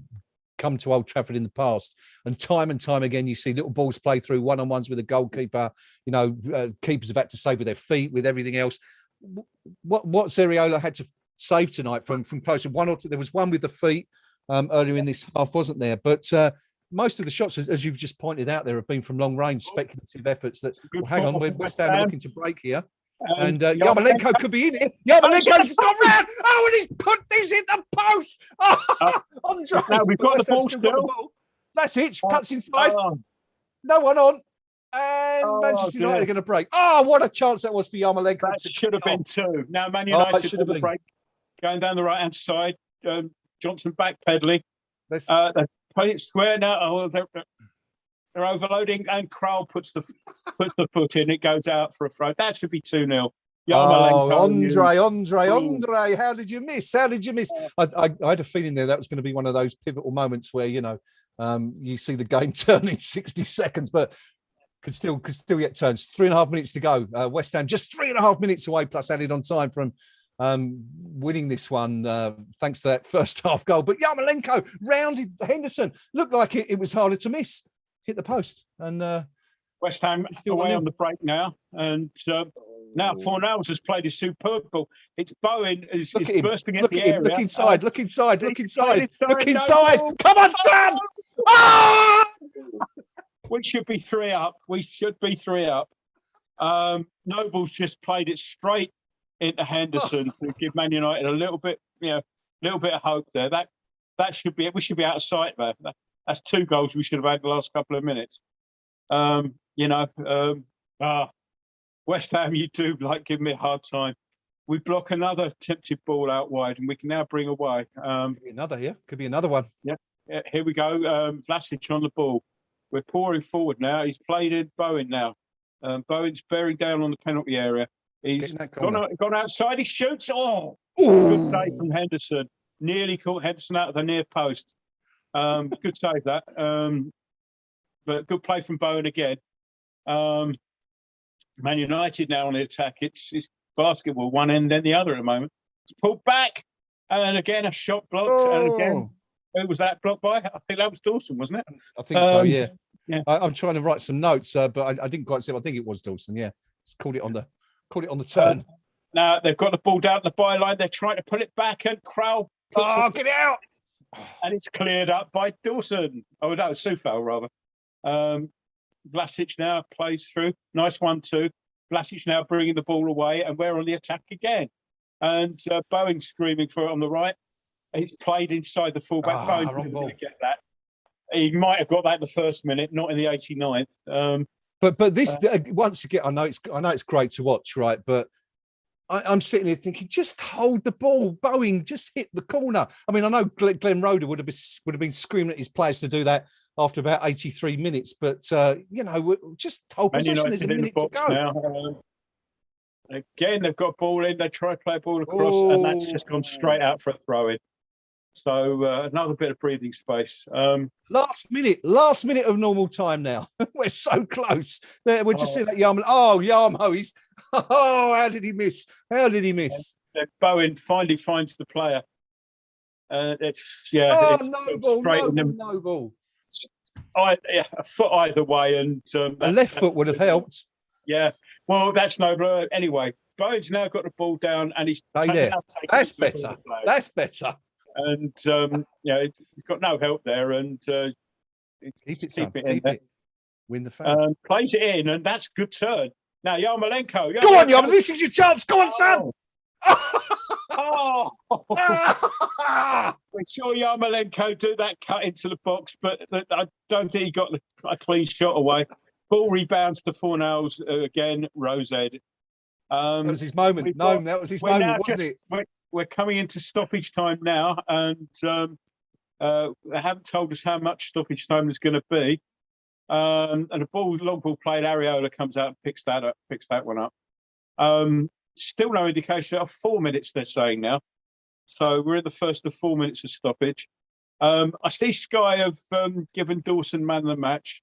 [SPEAKER 2] come to Old Trafford in the past, and time again, you see little balls play through one-on-ones with a goalkeeper. You know, keepers have had to save with their feet, with everything else. What Zeriola had to save tonight from close, one or two. There was one with the feet earlier in this half, wasn't there? But most of the shots, as you've just pointed out, there have been from long range, speculative efforts. That hang on, we're West Ham looking to break here. And Yarmolenko could be in it. Yarmolenko's gone round. Oh, and he's put this in the post. Oh, Andre.
[SPEAKER 1] Now we've got the ball still.
[SPEAKER 2] That's it. Cuts inside. No one on. And Manchester United are going to break. Oh, what a chance that was for Yarmolenko.
[SPEAKER 1] That should have been two. Now Man United should have been break. Going down the right-hand side. Johnson backpedaling. They're playing it square now. They're overloading, and Kral puts the foot in. It goes out for a throw. That should be 2-0.
[SPEAKER 2] Andre, how did you miss? I had a feeling that was going to be one of those pivotal moments where, you know, you see the game turn in 60 seconds, but could still get turns. 3.5 minutes to go. West Ham just 3.5 minutes away, plus added on time from winning this one, thanks to that first half goal. But Yarmolenko rounded Henderson. Looked like it was harder to miss. Hit the post, and
[SPEAKER 1] West Ham away on the break now, and now Fornals has played a superb ball. It's Bowen is bursting at the area.
[SPEAKER 2] Look inside. Come on, son! Ah!
[SPEAKER 1] We should be 3 up. Noble's just played it straight into Henderson to give Man United a little bit of hope there. That should be it. We should be out of sight there. That's 2 goals we should have had the last couple of minutes. West Ham, you do like give me a hard time. We block another tempted ball out wide, and we can now bring away.
[SPEAKER 2] Could be another here. Could be another one.
[SPEAKER 1] Yeah, here we go. Vlasic on the ball. We're pouring forward now. He's played in Bowen now. Bowen's bearing down on the penalty area. He's gone outside. He shoots. Oh, good save from Henderson. Nearly caught Henderson out of the near post. Good save that. But good play from Bowen again. Man United now on the attack. It's basketball, one end then the other at the moment. It's pulled back, and again a shot blocked, and again, who was that blocked by? I think that was Dawson, wasn't it?
[SPEAKER 2] I think so. Yeah.
[SPEAKER 1] Yeah.
[SPEAKER 2] I'm trying to write some notes, but I didn't quite see it. I think it was Dawson. Yeah, just called it on the turn.
[SPEAKER 1] Now they've got the ball down the byline. They're trying to put it back, and Crowell
[SPEAKER 2] get it out,
[SPEAKER 1] and it's cleared up by Dawson. Oh no, Sufal rather. Vlasic now plays through. Nice 1-2. Vlasic now bringing the ball away, and we're on the attack again. And Bowen screaming for it on the right. He's played inside the fullback. Bowen's going to get that. He might have got that in the first minute, not in the 89th.
[SPEAKER 2] But this once again, I know it's great to watch, right? But I'm sitting here thinking, just hold the ball. Bowen just hit the corner. I mean, I know Glenn Roeder would have been screaming at his players to do that after about 83 minutes, but just hold possession. There's a minute to go.
[SPEAKER 1] Now. Again, they've got ball in. They try to play a ball across, and that's just gone straight out for a throw in. So another bit of breathing space.
[SPEAKER 2] Last minute of normal time now. We're so close. There, we're just seeing that Yarmo. Oh, Yarmo, how did he miss? How did he miss?
[SPEAKER 1] Bowen finally finds the player. No
[SPEAKER 2] ball.
[SPEAKER 1] A foot either way, and
[SPEAKER 2] a left foot would have helped.
[SPEAKER 1] Yeah, well, that's no. Anyway, Bowen's now got the ball down, and he's
[SPEAKER 2] That's better. That's better.
[SPEAKER 1] And he's got no help there, and
[SPEAKER 2] keep it. Win the fan.
[SPEAKER 1] Plays it in, and that's a good turn. Now Yarmolenko.
[SPEAKER 2] Go on, Yarmo. This is your chance. Go on, son.
[SPEAKER 1] We saw Yarmolenko do that cut into the box, but I don't think he got a clean shot away. Ball rebounds to Fornals again. Rosehead.
[SPEAKER 2] That was his moment. That was his moment, wasn't it?
[SPEAKER 1] We're coming into stoppage time now, and they haven't told us how much stoppage time there's going to be. And a long ball played. Areola comes out and picks that one up. Still no indication of 4 minutes, they're saying now. So we're in the first of 4 minutes of stoppage. I see Sky have given Dawson man of the match.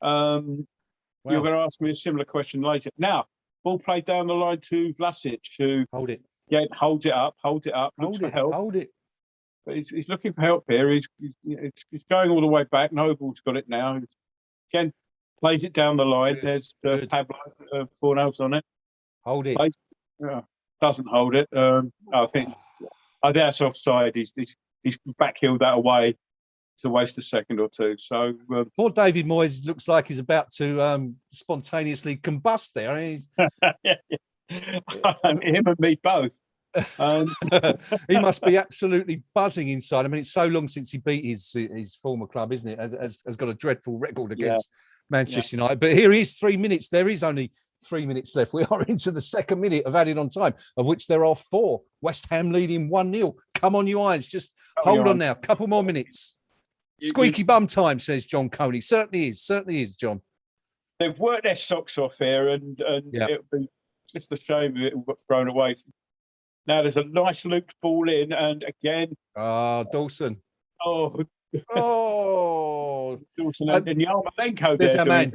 [SPEAKER 1] You're going to ask me a similar question later. Now, ball played down the line to Vlasic, who
[SPEAKER 2] hold it.
[SPEAKER 1] Yeah, hold it up, looks for help.
[SPEAKER 2] Hold it.
[SPEAKER 1] But he's looking for help here. He's going all the way back. Noble's got it now. Again, plays it down the line.
[SPEAKER 2] Good.
[SPEAKER 1] There's Pablo Fornals on it.
[SPEAKER 2] Hold it.
[SPEAKER 1] Doesn't hold it. I think that's offside. He's backheeled that away. It's a waste a second or two. So
[SPEAKER 2] poor David Moyes looks like he's about to spontaneously combust there. I mean,
[SPEAKER 1] him and me both.
[SPEAKER 2] He must be absolutely buzzing inside. I mean, it's so long since he beat his former club, isn't it? Has got a dreadful record against Manchester United. But here is 3 minutes. There is only 3 minutes left. We are into the second minute of added on time, of which there are 4. West Ham leading 1-0. Come on, you Irons. Just hold on now. Couple more minutes. Squeaky bum time, says John Coney. Certainly is, John.
[SPEAKER 1] They've worked their socks off here, and it'll be just a shame if it got thrown away. Now there's a nice looped ball in, and again,
[SPEAKER 2] Dawson.
[SPEAKER 1] Dawson and Yarmolenko.
[SPEAKER 2] There's our man.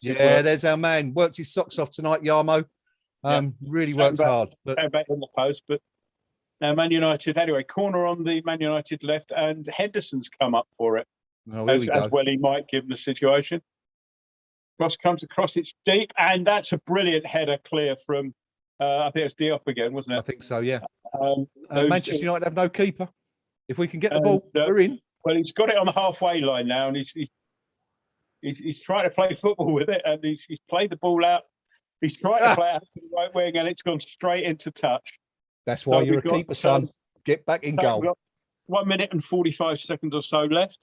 [SPEAKER 2] There's our man. Worked his socks off tonight, Yarmo. Really works hard. But
[SPEAKER 1] back in the post, but now Man United. Anyway, corner on the Man United left, and Henderson's come up for it. As well, he might give the situation. Cross comes across, it's deep, and that's a brilliant header clear from, I think it was Diop again, wasn't it?
[SPEAKER 2] I think so, yeah. Manchester United have no keeper. If we can get the ball, we're in.
[SPEAKER 1] Well, he's got it on the halfway line now, and he's trying to play football with it, and he's played the ball out. He's trying to play out to the right wing, and it's gone straight into touch.
[SPEAKER 2] That's why you're a keeper, son. Get back in goal.
[SPEAKER 1] We've got 1 minute and 45 seconds or so left.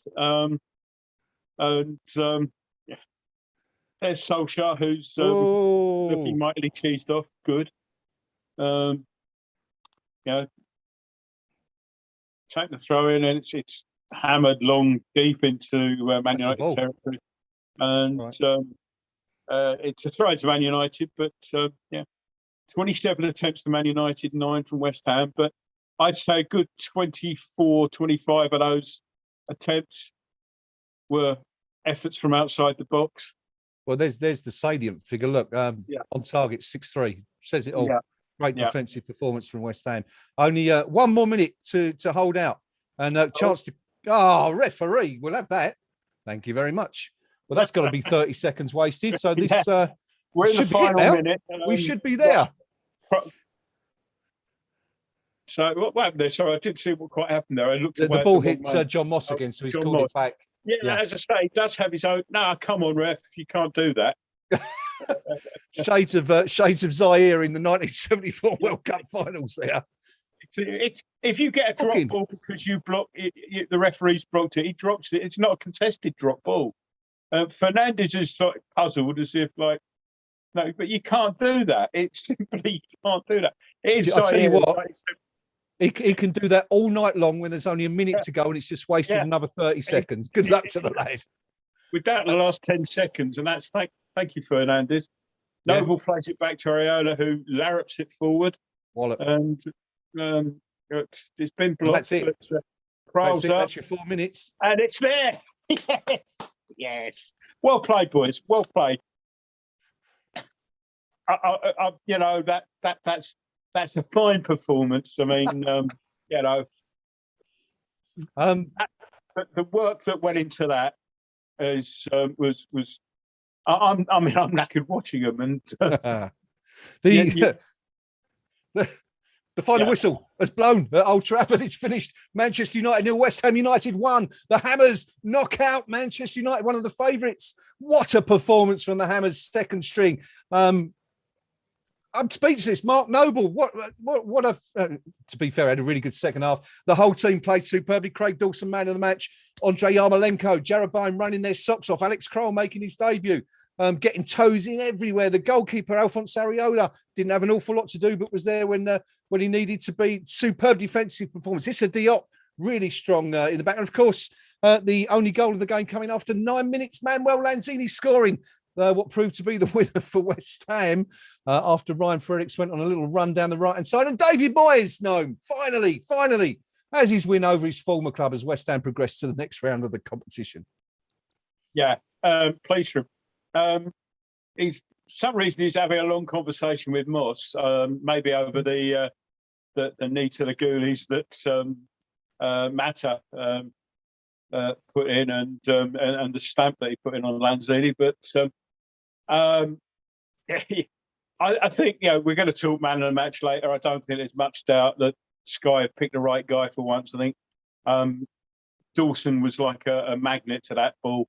[SPEAKER 1] there's Solskjaer, who's
[SPEAKER 2] Oh,
[SPEAKER 1] looking mightily cheesed off. Good. You know, take the throw in, and it's hammered long deep into Man
[SPEAKER 2] That's the
[SPEAKER 1] United
[SPEAKER 2] ball.
[SPEAKER 1] territory, and
[SPEAKER 2] Right.
[SPEAKER 1] it's a throw to Man United. But yeah, 27 attempts to Man United, 9 from West Ham. But I'd say a good 24, 25 of those attempts were efforts from outside the box.
[SPEAKER 2] Well, there's the salient figure. Look, on target 6-3 says it all.
[SPEAKER 1] Yeah.
[SPEAKER 2] Great defensive performance from West Ham. Only 1 more minute to hold out, and a chance to. Oh, referee, we'll have that. Thank you very much. Well, that's got to be 30 seconds wasted. So this
[SPEAKER 1] we're in the final minute.
[SPEAKER 2] We should be there.
[SPEAKER 1] So what happened there? Sorry, I didn't see what quite happened there. I looked
[SPEAKER 2] The ball hit John Moss again, so he's called it back.
[SPEAKER 1] Yeah, as I say, he does have his own. No, come on, ref, you can't do that.
[SPEAKER 2] Shades of Zaire in the 1974 World Cup finals. There,
[SPEAKER 1] if you get a drop ball because you block it, the referee's blocked it, he drops it. It's not a contested drop ball. Fernandes is like puzzled as if like, no, but you can't do that. It simply can't do that.
[SPEAKER 2] I'll tell you what. He can do that all night long when there's only a minute to go and it's just wasted another 30 seconds. Good luck to the lad.
[SPEAKER 1] We're down to the last 10 seconds, and that's thank you, Fernandes. Noble plays it back to Areola, who larrups it forward.
[SPEAKER 2] Wallop.
[SPEAKER 1] And it's been blocked.
[SPEAKER 2] That's it. That's your 4 minutes.
[SPEAKER 1] And it's there. Yes. Well played, boys. Well played. You know, that's a fine performance. I mean, you know, the work that went into that was. I mean, I'm knackered watching them, and
[SPEAKER 2] the final whistle has blown at Old Trafford. It's finished. Manchester United 0, West Ham United 1. The Hammers knock out Manchester United, one of the favourites. What a performance from the Hammers' second string. I'm speechless. Mark Noble, what a, to be fair, had a really good second half. The whole team played superbly. Craig Dawson, man of the match. Andrei Yarmolenko, Jarrod Bowen running their socks off. Alex Kroll making his debut, getting toes in everywhere. The goalkeeper, Alphonse Areola, didn't have an awful lot to do, but was there when he needed to be. Superb defensive performance. Issa Diop, really strong in the back. And of course, the only goal of the game coming after 9 minutes, Manuel Lanzini scoring. What proved to be the winner for West Ham after Ryan Fredericks went on a little run down the right-hand side. And David Moyes, finally, has his win over his former club as West Ham progressed to the next round of the competition.
[SPEAKER 1] Yeah, pleased for him. He's some reason he's having a long conversation with Moss, maybe over the knee to the goalies that Mata put in and the stamp that he put in on Lanzini, but. I think we're going to talk man of the match later. I don't think there's much doubt that Sky have picked the right guy for once. I think Dawson was like a magnet to that ball.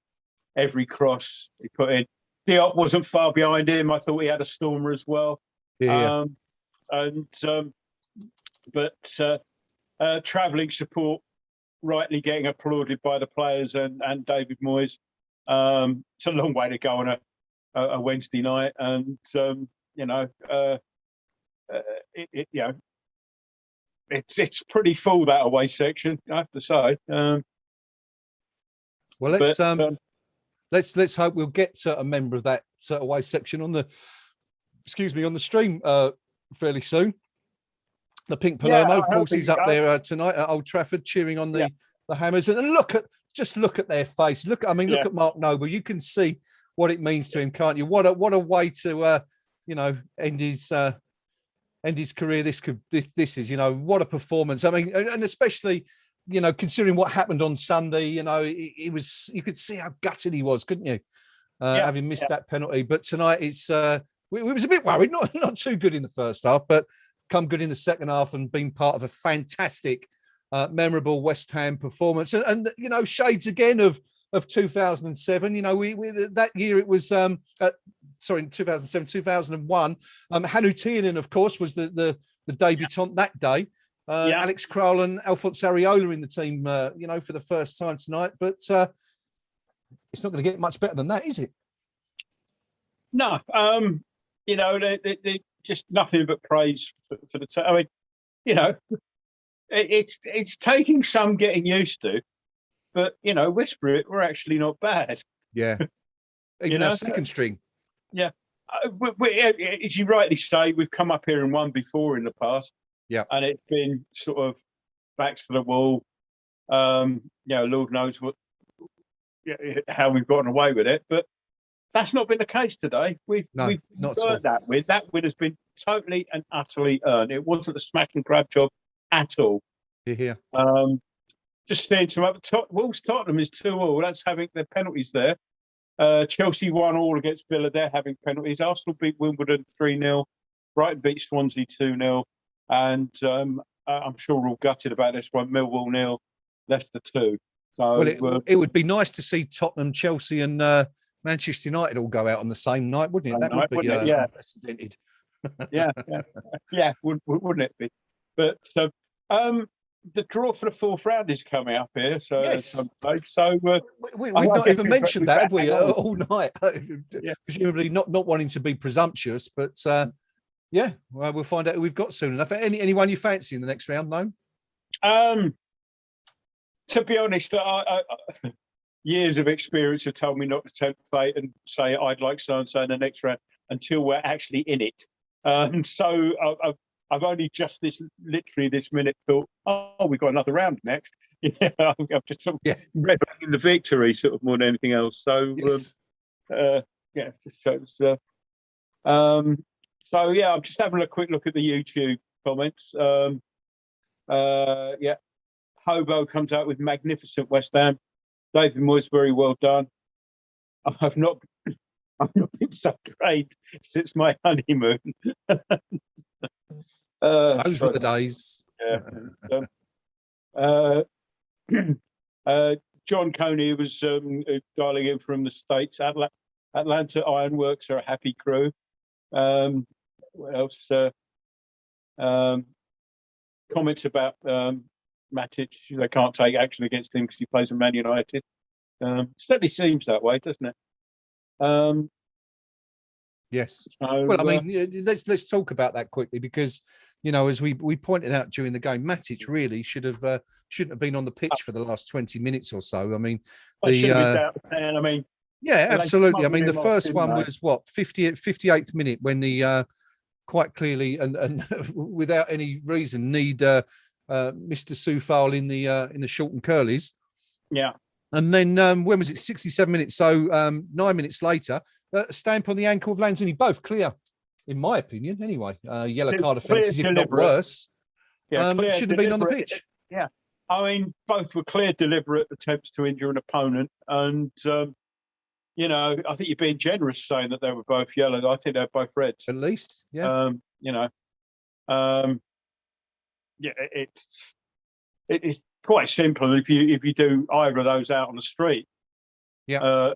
[SPEAKER 1] Every cross he put in. Diop wasn't far behind him. I thought he had a stormer as well.
[SPEAKER 2] Yeah.
[SPEAKER 1] Travelling support rightly getting applauded by the players and David Moyes. It's a long way to go on a Wednesday night, and it's pretty full, that away section, I have to say.
[SPEAKER 2] Well, let's hope we'll get a member of that away section on the stream fairly soon. The Pink Palermo, of course, he's up there tonight at Old Trafford cheering on the Hammers, and look at their face. Look at Mark Noble. You can see what it means to him, can't you? What a way to end his career. This is what a performance. I mean, and especially considering what happened on Sunday. You could see how gutted he was, couldn't you? Having missed that penalty. But tonight it's we was a bit worried. Not too good in the first half, but come good in the second half and been part of a fantastic, memorable West Ham performance. And shades again of 2007. That year it was in 2007, 2001. Hannu Tiernan, of course, was the debutant that day. Alex Kroll and Alphonse Areola in the team, for the first time tonight. But it's not going to get much better than that, is it?
[SPEAKER 1] No, they just nothing but praise for the team. I mean, you know, it's taking some getting used to, but Whisper it, we're actually not bad.
[SPEAKER 2] Yeah, even our second string.
[SPEAKER 1] Yeah, as you rightly say, we've come up here and won before in the past.
[SPEAKER 2] Yeah,
[SPEAKER 1] and it's been sort of backs to the wall. Lord knows how we've gotten away with it, but that's not been the case today. We've earned that win. That win has been totally and utterly earned. It wasn't a smash and grab job at all.
[SPEAKER 2] Here.
[SPEAKER 1] Just saying to them, Wolves Tottenham is 2-2. That's having their penalties there. Chelsea 1-1 against Villa. They're having penalties. Arsenal beat Wimbledon 3-0. Brighton beat Swansea 2-0. And I'm sure we're all gutted about this one. Millwall 0, Leicester 2. So,
[SPEAKER 2] well, it would be nice to see Tottenham, Chelsea, and Manchester United all go out on the same night, wouldn't it? That would be unprecedented.
[SPEAKER 1] yeah, wouldn't it be? But the draw for the fourth round is coming up here. So,
[SPEAKER 2] yes.
[SPEAKER 1] So
[SPEAKER 2] we've not even mentioned that, have we? All night. Presumably not wanting to be presumptuous, but well, we'll find out who we've got soon enough. Anyone you fancy in the next round? No.
[SPEAKER 1] To be honest, years of experience have told me not to tempt fate and say I'd like so and so in the next round until we're actually in it. So I've only just literally this minute thought, oh, we've got another round next. I've just sort of read in the victory sort of more than anything else. So
[SPEAKER 2] yes.
[SPEAKER 1] it just shows. I'm just having a quick look at the YouTube comments. Hobo comes out with magnificent West Ham. David Moyes, very well done. I've not been so great since my honeymoon.
[SPEAKER 2] Those were the days.
[SPEAKER 1] John Coney was dialing in from the States. Atlanta Ironworks are a happy crew. What else? Comments about Matic. They can't take action against him because he plays for Man United. Certainly seems that way, doesn't it?
[SPEAKER 2] Yes.
[SPEAKER 1] So,
[SPEAKER 2] well, I mean, let's talk about that quickly because as we pointed out during the game, Matic really shouldn't have been on the pitch for the last 20 minutes or so. I mean,
[SPEAKER 1] should have been down to 10. I mean,
[SPEAKER 2] yeah, absolutely. I mean, the first one was what 58th minute when the quite clearly and without any reason need Mr. Soufal in the shortened curlies.
[SPEAKER 1] Yeah.
[SPEAKER 2] And then when was it? 67 minutes. So 9 minutes later, stamp on the ankle of Lanzini. Both clear, in my opinion. Anyway, yellow card offences, if not worse.
[SPEAKER 1] Yeah,
[SPEAKER 2] shouldn't have been on the pitch.
[SPEAKER 1] Yeah, I mean, both were clear, deliberate attempts to injure an opponent, and I think you're being generous saying that they were both yellow. I think they're both reds.
[SPEAKER 2] At least, yeah.
[SPEAKER 1] It's quite simple if you do either of those out on the street.
[SPEAKER 2] Yeah.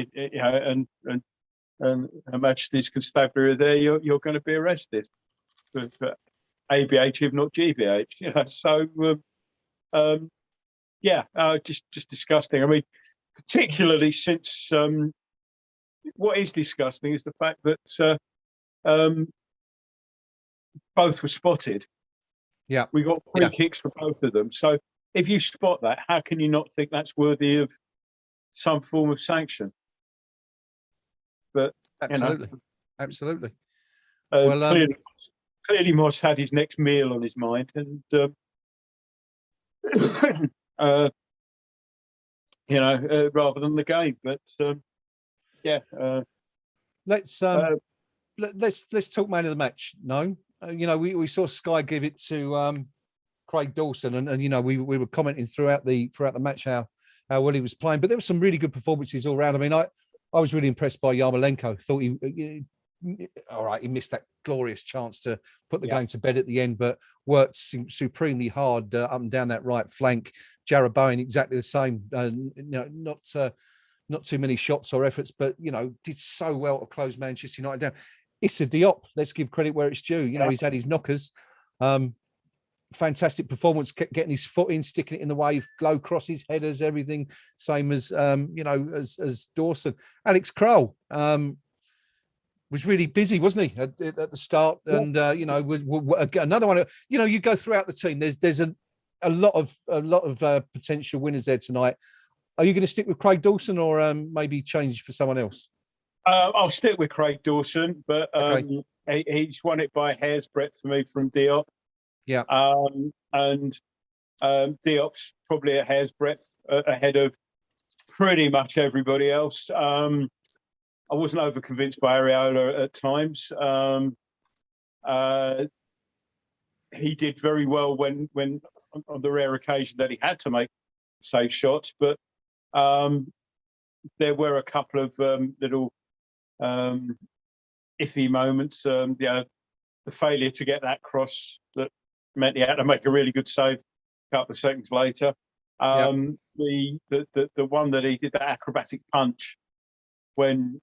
[SPEAKER 1] And Her Majesty's Constabulary there, you're going to be arrested for ABH, if not GBH. So just disgusting. I mean, particularly since what is disgusting is the fact that both were spotted.
[SPEAKER 2] Yeah,
[SPEAKER 1] we got free kicks for both of them. So if you spot that, how can you not think that's worthy of some form of sanction? But
[SPEAKER 2] absolutely.
[SPEAKER 1] Clearly, Moss had his next meal on his mind, and rather than the game. But
[SPEAKER 2] let's talk man of the match. No, we saw Sky give it to Craig Dawson, and we were commenting throughout the match how well he was playing. But there were some really good performances all around. I mean, I was really impressed by Yarmolenko. Thought he missed that glorious chance to put the game to bed at the end, but worked supremely hard up and down that right flank. Jarrod Bowen exactly the same. Not too many shots or efforts, but did so well to close Manchester United down. Issa Diop, let's give credit where it's due. He's had his knockers. Fantastic performance, kept getting his foot in, sticking it in the way, low crosses, headers, everything. Same as as Dawson. Alex Kroll, was really busy, wasn't he, at the start? And you know, another one. You know, you go throughout the team. There's a lot of potential winners there tonight. Are you going to stick with Craig Dawson or maybe change for someone else?
[SPEAKER 1] I'll stick with Craig Dawson, but
[SPEAKER 2] Okay.
[SPEAKER 1] he's won it by a hair's breadth for me from Diop.
[SPEAKER 2] Yeah.
[SPEAKER 1] And Diop's probably a hair's breadth ahead of pretty much everybody else. I wasn't over convinced by Areola at times. He did very well when on the rare occasion that he had to make safe shots, but there were a couple of little iffy moments. The failure to get that cross that meant he had to make a really good save a couple of seconds later. The one that he did, that acrobatic punch, when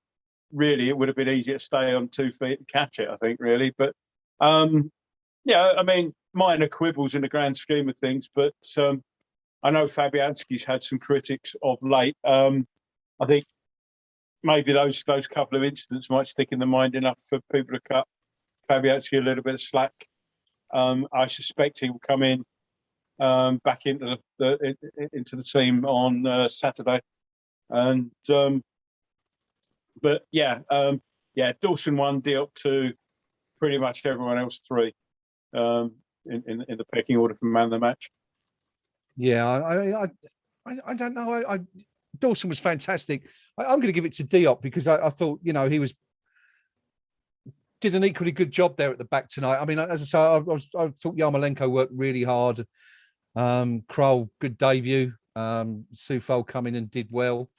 [SPEAKER 1] really it would have been easier to stay on 2 feet and catch it, I think, really. But yeah, I mean, minor quibbles in the grand scheme of things, but I know Fabianski's had some critics of late. I think maybe those couple of incidents might stick in the mind enough for people to cut Fabianski a little bit of slack. I suspect he will come in back into the team on Saturday, and but yeah, Dawson 1, Diop 2, pretty much everyone else 3 in the pecking order for man of the match.
[SPEAKER 2] Yeah, I don't know. Dawson was fantastic. I'm going to give it to Diop because I thought, you know, he did an equally good job there at the back tonight. I mean, as I say, I thought Yarmolenko worked really hard. Kroll, good debut. Sufol come in and did well.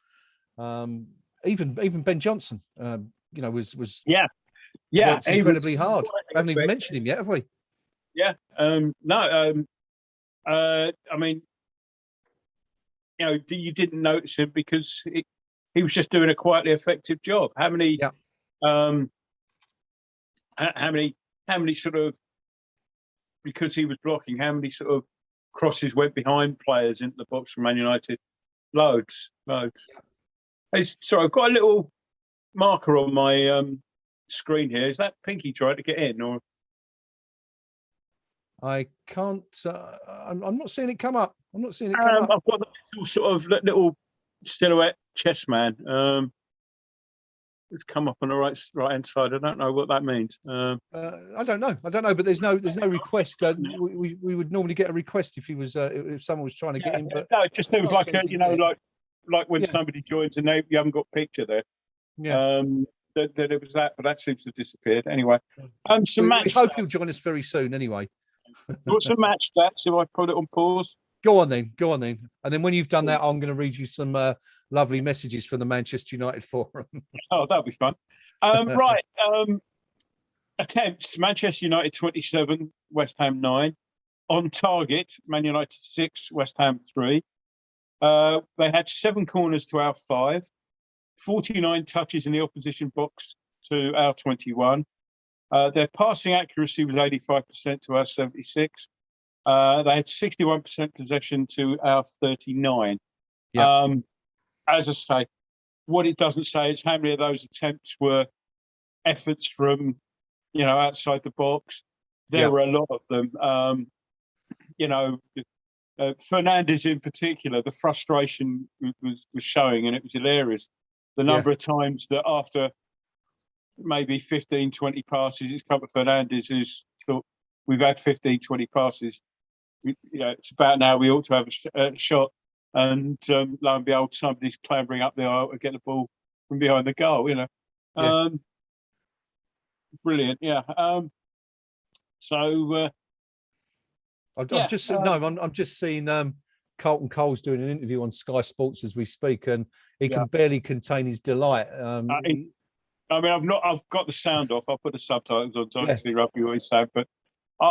[SPEAKER 2] Even Ben Johnson, you know, was worked incredibly hard. I haven't even mentioned him yet, have we?
[SPEAKER 1] Yeah. No. I mean, you know, you didn't notice him because he was just doing a quietly effective job. How many sort of, because he was blocking, how many sort of crosses went behind players into the box from Man United? Loads. Sorry, I've got a little marker on my screen here. Is that Pinky trying to get in, or?
[SPEAKER 2] I can't. I'm not seeing it come up. I'm not seeing it come up.
[SPEAKER 1] I've got the sort of little silhouette chess man. It's come up on the right hand side. I don't know what that means.
[SPEAKER 2] I don't know. But there's no request. We would normally get a request if he was if someone was trying to get in. But
[SPEAKER 1] no, it just seems like like when somebody joins and you haven't got a picture there.
[SPEAKER 2] Yeah.
[SPEAKER 1] That it was that, but that seems to have disappeared. Anyway,
[SPEAKER 2] we hope he'll join us very soon. Anyway,
[SPEAKER 1] what's some match stats? If I put it on pause.
[SPEAKER 2] Go on then. And then when you've done that, I'm going to read you some lovely messages from the Manchester United forum.
[SPEAKER 1] Oh, that'll be fun. Right. Attempts: Manchester United 27, West Ham 9. On target: Man United 6, West Ham 3. They had 7 corners to our 5, 49 touches in the opposition box to our 21. Their passing accuracy was 85% to our 76. They had 61% possession to our 39.
[SPEAKER 2] Yeah.
[SPEAKER 1] As I say, what it doesn't say is how many of those attempts were efforts from, you know, outside the box. There were a lot of them. You know, Fernandes in particular, the frustration was showing, and it was hilarious. The number of times that after maybe 15, 20 passes, it's come to Fernandes who's thought, we've had 15, 20 passes. You know, it's about now we ought to have a shot. And lo and behold, somebody's clambering up the aisle to get the ball from behind the goal, you know. Brilliant, yeah.
[SPEAKER 2] I'm just seeing Carlton Cole's doing an interview on Sky Sports as we speak, and he can barely contain his delight.
[SPEAKER 1] I mean, I've got the sound off. I'll put the subtitles on to actually rugby what he's saying, but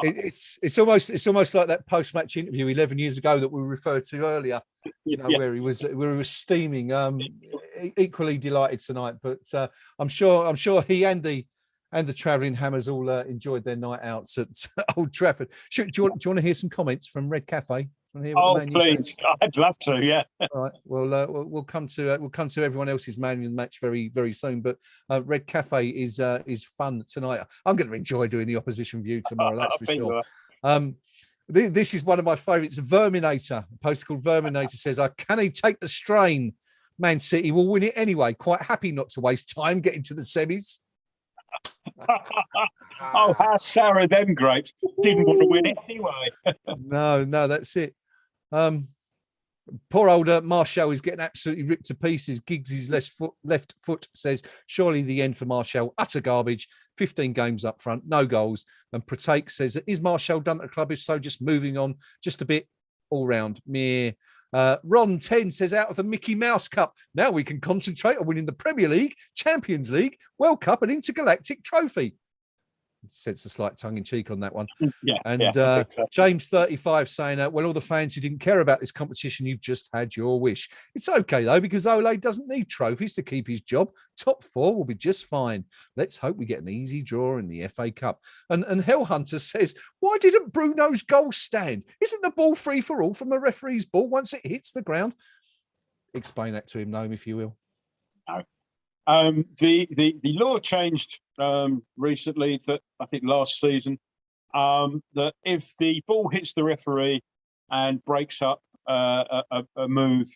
[SPEAKER 2] it's almost like that post-match interview 11 years ago that we referred to earlier, you know, where he was steaming. Equally delighted tonight, but I'm sure he and the travelling Hammers all enjoyed their night outs at Old Trafford. Do you want to hear some comments from Red Cafe? Want to hear what the
[SPEAKER 1] Oh,
[SPEAKER 2] Man U
[SPEAKER 1] please.
[SPEAKER 2] fans-
[SPEAKER 1] I'd love to, yeah.
[SPEAKER 2] All right. Well, we'll come to everyone else's Man in the match very, very soon. But Red Cafe is fun tonight. I'm going to enjoy doing the opposition view tomorrow. That's for
[SPEAKER 1] I bet you
[SPEAKER 2] sure.
[SPEAKER 1] are.
[SPEAKER 2] This is one of my favourites. Verminator, a post called Verminator says, "Can he take the strain? Man City will win it anyway. Quite happy not to waste time getting to the semis."
[SPEAKER 1] Oh, how sour are them grapes? Didn't want to win it anyway.
[SPEAKER 2] No, that's it. Poor old Martial is getting absolutely ripped to pieces. Giggs' left foot says, "Surely the end for Martial. Utter garbage. 15 games up front, no goals." And Protake says, "Is Martial done at the club? If so, just moving on just a bit all round." Meh. Ron 10 says, "Out of the Mickey Mouse Cup. Now we can concentrate on winning the Premier League, Champions League, World Cup and Intergalactic Trophy." Sense a slight tongue-in-cheek on that one.
[SPEAKER 1] Yeah.
[SPEAKER 2] And
[SPEAKER 1] I think so.
[SPEAKER 2] James 35 saying, "Well, all the fans who didn't care about this competition, you've just had your wish." It's okay, though, because Ole doesn't need trophies to keep his job. Top four will be just fine. Let's hope we get an easy draw in the FA Cup. And Hellhunter says, "Why didn't Bruno's goal stand? Isn't the ball free for all from a referee's ball once it hits the ground?" Explain that to him, Noam, if you will.
[SPEAKER 1] No. The law changed recently, that I think last season, that if the ball hits the referee and breaks up a move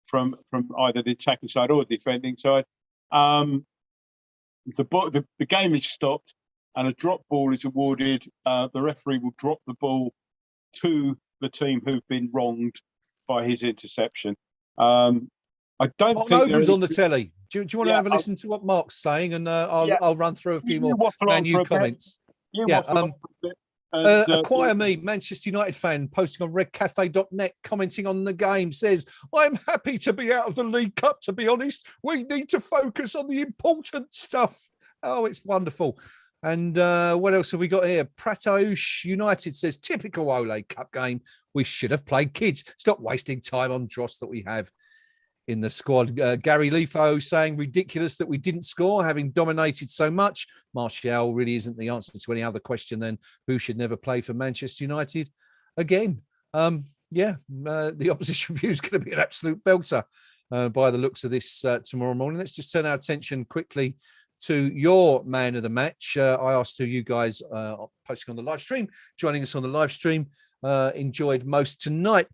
[SPEAKER 1] from either the attacking side or the defending side, the game is stopped and a drop ball is awarded. The referee will drop the ball to the team who've been wronged by his interception. I don't
[SPEAKER 2] Mark
[SPEAKER 1] think
[SPEAKER 2] Noble's on the telly. Do you want to
[SPEAKER 1] Yeah,
[SPEAKER 2] have a listen to what Mark's saying? And I'll run through a few
[SPEAKER 1] you
[SPEAKER 2] more
[SPEAKER 1] waffle
[SPEAKER 2] Man
[SPEAKER 1] on for
[SPEAKER 2] U
[SPEAKER 1] a bit.
[SPEAKER 2] comments.
[SPEAKER 1] You
[SPEAKER 2] Yeah,
[SPEAKER 1] waffle on for a bit. And,
[SPEAKER 2] Acquire Me, Manchester United fan, posting on redcafe.net, commenting on the game, says, "I'm happy to be out of the League Cup, to be honest. We need to focus on the important stuff." Oh, it's wonderful. And what else have we got here? Pratosh United says, "Typical Ole Cup game. We should have played kids. Stop wasting time on dross that we have in the squad." Gary Lefo saying, "Ridiculous that we didn't score, having dominated so much. Martial really isn't the answer to any other question then who should never play for Manchester United again." The opposition view is going to be an absolute belter by the looks of this tomorrow morning. Let's just turn our attention quickly to your man of the match. I asked who you guys posting on the live stream, joining us on the live stream, enjoyed most tonight.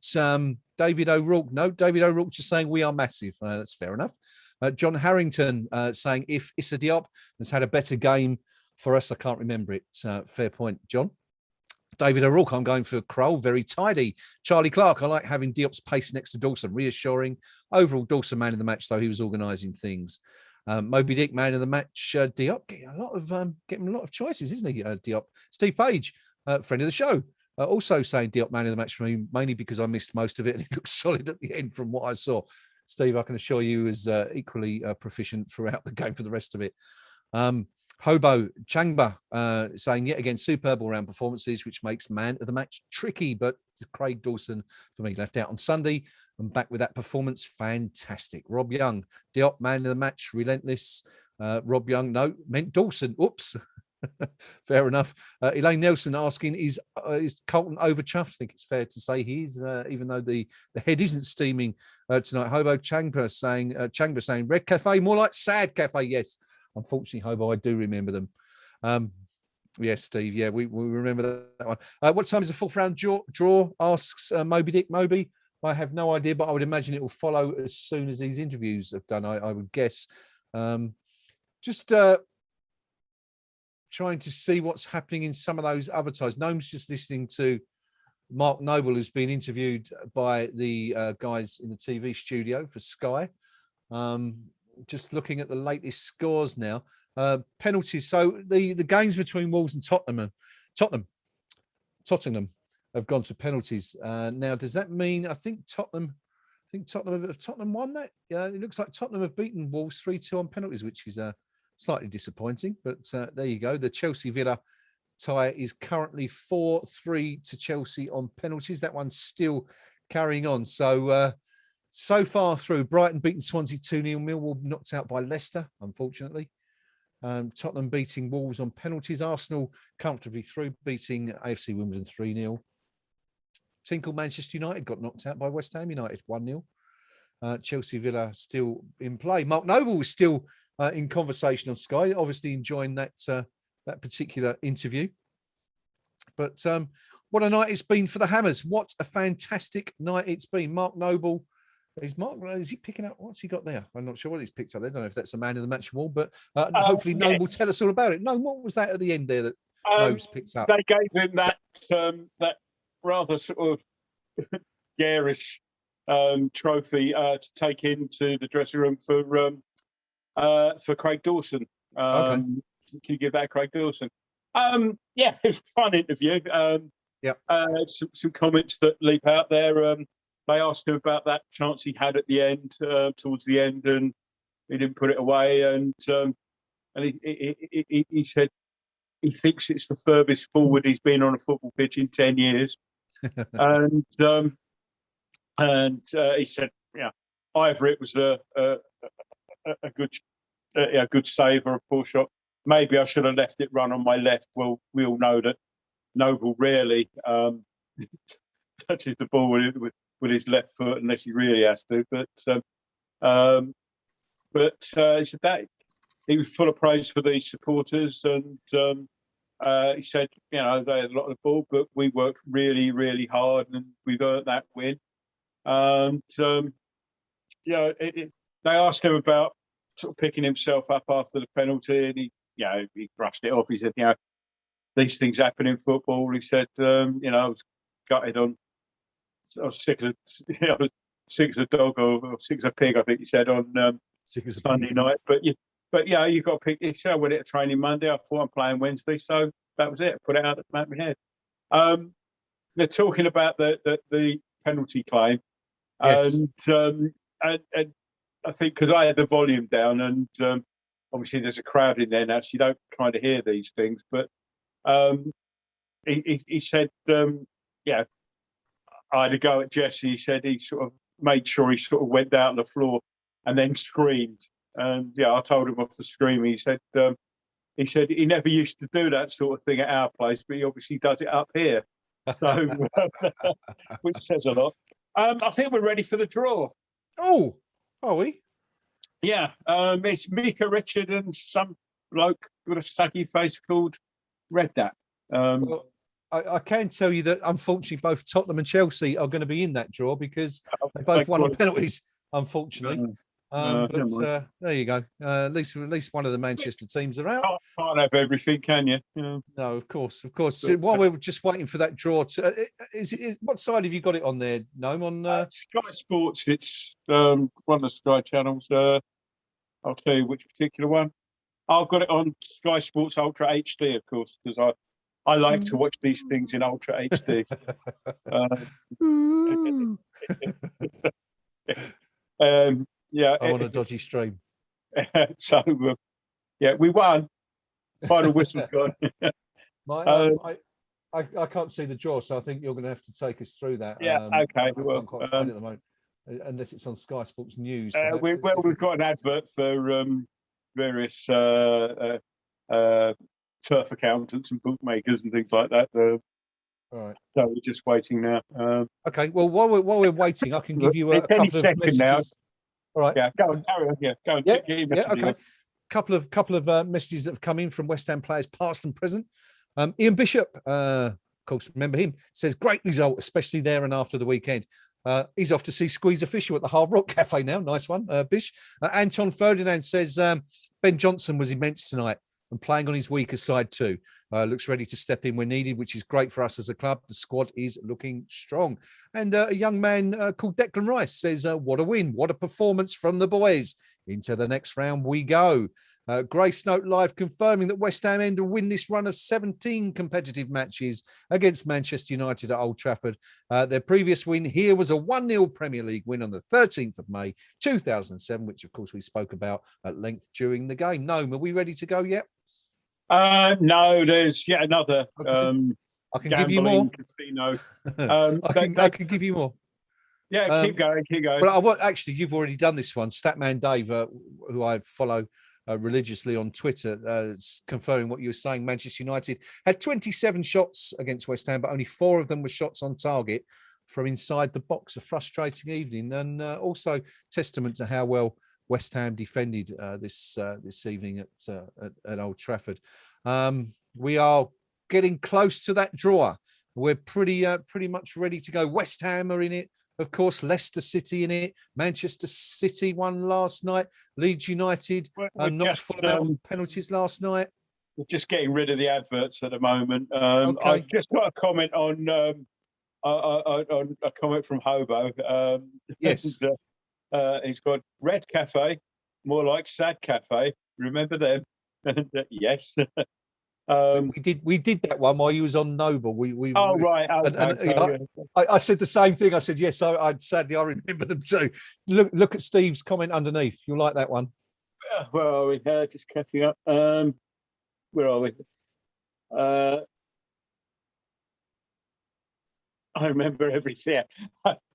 [SPEAKER 2] David O'Rourke. No, David O'Rourke just saying we are massive. That's fair enough. John Harrington saying if Issa Diop has had a better game for us, I can't remember it. Fair point, John. David O'Rourke, I'm going for Kroll, very tidy. Charlie Clark, I like having Diop's pace next to Dawson, reassuring. Overall, Dawson man of the match, though he was organising things. Moby Dick man of the match, Diop getting a lot of choices, isn't he? Diop. Steve Page, friend of the show. Also saying Diop man of the match for me, mainly because I missed most of it and he looked solid at the end from what I saw. Steve, I can assure you, is equally proficient throughout the game for the rest of it. Hobo Changba saying, yet again, superb all-round performances, which makes man of the match tricky, but Craig Dawson, for me, left out on Sunday and back with that performance, fantastic. Rob Young, Diop man of the match, relentless. Rob Young, no, meant Dawson. Oops. Fair enough. Elaine Nelson asking, is Colton overchuffed? I think it's fair to say he is, even though the head isn't steaming tonight. Hobo Changba saying, Red Cafe, more like Sad Cafe. Yes, unfortunately, Hobo, I do remember them. Yes, Steve. Yeah, we remember that one. What time is the fourth round draw? Asks Moby Dick. Moby, I have no idea, but I would imagine it will follow as soon as these interviews have done. I would guess. Just trying to see what's happening in some of those other ties. Noam's just listening to Mark Noble, who's been interviewed by the guys in the TV studio for Sky. Just looking at the latest scores now. Penalties. So the games between Wolves and Tottenham have gone to penalties. Now, does that mean Tottenham won that? Yeah, it looks like Tottenham have beaten Wolves 3-2 on penalties, which is slightly disappointing, but there you go. The Chelsea Villa tie is currently 4-3 to Chelsea on penalties. That one's still carrying on. So far through, Brighton beating Swansea 2-0, Millwall knocked out by Leicester, unfortunately. Tottenham beating Wolves on penalties. Arsenal comfortably through, beating AFC Wimbledon 3-0. team called Manchester United got knocked out by West Ham United 1-0. Chelsea Villa still in play. Mark Noble was still in conversation on Sky, obviously enjoying that particular interview. But what a night it's been for the Hammers. What a fantastic night it's been. Mark Noble, is he picking up? What's he got there? I'm not sure what he's picked up. I don't know if that's a man of the match award, but hopefully Noble will tell us all about it. No, what was that at the end there that Nobles picked up?
[SPEAKER 1] They gave him that rather sort of garish trophy to take into the dressing room for Craig Dawson.
[SPEAKER 2] Okay.
[SPEAKER 1] Can you give that Craig Dawson? Yeah, it was a fun interview. Some comments that leap out there. They asked him about that chance he had at the end, towards the end, and he didn't put it away. And he said he thinks it's the furthest forward he's been on a football pitch in 10 years. and he said, yeah, either it was a good save or a poor shot. Maybe I should have left it run on my left. Well, we all know that Noble rarely touches the ball with his left foot unless he really has to. But he said that he was full of praise for the supporters, and he said, they had a lot of the ball, but we worked really, really hard, and we've earned that win. And they asked him about sort of picking himself up after the penalty, and he brushed it off. He said, these things happen in football. He said, I was gutted I was sick as a dog or sick as a pig, I think he said, on Sunday night. But you got to pick. He said, I went at training Monday. I thought I'm playing Wednesday, so that was it. I put it out of my head. They're talking about the penalty claim,
[SPEAKER 2] Yes.
[SPEAKER 1] and I think because I had the volume down, and obviously there's a crowd in there now, so you don't kind of hear these things. But he said, I had a go at Jesse. He said he sort of made sure he sort of went down on the floor and then screamed. And I told him off for screaming. He said he never used to do that sort of thing at our place, but he obviously does it up here. So, which says a lot. I think we're ready for the draw.
[SPEAKER 2] Oh, are we?
[SPEAKER 1] Yeah, it's Mika Richard and some bloke with a saggy face called Redknapp.
[SPEAKER 2] Well, I can tell you that unfortunately both Tottenham and Chelsea are going to be in that draw because they both won on penalties, unfortunately. But there you go. At least one of the Manchester teams are out.
[SPEAKER 1] Can't have everything, can you?
[SPEAKER 2] No, of course. So while we're just waiting for that draw, what side have you got it on there, Noam? On
[SPEAKER 1] Sky Sports. It's one of the Sky channels. I'll tell you which particular one. I've got it on Sky Sports Ultra HD, of course, because I like to watch these things in Ultra HD.
[SPEAKER 2] I'm on a dodgy stream.
[SPEAKER 1] So, we won. Final whistle's gone.
[SPEAKER 2] I can't see the draw, so I think you're going to have to take us through that.
[SPEAKER 1] Yeah, okay.
[SPEAKER 2] Well, at the moment, unless it's on Sky Sports News.
[SPEAKER 1] We've got an advert for various turf accountants and bookmakers and things like that.
[SPEAKER 2] All right.
[SPEAKER 1] So we're just waiting now.
[SPEAKER 2] Okay. Well, while we're waiting, I can give you a couple of messages. Now. All right.
[SPEAKER 1] Yeah. Go on. Carry on. Yeah. Go on.
[SPEAKER 2] Okay. Couple of messages that have come in from West Ham players, past and present. Ian Bishop, of course, remember him, says great result, especially there and after the weekend. He's off to see Squeeze Official at the Hard Rock Cafe now. Nice one, Bish. Anton Ferdinand says Ben Johnson was immense tonight and playing on his weaker side too. Looks ready to step in when needed, which is great for us as a club. The squad is looking strong. And a young man called Declan Rice says, what a win, what a performance from the boys. Into the next round we go. Grace Note Live confirming that West Ham end to win this run of 17 competitive matches against Manchester United at Old Trafford. Their previous win here was a 1-0 Premier League win on the 13th of May, 2007, which of course we spoke about at length during the game. Noam, are we ready to go yet?
[SPEAKER 1] No, there's yet another.
[SPEAKER 2] I can give you more.
[SPEAKER 1] Casino.
[SPEAKER 2] I can give you more.
[SPEAKER 1] Yeah, keep going.
[SPEAKER 2] Well, actually, you've already done this one. Statman Dave, who I follow religiously on Twitter, confirming what you were saying. Manchester United had 27 shots against West Ham, but only 4 of them were shots on target. from inside the box. A frustrating evening, and also testament to how well West Ham defended this evening at Old Trafford. We are getting close to that draw. We're pretty much ready to go. West Ham are in it. Of course, Leicester City in it. Manchester City won last night. Leeds United knocked Fulham out on penalties last night.
[SPEAKER 1] We're just getting rid of the adverts at the moment.
[SPEAKER 2] Okay.
[SPEAKER 1] I just got a comment on a comment from Hobo.
[SPEAKER 2] Yes.
[SPEAKER 1] He's got Red Cafe, more like Sad Cafe. Remember them? Yes.
[SPEAKER 2] We did that one while you was on Noble.
[SPEAKER 1] Right.
[SPEAKER 2] I said the same thing. I said yes. I sadly I remember them too. Look at Steve's comment underneath. You'll like that one.
[SPEAKER 1] Where are we? Just catching up. Where are we? I remember everything.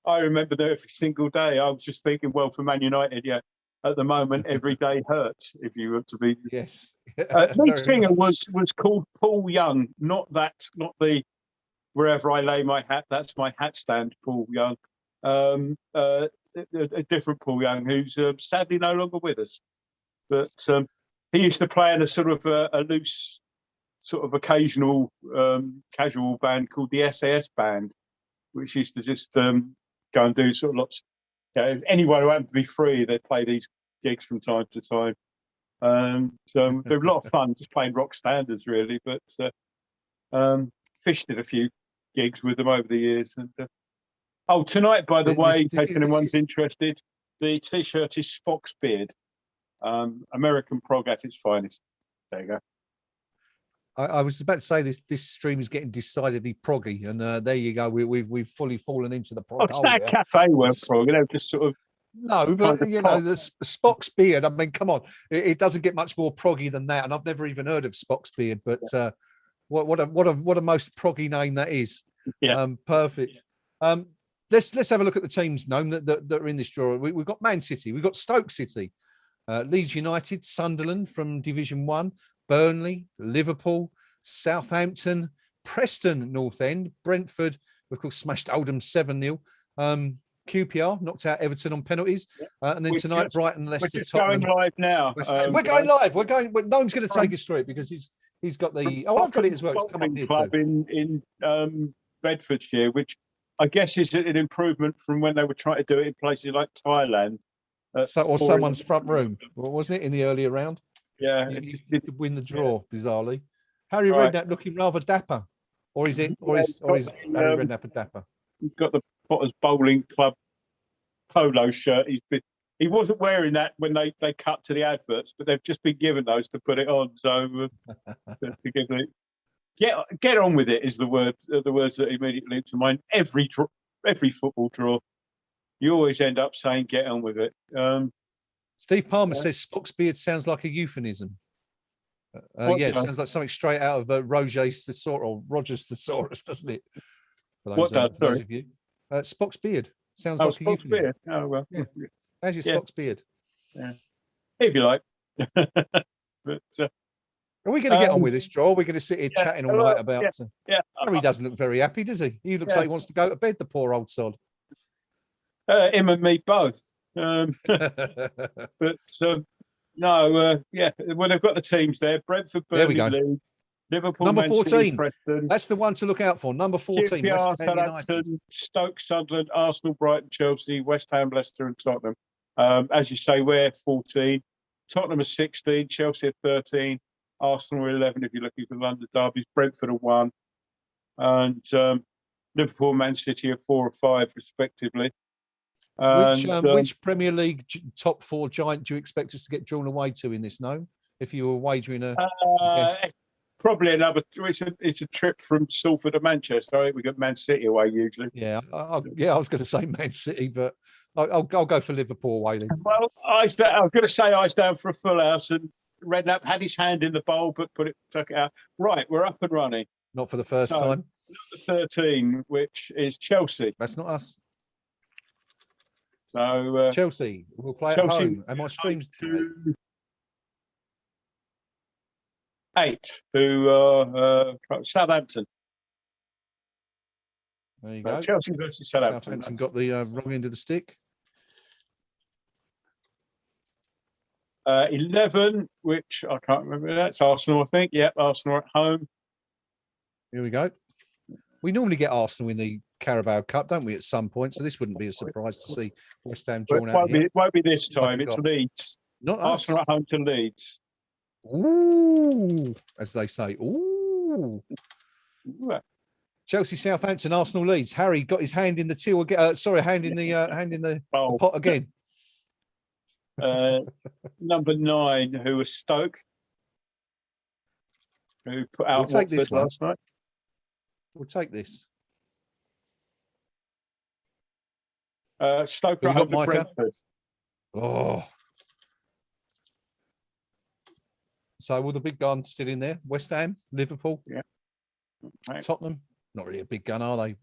[SPEAKER 1] I remember that every single day. I was just thinking, well, for Man United, yeah. At the moment, every day hurts. If you were to be,
[SPEAKER 2] yes.
[SPEAKER 1] lead singer was called Paul Young, not the wherever I lay my hat. That's my hat stand, Paul Young. A different Paul Young, who's sadly no longer with us. But he used to play in a sort of a loose, sort of occasional, casual band called the SAS Band, which used to just go and do sort of lots. Anyone who happened to be free, they'd play these gigs from time to time. So they're a lot of fun, just playing rock standards, really. But Fish did a few gigs with them over the years. And tonight, by the way, in case anyone's interested, the T-shirt is Spock's Beard, American prog at its finest. There you go.
[SPEAKER 2] I was about to say this stream is getting decidedly proggy, and there you go. We've fully fallen into the prog.
[SPEAKER 1] It's that cafe weren't prog, just sort of.
[SPEAKER 2] No, but the Spock's Beard. I mean, come on, it doesn't get much more proggy than that. And I've never even heard of Spock's Beard, but what a most proggy name that is.
[SPEAKER 1] Yeah,
[SPEAKER 2] perfect. Let's have a look at the teams, Noam, that are in this draw. We've got Man City, we've got Stoke City, Leeds United, Sunderland from Division 1. Burnley, Liverpool, Southampton, Preston North End, Brentford, of course, smashed Oldham 7-0. QPR knocked out Everton on penalties. And then tonight, Brighton, Leicester,
[SPEAKER 1] we're just
[SPEAKER 2] Tottenham.
[SPEAKER 1] going live now.
[SPEAKER 2] We're going live. Noam's going to take us through it because he's got the... Oh, I've got it as well. It's come up here
[SPEAKER 1] club
[SPEAKER 2] too.
[SPEAKER 1] in Bedfordshire, which I guess is an improvement from when they were trying to do it in places like Thailand.
[SPEAKER 2] Or someone's front room, wasn't it, in the earlier round?
[SPEAKER 1] Yeah,
[SPEAKER 2] it just did win the draw, bizarrely. Harry Redknapp looking rather dapper, or is Harry Redknapp dapper?
[SPEAKER 1] He's got the Potters Bowling Club polo shirt. He wasn't wearing that when they cut to the adverts, but they've just been given those to put it on. So to give it, get on with it is the words that immediately to mind. Every football draw, you always end up saying get on with it.
[SPEAKER 2] Steve Palmer says Spock's Beard sounds like a euphemism. It sounds like something straight out of Roger's Thesaurus or Roger's Thesaurus, doesn't it?
[SPEAKER 1] What does? Sorry,
[SPEAKER 2] of you. Spock's Beard sounds like a euphemism. Beard.
[SPEAKER 1] Oh well.
[SPEAKER 2] Yeah. How's your Spock's Beard?
[SPEAKER 1] Yeah, if you like. But
[SPEAKER 2] are we going to get on with this, Joel? We're going to sit here chatting all night about. Harry doesn't look very happy, does he? He looks like he wants to go to bed. The poor old sod.
[SPEAKER 1] Him and me both. But no, well, they've got the teams there. Brentford, Burnley, Leeds, Liverpool,
[SPEAKER 2] number 14.
[SPEAKER 1] Preston.
[SPEAKER 2] That's the one to look out for. Number 14.
[SPEAKER 1] QPR, Southampton, Stoke, Sunderland, Arsenal, Brighton, Chelsea, West Ham, Leicester, and Tottenham. As you say, we're 14. Tottenham are 16. Chelsea are 13. Arsenal are 11. If you're looking for London derbies, Brentford are 1, and Liverpool, Man City are 4 or 5, respectively.
[SPEAKER 2] Which Premier League top 4 giant do you expect us to get drawn away to in this? No, if you were wagering
[SPEAKER 1] probably another. It's a trip from Salford to Manchester. I think we got Man City away usually.
[SPEAKER 2] Yeah, I was going to say Man City, but I'll go for Liverpool away then.
[SPEAKER 1] Well, I was going to say eyes down for a full house, and Redknapp had his hand in the bowl, but took it out. Right, we're up and running.
[SPEAKER 2] Not for the first time.
[SPEAKER 1] Number 13, which is Chelsea.
[SPEAKER 2] That's not us.
[SPEAKER 1] So
[SPEAKER 2] Chelsea will play at home, and my streams
[SPEAKER 1] 8 to Southampton.
[SPEAKER 2] There you
[SPEAKER 1] So
[SPEAKER 2] go.
[SPEAKER 1] Chelsea versus Southampton.
[SPEAKER 2] Southampton got the wrong end of the stick.
[SPEAKER 1] 11, which I can't remember. That's Arsenal, I think. Yep, Arsenal at home.
[SPEAKER 2] Here we go. We normally get Arsenal in the Carabao Cup, don't we, at some point? So this wouldn't be a surprise to see West Ham
[SPEAKER 1] But
[SPEAKER 2] drawn out here.
[SPEAKER 1] it won't be this
[SPEAKER 2] What have
[SPEAKER 1] time.
[SPEAKER 2] we
[SPEAKER 1] It's
[SPEAKER 2] got?
[SPEAKER 1] Leeds.
[SPEAKER 2] Not us.
[SPEAKER 1] Arsenal at home to Leeds.
[SPEAKER 2] Ooh, as they say. Ooh.
[SPEAKER 1] Ooh.
[SPEAKER 2] Chelsea, Southampton, Arsenal, Leeds. Harry got his hand in the till again. Sorry, hand in the pot again.
[SPEAKER 1] Number 9, who was Stoke, who put out
[SPEAKER 2] We'll take this
[SPEAKER 1] Watford
[SPEAKER 2] one.
[SPEAKER 1] last night.
[SPEAKER 2] We'll take this.
[SPEAKER 1] Stoke
[SPEAKER 2] Who
[SPEAKER 1] at
[SPEAKER 2] we
[SPEAKER 1] home
[SPEAKER 2] got,
[SPEAKER 1] to
[SPEAKER 2] Micah?
[SPEAKER 1] Brentford.
[SPEAKER 2] Oh. So all the big guns still in there. West Ham, Liverpool,
[SPEAKER 1] Right.
[SPEAKER 2] Tottenham. Not really a big gun, are they?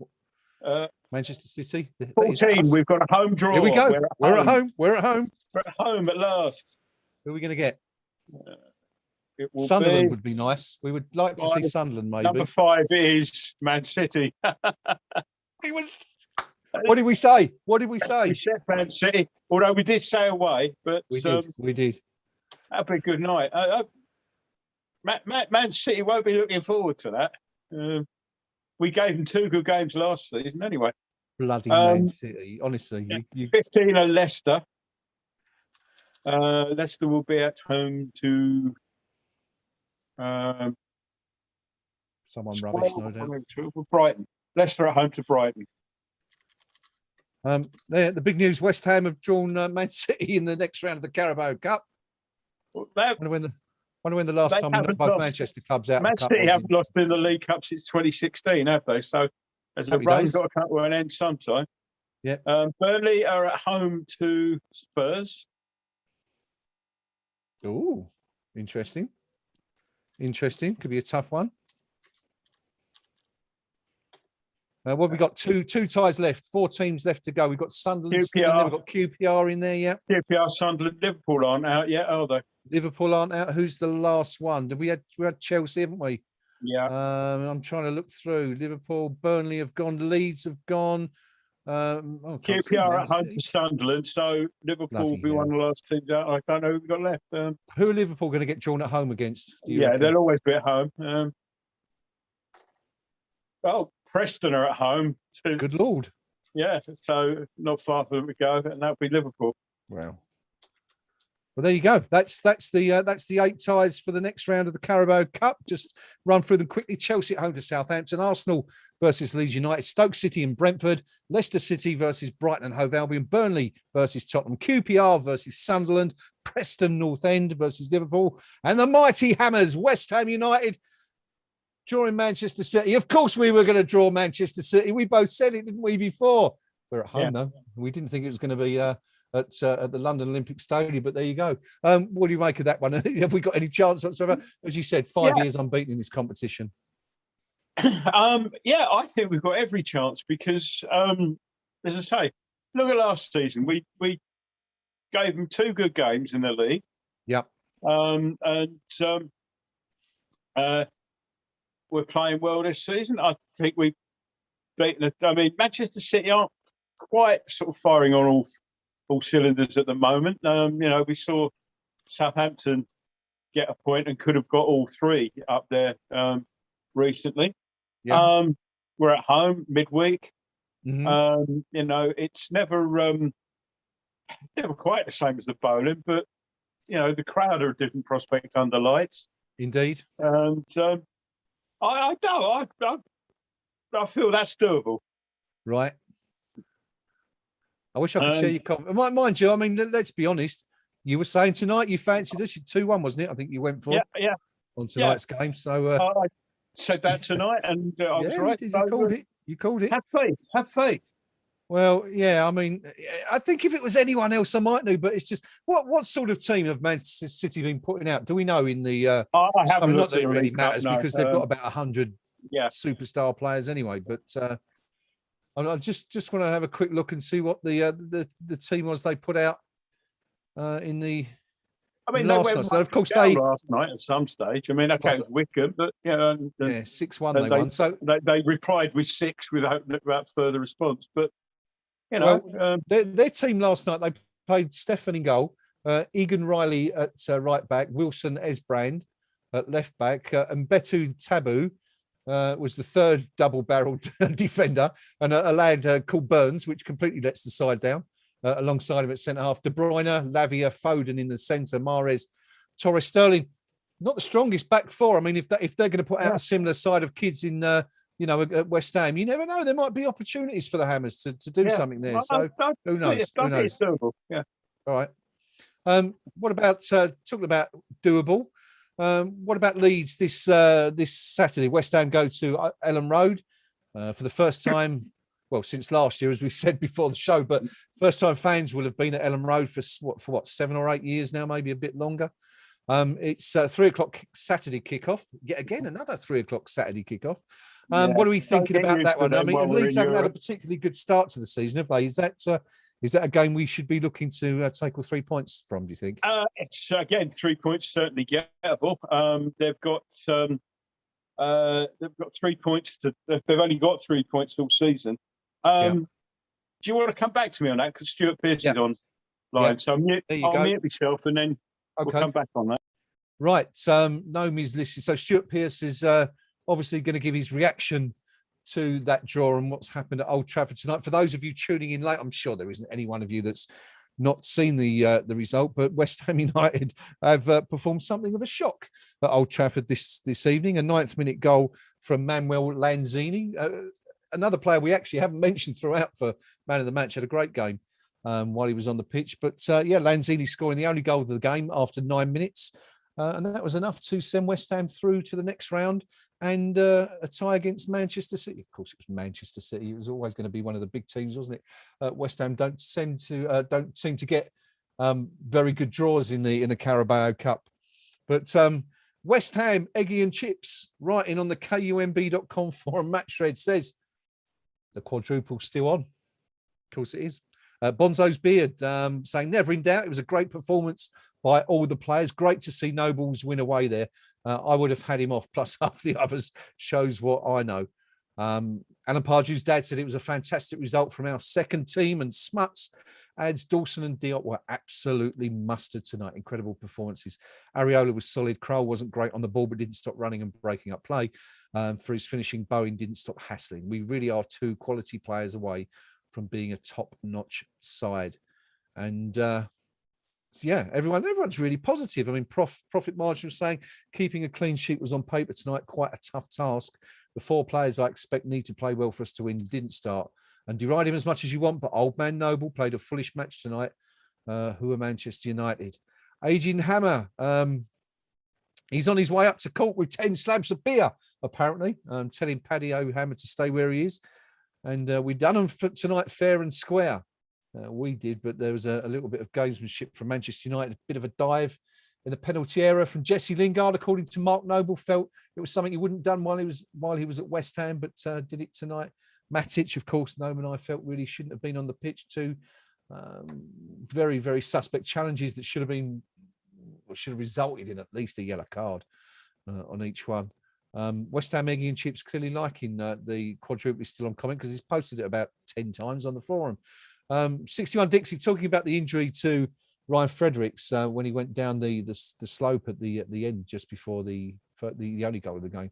[SPEAKER 2] Manchester City. That is
[SPEAKER 1] 14,
[SPEAKER 2] us.
[SPEAKER 1] we've got a home draw.
[SPEAKER 2] Here we go.
[SPEAKER 1] We're at home.
[SPEAKER 2] We're at home.
[SPEAKER 1] We're at home at last.
[SPEAKER 2] Who are we going to get?
[SPEAKER 1] It will
[SPEAKER 2] Sunderland
[SPEAKER 1] be
[SPEAKER 2] would be nice. We would like to see Sunderland, maybe.
[SPEAKER 1] number 5 is Man City.
[SPEAKER 2] What did we say? What did we say?
[SPEAKER 1] We said Man City, although we did stay away, but
[SPEAKER 2] We did. We did.
[SPEAKER 1] that'll be a good night. Man City won't be looking forward to that. We gave them 2 good games last season anyway.
[SPEAKER 2] Bloody Man City. Honestly, you
[SPEAKER 1] 15 are Leicester. Leicester will be at home to
[SPEAKER 2] someone rubbish, no doubt.
[SPEAKER 1] Brighton. Leicester at home to Brighton.
[SPEAKER 2] The big news: West Ham have drawn Man City in the next round of the Carabao Cup. Wonder when the last time both Manchester clubs out.
[SPEAKER 1] Man City haven't lost in the League Cup since 2016, have they? So as a run's got to come to an end sometime.
[SPEAKER 2] Yeah.
[SPEAKER 1] Burnley are at home to Spurs.
[SPEAKER 2] Oh, interesting. Interesting. Could be a tough one. What have we got? Two ties left. 4 teams left to go. We've got Sunderland still in there. We've got QPR in there. Yeah.
[SPEAKER 1] QPR, Sunderland, Liverpool aren't out yet, are they?
[SPEAKER 2] Liverpool aren't out. Who's the last one? We had Chelsea, haven't we?
[SPEAKER 1] Yeah.
[SPEAKER 2] I'm trying to look through. Liverpool, Burnley have gone. Leeds have gone.
[SPEAKER 1] QPR at home to Sunderland. So Liverpool will be one of the last teams out. I don't know who we've got left.
[SPEAKER 2] Who are Liverpool going to get drawn at home against?
[SPEAKER 1] They'll always be at home. Preston are at home too.
[SPEAKER 2] Good Lord.
[SPEAKER 1] Yeah, so not far for them to go, and that'll be Liverpool.
[SPEAKER 2] Wow. Well, there you go. That's the 8 ties for the next round of the Carabao Cup. Just run through them quickly. Chelsea at home to Southampton, Arsenal versus Leeds United, Stoke City and Brentford, Leicester City versus Brighton and Hove Albion, Burnley versus Tottenham, QPR versus Sunderland, Preston North End versus Liverpool, and the mighty Hammers, West Ham United, drawing Manchester City. Of course, we were going to draw Manchester City. We both said it, didn't we, before? We're at home, though. We didn't think it was going to be at the London Olympic Stadium, but there you go. What do you make of that one? Have we got any chance whatsoever? As you said, 5 years unbeaten in this competition.
[SPEAKER 1] I think we've got every chance because, as I say, look at last season. We gave them 2 good games in the league.
[SPEAKER 2] Yep.
[SPEAKER 1] We're playing well this season. I think we've beaten. Manchester City aren't quite sort of firing on all cylinders at the moment. We saw Southampton get a point and could have got all 3 up there recently. Yeah. We're at home midweek. Mm-hmm. It's never quite the same as the bowling, but the crowd are a different prospect under lights.
[SPEAKER 2] Indeed.
[SPEAKER 1] And I feel that's doable.
[SPEAKER 2] Right. I wish I could share your comment. Mind you, let's be honest. You were saying tonight you fancied us. 2-1, wasn't it? I think you went for on tonight's game. So
[SPEAKER 1] I said that tonight, and I was right.
[SPEAKER 2] You called it. You called it.
[SPEAKER 1] Have faith.
[SPEAKER 2] Well, yeah. I think if it was anyone else, I might know. But it's just what sort of team have Manchester City been putting out? Do we know in the?
[SPEAKER 1] I haven't.
[SPEAKER 2] Not that it really matters because they've got about 100 superstar players anyway. But I just want to have a quick look and see what the team was they put out in the
[SPEAKER 1] I mean, they
[SPEAKER 2] last
[SPEAKER 1] went
[SPEAKER 2] night. So of course
[SPEAKER 1] down
[SPEAKER 2] they
[SPEAKER 1] last night at some stage. I mean, okay,
[SPEAKER 2] well,
[SPEAKER 1] it was Wickham, but and
[SPEAKER 2] 6-1
[SPEAKER 1] and
[SPEAKER 2] they won. So
[SPEAKER 1] they replied with 6 without further response. But
[SPEAKER 2] well, their team last night, they played Stefan in goal, Egan Riley at right back, Wilson Esbrand at left back, and Betu Tabu was the third double-barreled defender, and a lad called Burns, which completely lets the side down. Alongside him at centre half, De Bruyne, Lavia, Foden in the centre, Mahrez, Torres, Sterling. Not the strongest back four. I mean, if they're going to put out a similar side of kids in, at West Ham, you never know. There might be opportunities for the Hammers to do something there. So who knows? Who knows?
[SPEAKER 1] It's doable. Yeah.
[SPEAKER 2] All right. What about talking about doable? What about Leeds this Saturday? West Ham go to Ellen Road for the first time. Well, since last year, as we said before the show, but first time fans will have been at Ellen Road for 7 or 8 years now, maybe a bit longer. It's 3 o'clock Saturday kickoff. Yet again, another 3 o'clock Saturday kickoff. What are we thinking about that one? I mean, Leeds haven't had a particularly good start to the season, have they? Is that a game we should be looking to take all 3 points from? Do you think?
[SPEAKER 1] It's again 3 points certainly gettable. They've got 3 points they've only got 3 points all season. Do you want to come back to me on that? Because Stuart Pearce is on line. So I'll mute myself and then we'll come back on that.
[SPEAKER 2] Right. Naomi's listed. So Stuart Pearce is obviously going to give his reaction to that draw and what's happened at Old Trafford tonight. For those of you tuning in late, I'm sure there isn't any one of you that's not seen the result, but West Ham United have performed something of a shock at Old Trafford this evening. A 9th-minute goal from Manuel Lanzini. Another player we actually haven't mentioned throughout for man of the match, had a great game while he was on the pitch. But Lanzini scoring the only goal of the game after 9 minutes. And that was enough to send West Ham through to the next round and a tie against Manchester City. Of course, it was Manchester City. It was always going to be one of the big teams, wasn't it? West Ham don't seem to get very good draws in the Carabao Cup. But West Ham, Eggy and Chips, writing on the KUMB.com forum match thread says, the quadruple's still on. Of course it is. Bonzo's Beard saying, never in doubt. It was a great performance by all the players. Great to see Nobles win away there. I would have had him off, plus half the others. Shows what I know. Alan Pardew's dad said it was a fantastic result from our second team, and Smuts adds Dawson and Diop were absolutely mustard tonight. Incredible performances. Areola was solid. Kroll wasn't great on the ball, but didn't stop running and breaking up play. For his finishing, Bowen didn't stop hassling. We really are 2 quality players away from being a top-notch side. And everyone's really positive. I mean, Profit Margin was saying keeping a clean sheet was on paper tonight quite a tough task. The 4 players I expect need to play well for us to win didn't start. And deride him as much as you want, but Old Man Noble played a foolish match tonight. Who are Manchester United? Aging Hammer, he's on his way up to court with 10 slabs of beer, apparently. Telling Paddy O'Hammer to stay where he is. And we done them for tonight fair and square. We did, but there was a little bit of gamesmanship from Manchester United, a bit of a dive in the penalty area from Jesse Lingard, according to Mark Noble. Felt it was something he wouldn't done while he was at West Ham, but did it tonight. Matic, of course, Noam and I felt really shouldn't have been on the pitch too. Very, very suspect challenges that should have resulted in at least a yellow card on each one. West Ham Eggy and Chips clearly liking the quadruple is still on comment because he's posted it about 10 times on the forum. 61 Dixie talking about the injury to Ryan Fredericks when he went down the slope at the end just before the only goal of the game.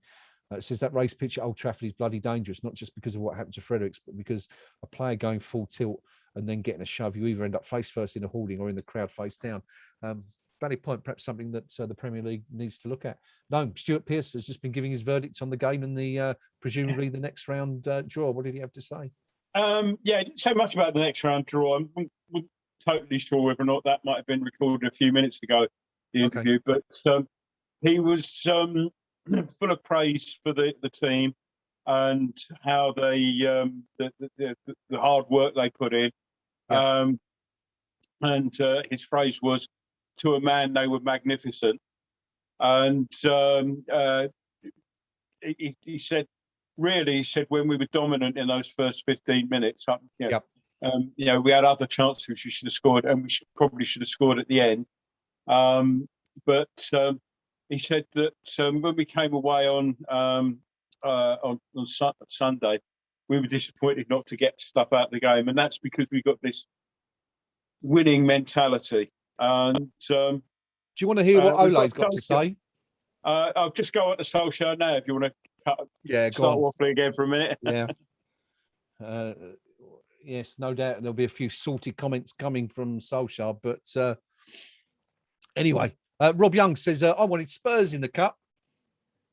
[SPEAKER 2] It says that race pitch at Old Trafford is bloody dangerous, not just because of what happened to Fredericks, but because a player going full tilt and then getting a shove, you either end up face first in a hoarding or in the crowd face down. Valid point, perhaps something that the Premier League needs to look at. No, Stuart Pearce has just been giving his verdict on the game and the presumably the next round draw. What did he have to say? He
[SPEAKER 1] didn't say much about the next round draw. I'm not totally sure whether or not that might have been recorded a few minutes ago, the interview, but he was full of praise for the team and how they the hard work they put in. And his phrase was, to a man, they were magnificent. And he said, when we were dominant in those first 15 minutes, we had other chances we should have scored, and we probably should have scored at the end. But he said that when we came away on Sunday, we were disappointed not to get stuff out of the game, and that's because we got this winning mentality. And
[SPEAKER 2] do you want to hear what Ole's got to say?
[SPEAKER 1] I'll just go on to Solskjaer now if you want to start waffling again for a minute.
[SPEAKER 2] Yeah. Yes, no doubt there'll be a few salty comments coming from Solskjaer, but anyway, Rob Young says, I wanted Spurs in the Cup.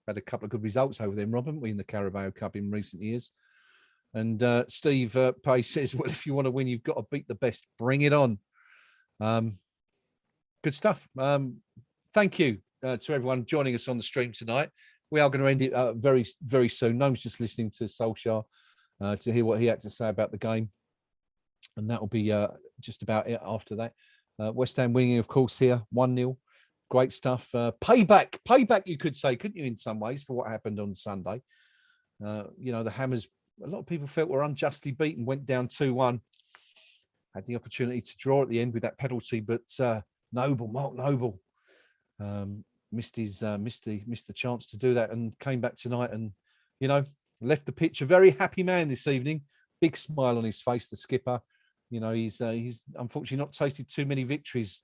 [SPEAKER 2] Had a couple of good results over them, Rob, haven't we, in the Carabao Cup in recent years? And Steve Pace says, well, if you want to win, you've got to beat the best. Bring it on. Good stuff. Thank you to everyone joining us on the stream tonight. We are going to end it very, very soon. Noam's just listening to Solskjaer to hear what he had to say about the game. And that will be just about it after that. West Ham winning, of course, here, 1-0. Great stuff. Payback, you could say, couldn't you, in some ways, for what happened on Sunday. The Hammers, a lot of people felt were unjustly beaten, went down 2-1. Had the opportunity to draw at the end with that penalty, but Mark Noble, missed the chance to do that and came back tonight and, left the pitch a very happy man this evening. Big smile on his face, the skipper. He's unfortunately not tasted too many victories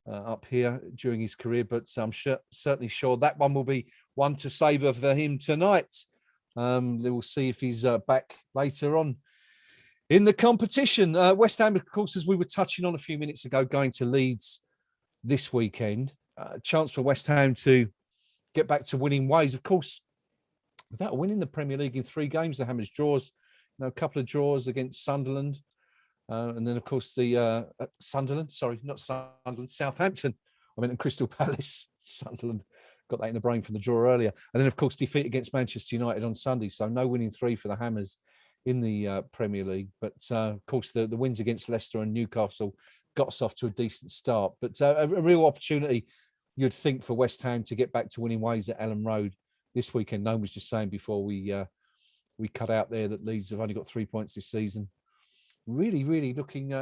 [SPEAKER 2] up here during his career, but I'm certainly sure that one will be one to savour for him tonight. We'll see if he's back later on in the competition. West Ham, of course, as we were touching on a few minutes ago, going to Leeds this weekend. A chance for West Ham to get back to winning ways. Of course, without winning the Premier League in 3 games, the Hammers draws, a couple of draws against Sunderland. And then, of course, the Southampton. I meant in Crystal Palace, Sunderland. Got that in the brain from the draw earlier. And then, of course, defeat against Manchester United on Sunday. So no winning 3 for the Hammers in the Premier League. But, of course, the wins against Leicester and Newcastle got us off to a decent start. But a real opportunity, you'd think, for West Ham to get back to winning ways at Ellen Road this weekend. No one was just saying before we cut out there that Leeds have only got 3 points this season. Really, really looking,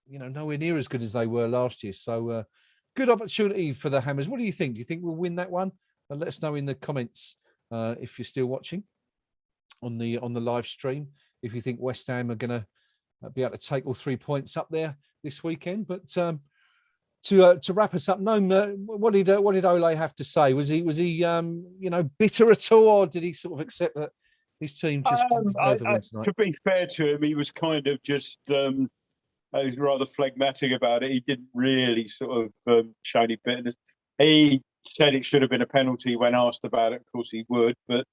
[SPEAKER 2] nowhere near as good as they were last year. So good opportunity for the Hammers. What do you think? Do you think we'll win that one? Let us know in the comments if you're still watching on the live stream. If you think West Ham are going to be able to take all 3 points up there this weekend. But to wrap us up, Noam, what did Ole have to say? Was he bitter at all, or did he sort of accept that his team just didn't deserve the win tonight?
[SPEAKER 1] To be fair to him, he was kind of just he was rather phlegmatic about it. He didn't really sort of show any bitterness. He said it should have been a penalty when asked about it. Of course, he would, but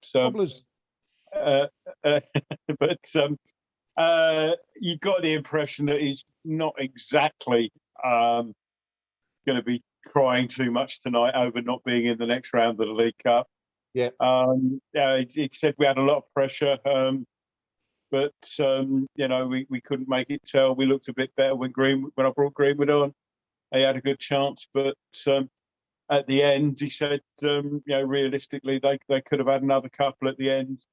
[SPEAKER 1] you got the impression that he's not exactly going to be crying too much tonight over not being in the next round of the League Cup.
[SPEAKER 2] Yeah.
[SPEAKER 1] He said we had a lot of pressure, but we couldn't make it tell. We looked a bit better when I brought Greenwood on. He had a good chance, but at the end, he said, realistically, they could have had another couple at the end.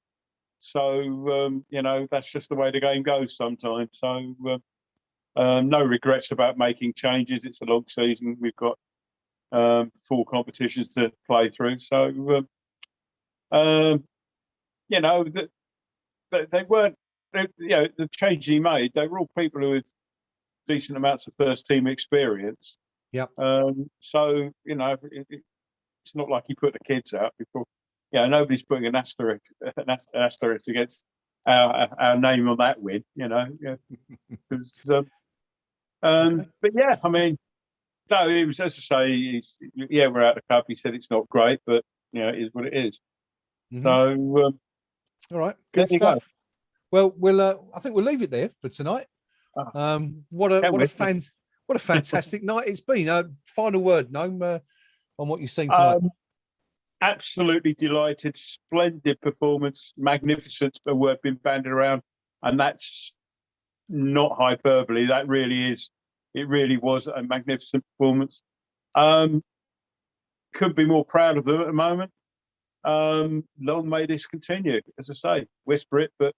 [SPEAKER 1] So that's just the way the game goes sometimes. So no regrets about making changes. It's a long season. We've got 4 competitions to play through. So. They weren't, the changes he made, they were all people who had decent amounts of first team experience.
[SPEAKER 2] Yep.
[SPEAKER 1] So, it's not like he put the kids out before. Nobody's putting an asterisk against our name on that win, But yeah, I mean, no, it was, as I say, we're out of the cup. He said it's not great, but, it is what it is.
[SPEAKER 2] Mm-hmm.
[SPEAKER 1] So,
[SPEAKER 2] all right, good stuff. Well, I think we'll leave it there for tonight. What a fantastic night it's been. Final word, Noam, on what you've seen tonight.
[SPEAKER 1] Absolutely delighted. Splendid performance. Magnificent, a word been bandied around, and that's not hyperbole. That really is. It really was a magnificent performance. Could be more proud of them at the moment. Long may this continue. As I say, whisper it, but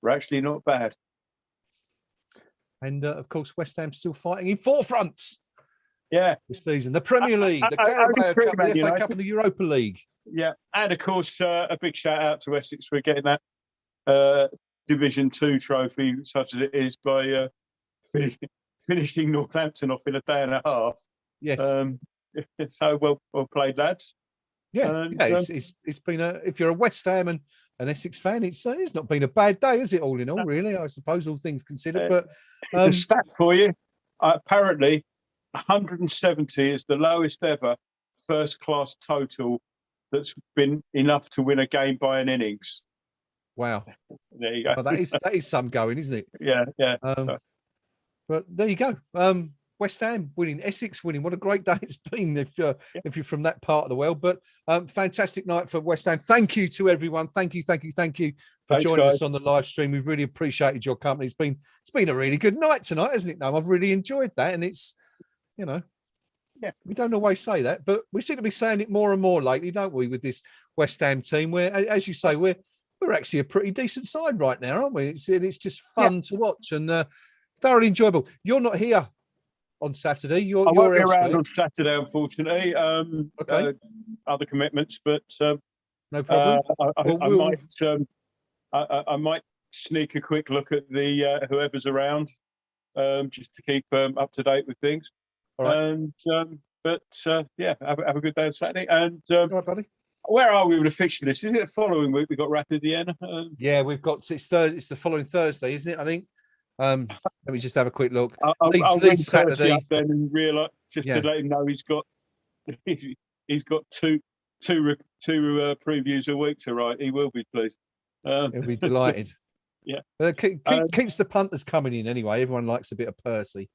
[SPEAKER 1] we're actually not bad.
[SPEAKER 2] And of course, West Ham still fighting in 4 fronts.
[SPEAKER 1] Yeah.
[SPEAKER 2] this season. The Premier League, the
[SPEAKER 1] Only
[SPEAKER 2] Carabao
[SPEAKER 1] three,
[SPEAKER 2] Cup,
[SPEAKER 1] Man
[SPEAKER 2] the FA
[SPEAKER 1] United.
[SPEAKER 2] Cup, and the Europa League.
[SPEAKER 1] Yeah, and of course, a big shout out to Essex for getting that Division 2 trophy, such as it is, by finishing Northampton off in a day and a half.
[SPEAKER 2] Yes.
[SPEAKER 1] So well played, lads.
[SPEAKER 2] Yeah,
[SPEAKER 1] And,
[SPEAKER 2] yeah. It's been if you're a West Ham and an Essex fan, it's not been a bad day, is it? All in all, really, I suppose, all things considered. But
[SPEAKER 1] it's a stat for you. Apparently, 170 is the lowest ever first-class total that's been enough to win a game by an innings.
[SPEAKER 2] Wow,
[SPEAKER 1] There you go.
[SPEAKER 2] well, that is some going, isn't it?
[SPEAKER 1] Yeah.
[SPEAKER 2] But there you go. West Ham winning, Essex winning. What a great day it's been if you're from that part of the world. But fantastic night for West Ham. Thank you to everyone. Thank you for
[SPEAKER 1] Thanks,
[SPEAKER 2] joining
[SPEAKER 1] guys.
[SPEAKER 2] us on the live stream. We've really appreciated your company. It's been a really good night tonight, hasn't it? No, I've really enjoyed that, and it's we don't always say that, but we seem to be saying it more and more lately, don't we? With this West Ham team, where, as you say, we're actually a pretty decent side right now, aren't we? It's just fun to watch and thoroughly enjoyable. You're not here on Saturday.
[SPEAKER 1] I won't
[SPEAKER 2] You're
[SPEAKER 1] be
[SPEAKER 2] elsewhere.
[SPEAKER 1] around on Saturday, unfortunately.
[SPEAKER 2] Okay.
[SPEAKER 1] Other commitments, but
[SPEAKER 2] No problem.
[SPEAKER 1] I might sneak a quick look at the whoever's around, just to keep up to date with things.
[SPEAKER 2] All right.
[SPEAKER 1] And have a good day on Saturday. And
[SPEAKER 2] All right, buddy.
[SPEAKER 1] where are we with the fixture list? Is it the following week? We've got Rapid Vienna.
[SPEAKER 2] Yeah, we've got it's Thursday. It's the following Thursday, isn't it? I think. Let me just have a quick look.
[SPEAKER 1] I'll
[SPEAKER 2] Leeds
[SPEAKER 1] ring
[SPEAKER 2] Saturday.
[SPEAKER 1] Kirsty up then and realise to let him know he's got two previews a week to write. He will be pleased.
[SPEAKER 2] He'll be delighted.
[SPEAKER 1] Yeah.
[SPEAKER 2] Keeps the punters coming in anyway. Everyone likes a bit of Percy.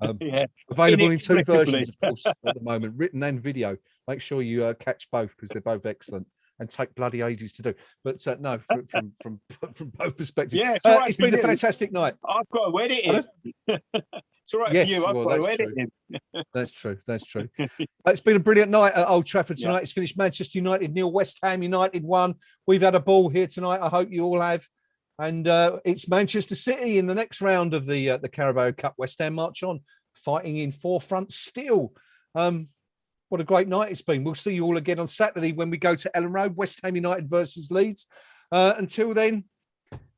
[SPEAKER 1] Inexplicably.
[SPEAKER 2] Available in 2 versions, of course, at the moment, written and video. Make sure you catch both because they're both excellent and take bloody ages to do. But no, from both perspectives.
[SPEAKER 1] Yeah,
[SPEAKER 2] it's been a fantastic night.
[SPEAKER 1] I've got to edit it. It's all right
[SPEAKER 2] Yes,
[SPEAKER 1] for you. I've
[SPEAKER 2] well,
[SPEAKER 1] got to
[SPEAKER 2] that's
[SPEAKER 1] edit
[SPEAKER 2] true.
[SPEAKER 1] it.
[SPEAKER 2] That's true. It's been a brilliant night at Old Trafford tonight.
[SPEAKER 1] Yeah.
[SPEAKER 2] It's finished Manchester United 0, West Ham United 1. We've had a ball here tonight. I hope you all have. And it's Manchester City in the next round of the Carabao Cup. West Ham march on, fighting in forefront still. What a great night it's been. We'll see you all again on Saturday when we go to Ellen Road, West Ham United versus Leeds. Until then,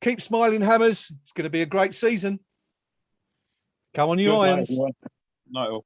[SPEAKER 2] keep smiling, Hammers. It's going to be a great season. Come on, you Irons.
[SPEAKER 1] Night all.